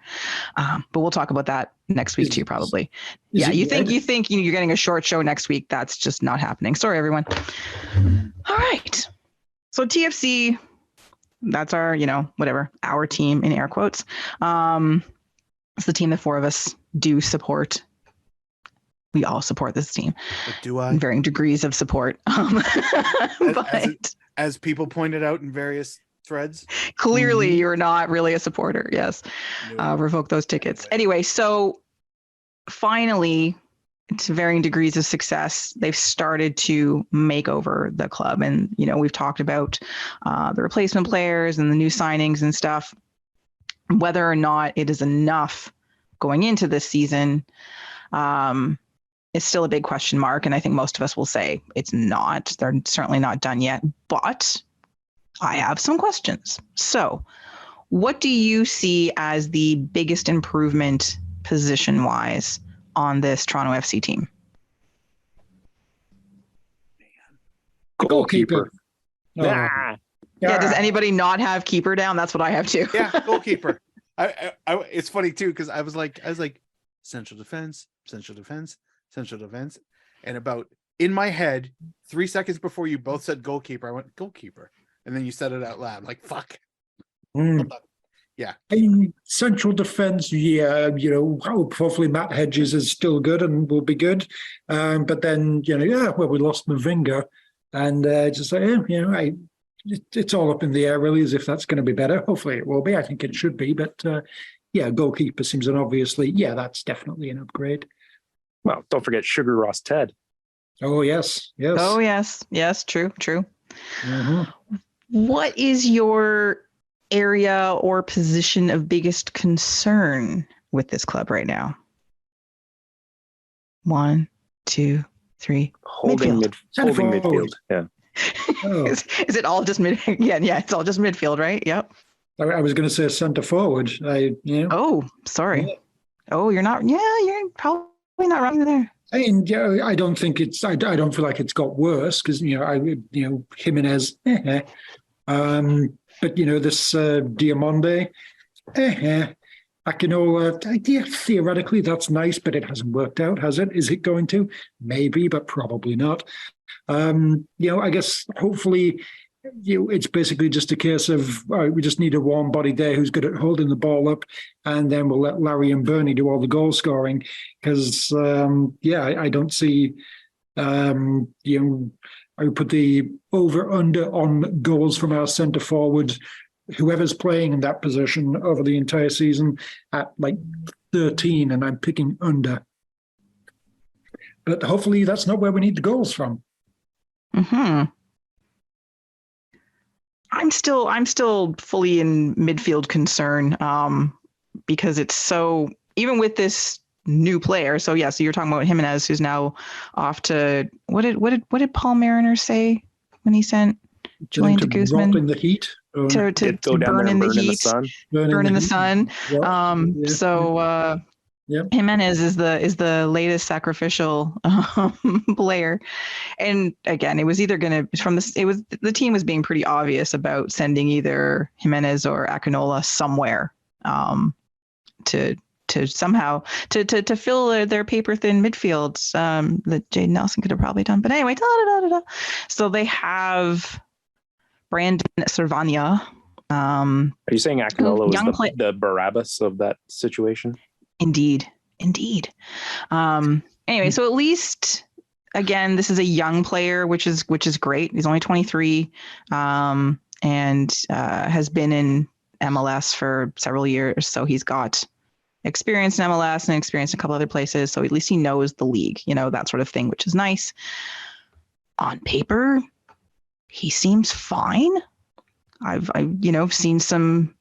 But we'll talk about that next week too, probably. Yeah, you think you're getting a short show next week? That's just not happening. Sorry, everyone. All right. So TFC, that's our, our team in air quotes. It's the team that four of us do support. We all support this team. But do I? In varying degrees of support. As people pointed out in various threads. Clearly, you're not really a supporter. Yes. No. Revoke those tickets. Anyway, so finally, to varying degrees of success, they've started to make over the club. And, we've talked about the replacement players and the new signings and stuff. Whether or not it is enough going into this season, it's still a big question mark. And I think most of us will say it's not. They're certainly not done yet. But I have some questions. So what do you see as the biggest improvement position-wise on this Toronto FC team? Goalkeeper. Yeah. Does anybody not have keeper down? That's what I have too. Yeah, goalkeeper. I it's funny too, because I was like central defense, and about in my head 3 seconds before you both said goalkeeper, I went goalkeeper, and then you said it out loud. I'm like, fuck. Yeah. Central defense, hopefully Matt Hedges is still good and will be good. But then, we lost Mavinga, and it's all up in the air, really, as if that's going to be better. Hopefully it will be. I think it should be. But, goalkeeper seems obviously, that's definitely an upgrade. Well, don't forget Sugar Ross Ted. Oh, yes. Oh, yes. Yes, true. Mm-hmm. What is your area or position of biggest concern with this club right now? 1, 2, 3. Holding midfield. Yeah. Oh. Is it all just mid? Yeah, it's all just midfield, right? Yep. I was going to say center forward. Oh, sorry. Yeah. Oh, you're not. Yeah, you're probably not wrong there. I don't think it's. I don't feel like it's got worse because Jimenez. But this Diamande. Akinola, theoretically that's nice, but it hasn't worked out, has it? Is it going to? Maybe, but probably not. I guess hopefully it's basically just a case of we just need a warm body there who's good at holding the ball up, and then we'll let Larry and Bernie do all the goal scoring because I don't see I would put the over under on goals from our centre forward, whoever's playing in that position over the entire season, at like 13, and I'm picking under. But hopefully that's not where we need the goals from. Hmm. I'm still fully in midfield concern, because it's so, even with this new player. So yeah, so you're talking about Jimenez, who's now off to, what did Paul Mariner say when he sent Julian de Getting to rot Guzman in the heat. Go down there burn and in the burn in the heat, sun. burn in the sun. Yeah. So Yeah. Jimenez is the latest sacrificial player. And again, it was either going to, from this, it was, the team was being pretty obvious about sending either Jimenez or Akinola somewhere, to somehow to fill their paper thin midfields, that Jade Nelson could have probably done. But anyway, so they have Brandon Servania. Are you saying Akinola was young the Barabbas of that situation? Indeed. Anyway, so at least, again, this is a young player, which is great. He's only 23, and has been in MLS for several years, so he's got experience in MLS and experience in a couple other places. So at least he knows the league, that sort of thing, which is nice. On paper, he seems fine. I've seen some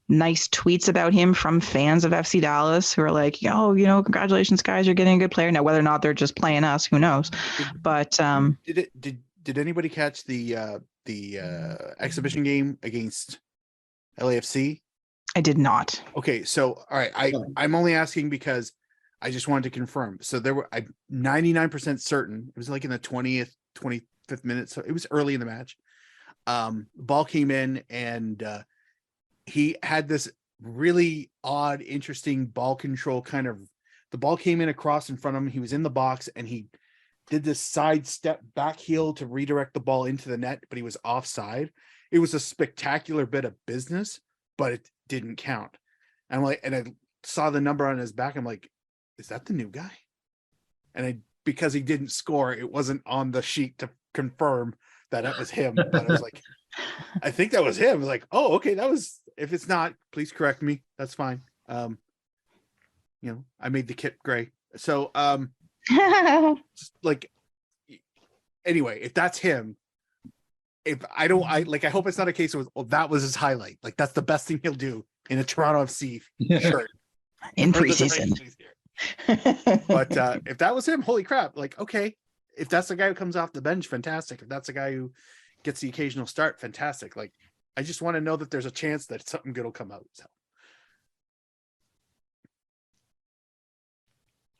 nice tweets about him from fans of FC Dallas who are like, congratulations, guys, you're getting a good player. Now, whether or not they're just playing us, who knows? But did anybody catch the exhibition game against LAFC? I did not. Okay, so all right, I'm only asking because I just wanted to confirm. So I'm 99% certain it was like in the 20th, 25th minute. So it was early in the match. Ball came in and he had this really odd, interesting ball control kind of. The ball came in across in front of him. He was in the box and he did this side step back heel to redirect the ball into the net, but he was offside. It was a spectacular bit of business, but it didn't count. And I saw the number on his back. I'm like, is that the new guy? And because he didn't score, it wasn't on the sheet to confirm that it was him. But I was like, I think that was him. I was like, oh, okay, that was. If it's not, please correct me. That's fine. I made the kit gray. So, anyway, if that's him, I hope it's not a case of, that was his highlight. Like, that's the best thing he'll do in a Toronto FC shirt in preseason. But if that was him, holy crap! Like, okay, if that's the guy who comes off the bench, fantastic. If that's the guy who gets the occasional start, fantastic. Like, I just want to know that there's a chance that something good will come out. So.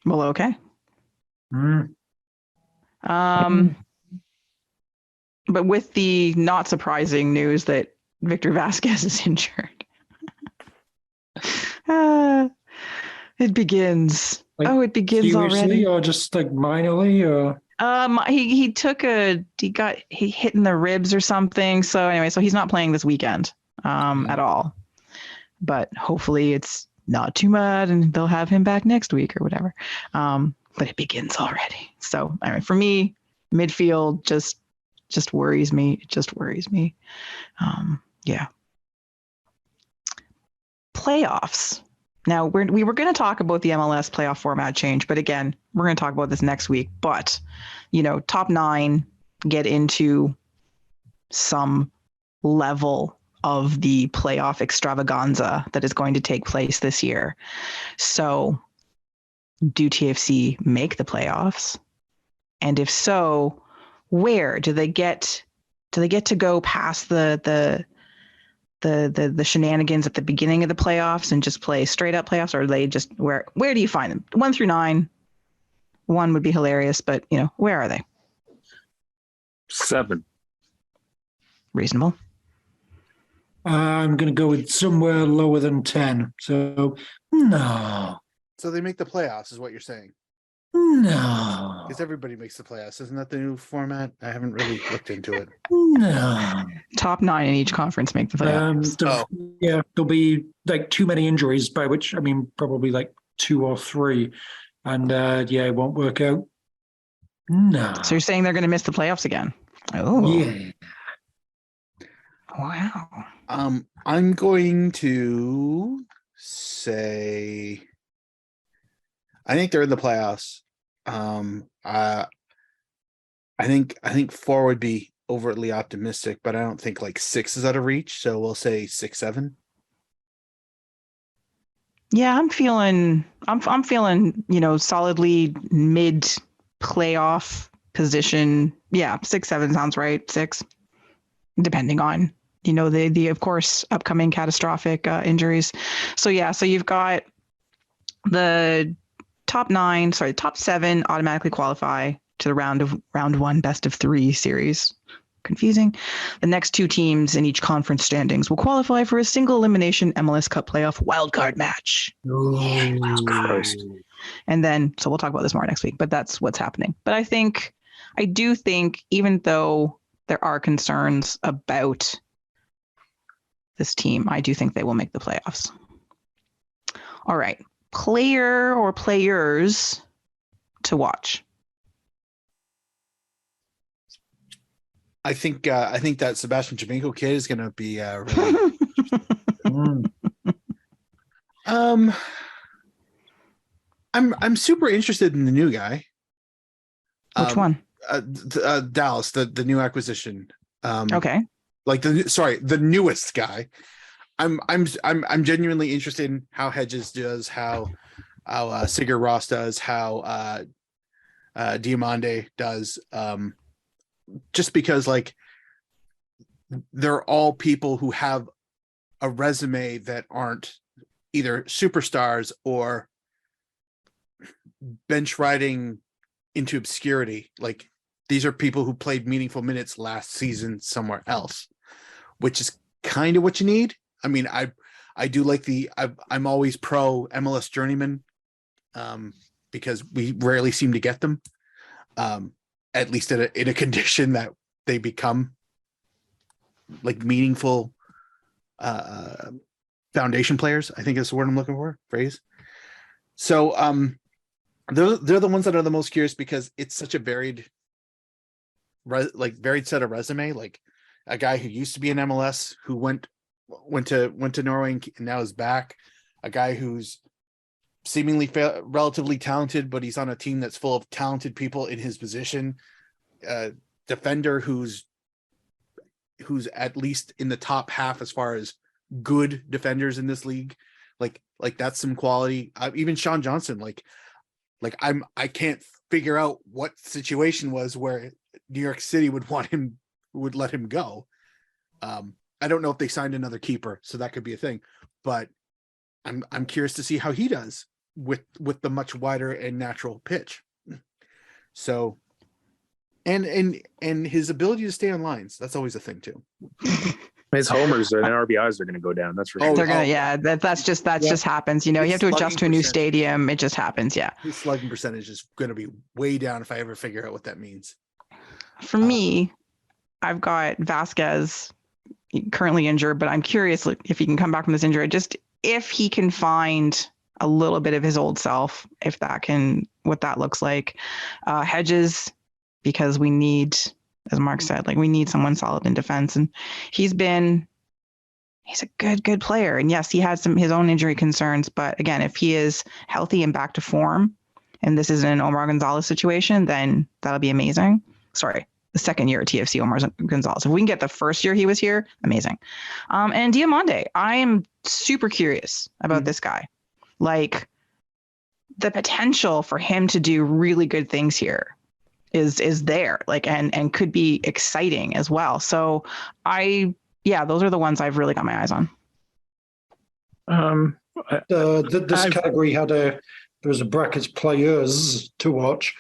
Well, okay. But with the not surprising news that Victor Vasquez is injured, it begins. It begins seriously, already. or just like minorly, or he got hit in the ribs or something. So anyway, so he's not playing this weekend at all. But hopefully it's not too bad and they'll have him back next week or whatever. But it begins already. So anyway, for me, midfield just worries me. It just worries me. Yeah. Playoffs. Now we were going to talk about the MLS playoff format change, but again, we're going to talk about this next week. But top 9 get into some level of the playoff extravaganza that is going to take place this year. So, do TFC make the playoffs? And if so, where do they get to go past the shenanigans at the beginning of the playoffs and just play straight up playoffs, or are they just where do you find them? 1 through 9. 1 would be hilarious, but where are they? 7. Reasonable. I'm going to go with somewhere lower than 10. So, no. So they make the playoffs, is what you're saying? No. Because everybody makes the playoffs. Isn't that the new format? I haven't really looked into it. No. Top 9 in each conference make the playoffs. Yeah, there'll be like too many injuries, by which I mean probably like 2 or 3. And it won't work out. No. So you're saying they're going to miss the playoffs again? Oh. Yeah. Wow. I'm going to say I think they're in the playoffs. I think 4 would be overtly optimistic, but I don't think like 6 is out of reach. So we'll say 6, 7. Yeah, I'm feeling, solidly mid playoff position. Yeah, 6, 7 sounds right. 6, depending on, the of course upcoming catastrophic injuries. So yeah, so you've got the top 7 automatically qualify to the round 1 best of 3 series. Confusing. The next 2 teams in each conference standings will qualify for a single elimination MLS Cup playoff wildcard match. Jesus Christ. And then, so we'll talk about this more next week, but that's what's happening. But I do think, even though there are concerns about this team, I do think they will make the playoffs. All right. Player or players to watch. I think that Sebastian Javinko kid is going to be really. I'm super interested in the new guy. Which one? Dallas, the new acquisition. Okay. Like the newest guy. I'm genuinely interested in how Hedges does, how Sigur Rós does, how Diamande does. Just because like they're all people who have a resume that aren't either superstars or bench riding into obscurity. Like these are people who played meaningful minutes last season somewhere else, which is kind of what you need. I mean, I do like I'm always pro MLS journeyman because we rarely seem to get them. At least in a condition that they become like meaningful foundation players, I think is the word I'm looking for, phrase. So they're the ones that are the most curious because it's such a varied set of resume. Like a guy who used to be in MLS who went to Norway and now is back. A guy who's seemingly relatively talented, but he's on a team that's full of talented people in his position. Defender who's at least in the top half as far as good defenders in this league. Like that's some quality. Even Sean Johnson, I can't figure out what situation was where New York City would let him go. I don't know if they signed another keeper, so that could be a thing, but I'm curious to see how he does with the much wider and natural pitch. So, and his ability to stay on lines, that's always a thing too. His homers and RBIs are going to go down. That's for sure. They're gonna, that just happens. You have to adjust to a new stadium. It just happens. Yeah. His slugging percentage is going to be way down if I ever figure out what that means. For me, I've got Vasquez currently injured, but I'm curious if he can come back from this injury. Just if he can find a little bit of his old self, what that looks like. Hedges, because we need, as Mark said, we need someone solid in defense, and he's a good player. And yes, he had his own injury concerns, but again, if he is healthy and back to form, and this isn't an Omar Gonzalez situation, then that'll be amazing. Sorry, the second year at TFC, Omar Gonzalez. If we can get the first year he was here, amazing. And Diamande, I am super curious about this guy. Like, the potential for him to do really good things here is there, and could be exciting as well. So those are the ones I've really got my eyes on. This category there was a brackets players to watch.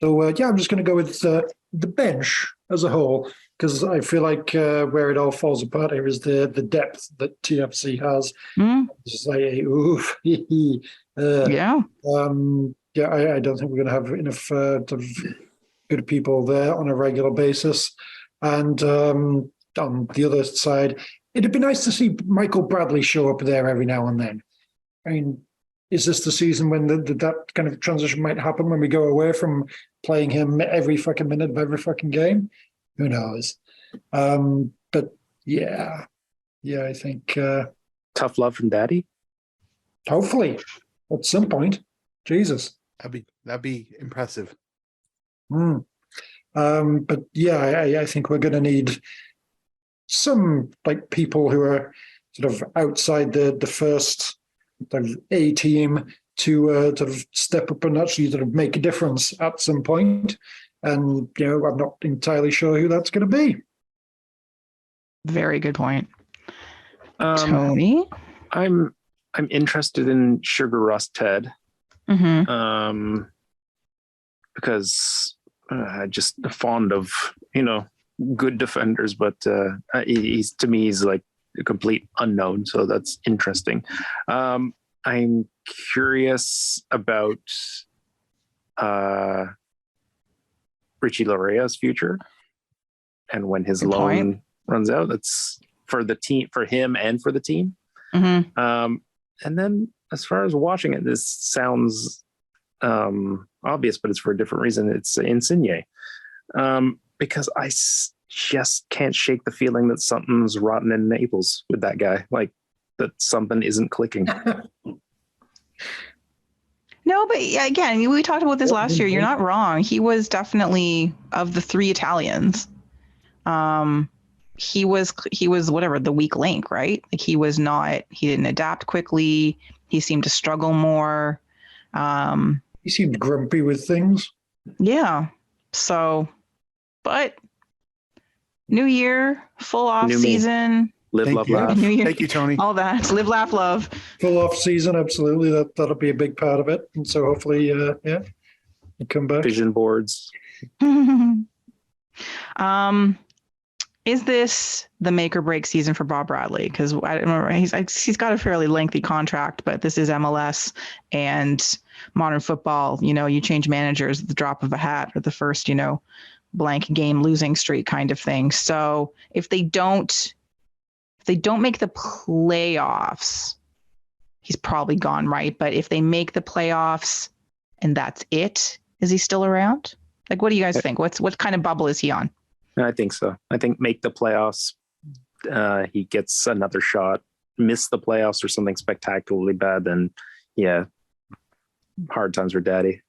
So I'm just going to go with the bench as a whole, because I feel like where it all falls apart here is the depth that TFC has. Just like, oof. Yeah. I don't think we're going to have enough good people there on a regular basis. And on the other side, it'd be nice to see Michael Bradley show up there every now and then. I mean, is this the season when that kind of transition might happen, when we go away from playing him every fucking minute of every fucking game? Who knows? But yeah, I think tough love from Daddy. Hopefully, at some point. Jesus, That'd be impressive. But yeah, I think we're going to need some like people who are sort of outside the first sort of A team to sort of step up and actually sort of make a difference at some point. And I'm not entirely sure who that's going to be. Very good point. Um, Tony? I'm interested in Sugar Russ Ted. Because I'm just fond of good defenders, but he's to me he's like a complete unknown, so that's interesting. I'm curious about Richie Laria's future and when his Good loan point. runs out. That's for the team, for him and for the team. And then as far as watching it, this sounds obvious, but it's for a different reason. It's Insigne, because I just can't shake the feeling that something's rotten in Naples with that guy. Like that something isn't clicking. No, but again, we talked about this last year. You're not wrong. He was definitely, of the three Italians, he was whatever, the weak link, right? Like he didn't adapt quickly. He seemed to struggle more. He seemed grumpy with things. Yeah. So, but new year, full off New me. season. Live, Thank love, you. laugh. New year, Thank you, Tony. all that. Live, laugh, love. Full off season, absolutely. That'll be a big part of it. And so hopefully, you come back. Vision boards. Is this the make or break season for Bob Bradley? Because I don't remember, he's got a fairly lengthy contract, but this is MLS and modern football. You change managers at the drop of a hat, or the first, blank game losing streak kind of thing. So if they don't make the playoffs, he's probably gone, right? But if they make the playoffs and that's it, is he still around? Like, what do you guys think? What kind of bubble is he on? I think so. I think make the playoffs. He gets another shot. Miss the playoffs or something spectacularly bad, then hard times for daddy.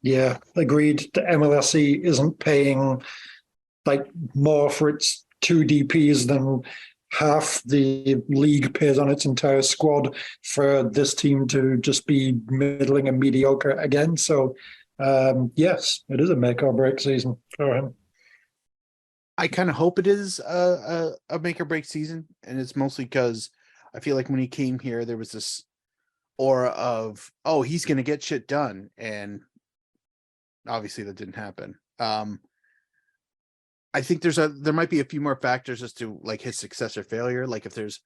Yeah, agreed. The MLSE isn't paying like more for its two DPs than half the league pays on its entire squad for this team to just be middling and mediocre again. So yes, it is a make or break season for him. I kind of hope it is a make or break season, and it's mostly because I feel like when he came here, there was this aura of, oh, he's going to get shit done, and obviously that didn't happen. I think there might be a few more factors as to like his success or failure. Like if there's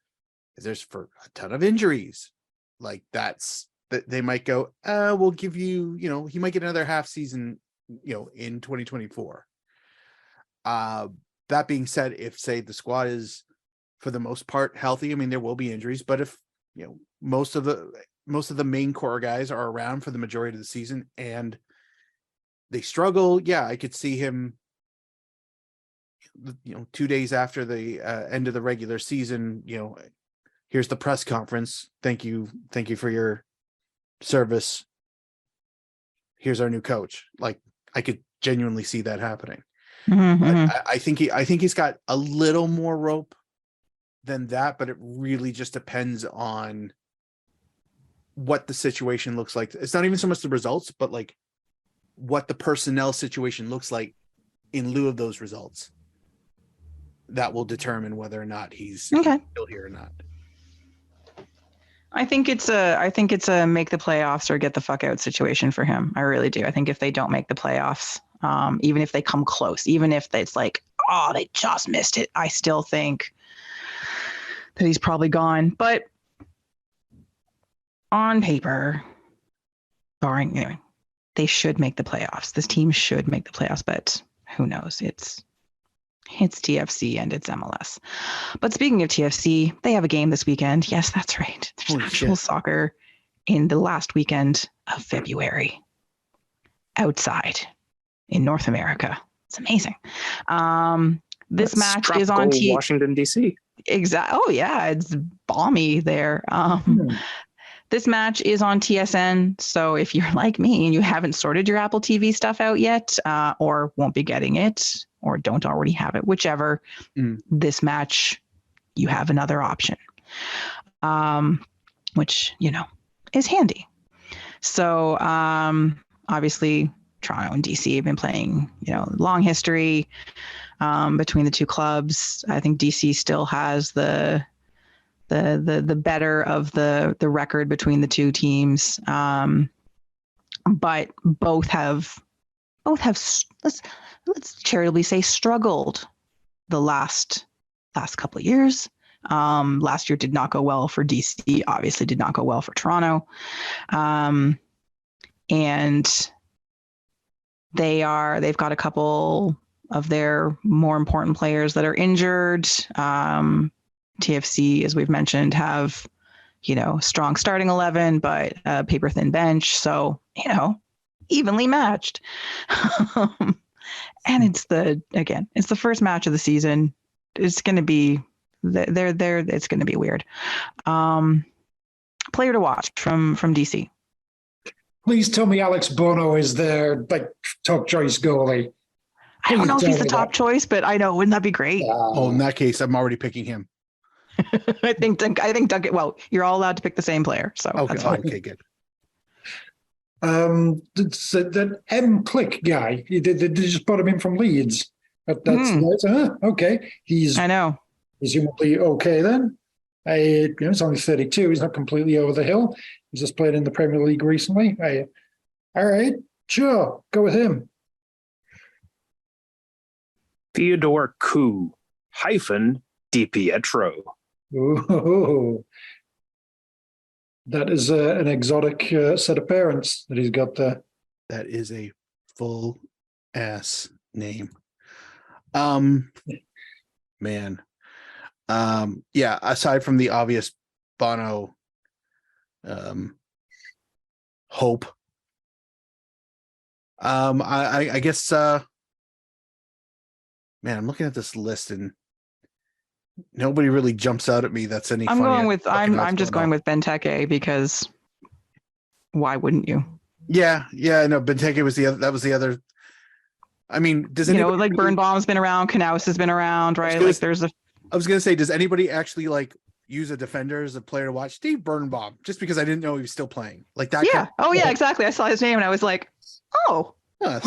for a ton of injuries, like that they might go, we'll give you, he might get another half season, in 2024. That being said, if say the squad is for the most part healthy, I mean, there will be injuries, but if most of the main core guys are around for the majority of the season and they struggle, I could see him 2 days after the end of the regular season, here's the press conference, thank you for your service, here's our new coach. Like I could genuinely see that happening. But I think he's got a little more rope than that, but it really just depends on what the situation looks like. It's not even so much the results, but like what the personnel situation looks like in lieu of those results. That will determine whether or not he's still here or not. I think it's a make the playoffs or get the fuck out situation for him. I really do. I think if they don't make the playoffs, even if they come close, even if it's like, oh, they just missed it, I still think that he's probably gone. But on paper, anyway, they should make the playoffs. This team should make the playoffs, but who knows? It's TFC and it's MLS. But speaking of TFC, they have a game this weekend. Yes, that's right. There's actual soccer in the last weekend of February outside in North America. It's amazing. This match is on Washington, D.C. Exactly. Oh, yeah. It's balmy there. This match is on TSN. So if you're like me and you haven't sorted your Apple TV stuff out yet, or won't be getting it, or don't already have it, whichever, this match, you have another option, which, is handy. So obviously, Toronto and DC have been playing, long history between the two clubs. I think DC still has the better of the record between the two teams, but both have let's charitably say struggled the last couple of years. Last year did not go well for DC, obviously did not go well for Toronto, and they've got a couple of their more important players that are injured. TFC, as we've mentioned, have, strong starting 11, but a paper thin bench. So, evenly matched. And it's the first match of the season. It's going to be it's going to be weird. Player to watch from DC. Please tell me Alex Bono is their top choice goalie. I don't know if he's the top choice, but I know, wouldn't that be great? In that case, I'm already picking him. I think Duncan. Well, you're all allowed to pick the same player, so that's fine. Okay, good. That M Click guy. They just brought him in from Leeds. That's nice. Okay, I know. Presumably okay then. He's only 32. He's not completely over the hill. He's just played in the Premier League recently. All right, sure, go with him. Theodore Koo Di Pietro. Ooh, that is an exotic set of parents that he's got there. That is a full ass name. Man. Yeah, aside from the obvious Bono hope, I guess man, I'm looking at this list and nobody really jumps out at me that's any I'm funny. I'm just going with Benteke because why wouldn't you? Yeah, no, Benteke was the other. I mean, does anybody like Birnbaum's been around, Knaus has been around, right? I was gonna say, does anybody actually use a defender as a player to watch? Steve Birnbaum, just because I didn't know he was still playing like that. Yeah. Yeah, exactly. I saw his name and I was like, oh,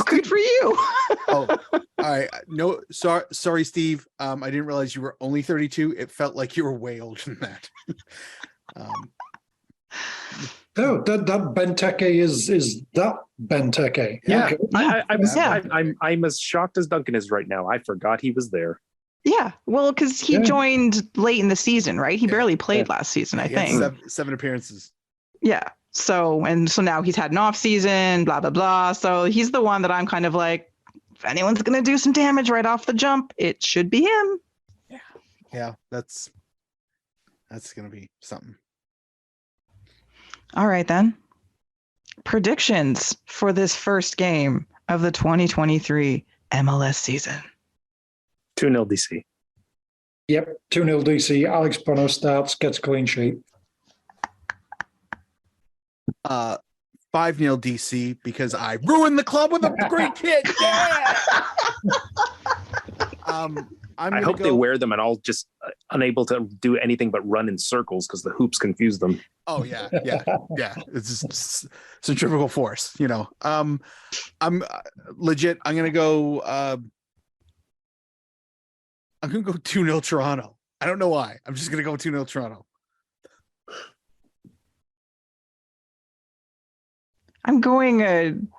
good for you. Oh, all right. No, sorry, Steve. I didn't realize you were only 32. It felt like you were way older than that. No, that Benteke is that Benteke. Yeah, Okay. I'm as shocked as Duncan is right now. I forgot he was there. Yeah, well, because he joined late in the season, right? He barely played last season, I think. Seven appearances. Yeah. So now he's had an off season, blah, blah, blah. So he's the one that I'm kind of like, if anyone's going to do some damage right off the jump, it should be him. Yeah, that's going to be something. All right, then. Predictions for this first game of the 2023 MLS season. 2-0 DC. Yep, 2-0 DC. Alex Bono starts, gets clean sheet. 5-0 DC because I ruined the club with a great kid. Yeah. I hope they wear them and all just unable to do anything but run in circles because the hoops confuse them. Oh yeah. It's centrifugal force, I'm legit. I'm gonna go 2-0 Toronto. I don't know why. I'm just gonna go 2-0 Toronto. I'm going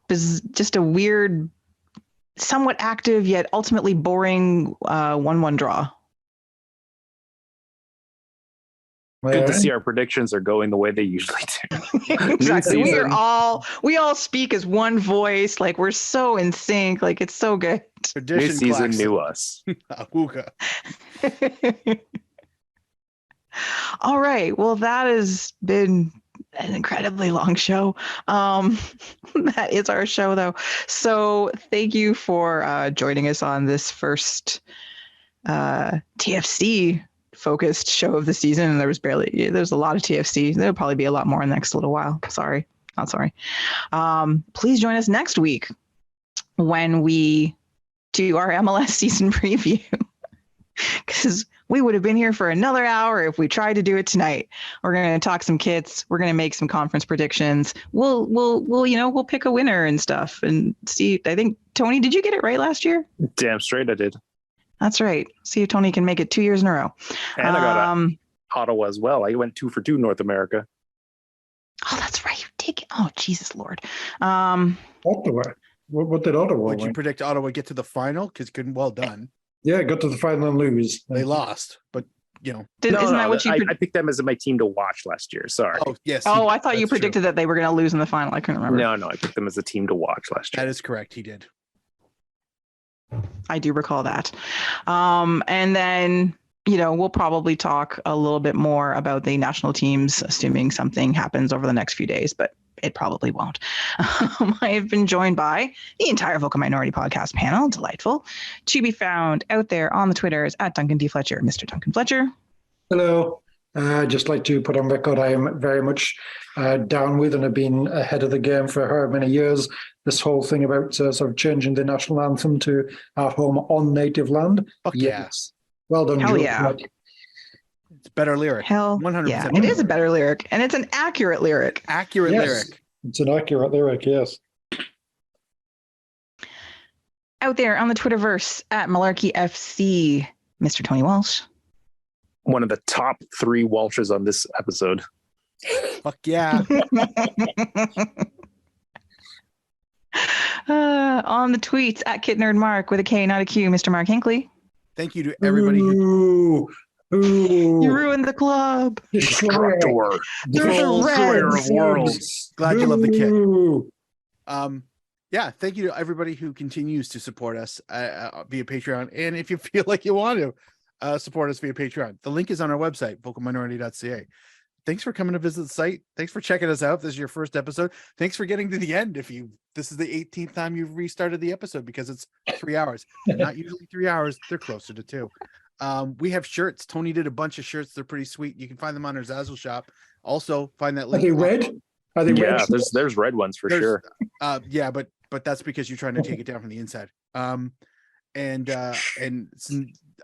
just a weird, somewhat active yet ultimately boring 1-1 draw. Good to see our predictions are going the way they usually do. Exactly. We all speak as one voice. Like we're so in sync. Like it's so good. New season, new us. All right. Well, that has been an incredibly long show. That is our show, though. So thank you for joining us on this first TFC focused show of the season, and there's a lot of TFC. There'll probably be a lot more in the next little while. Sorry, not sorry. Please join us next week when we do our MLS season preview, because we would have been here for another hour if we tried to do it tonight. We're going to talk some kits. We're going to make some conference predictions. We'll pick a winner and stuff and see. I think, Tony, did you get it right last year? Damn straight I did. That's right. See if Tony can make it 2 years in a row. And I got Ottawa as well. I went 2 for 2 North America. Oh, that's right. You did. Oh, Jesus Lord. Ottawa. What did Ottawa Would you win? predict Ottawa get to the final? Because well done. Yeah, got to the final and lose. They lost, but Isn't that what you? I picked them as my team to watch last year. Sorry. Oh, yes. Oh, I thought you that's predicted that they were going to lose in the final. I couldn't remember. No, I picked them as a team to watch last year. That is correct. He did. I do recall that. And then, we'll probably talk a little bit more about the national teams, assuming something happens over the next few days, but it probably won't. I have been joined by the entire Vocal Minority Podcast panel, delightful, to be found out there on the Twitters at Duncan D. Fletcher, Mr. Duncan Fletcher. Hello. I'd just like to put on record I am very much down with and have been ahead of the game for however many years. This whole thing about sort of changing the national anthem to Our Home on Native Land. Fuck yes. Well done, Hell Joe. yeah. It's a better lyric. Hell 100%. yeah. It is a better lyric, and it's an accurate lyric. Accurate Yes. lyric. It's an accurate lyric, yes. Out there on the Twitterverse at Malarkey FC, Mr. Tony Walsh. One of the top 3 Walshes on this episode. Fuck yeah. On the tweets at KitNerdMark with a K, not a Q, Mr. Mark Hinckley. Thank you to everybody who Ooh. You ruined the club. Destructor. They're the Destroyer Reds. of worlds. glad you love the kit. Ooh. Yeah, thank you to everybody who continues to support us via Patreon. And if you feel like you want to support us via Patreon, the link is on our website, vocalminority.ca. Thanks for coming to visit the site. Thanks for checking us out. If this is your first episode. Thanks for getting to the end. This is the 18th time you've restarted the episode, because it's 3 hours. They're not usually 3 hours. They're closer to 2. We have shirts. Tony did a bunch of shirts. They're pretty sweet. You can find them on our Zazzle shop. Also find that Are link. they red? Are they Yeah, red? there's red ones for sure. Yeah, but that's because you're trying to take it down from the inside. And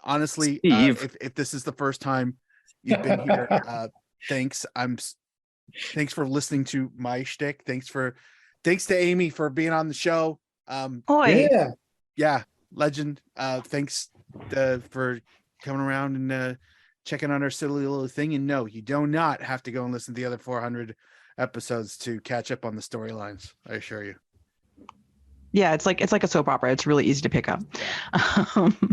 honestly, Steve. if this is the first time you've been here, thanks. Thanks for listening to my shtick. Thanks to Amy for being on the show. Oi. Yeah. Legend. Thanks for coming around and checking on our silly little thing. And no, you do not have to go and listen to the other 400 episodes to catch up on the storylines. I assure you. Yeah, it's like a soap opera. It's really easy to pick up.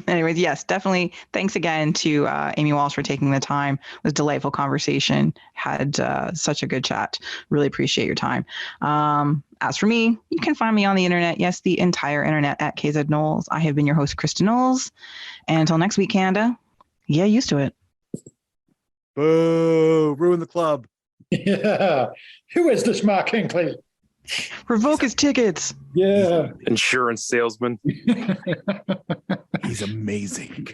Anyways, yes, definitely. Thanks again to Amy Walsh for taking the time. It was a delightful conversation. Had such a good chat. Really appreciate your time. As for me, you can find me on the internet. Yes, the entire internet at KZ Knowles. I have been your host, Krista Knowles. And until next week, Canada, yeah, used to it. Boo! Ruin the club. Yeah. Who is this Mark Hinckley? Revoke his tickets. Yeah. Insurance salesman. He's amazing.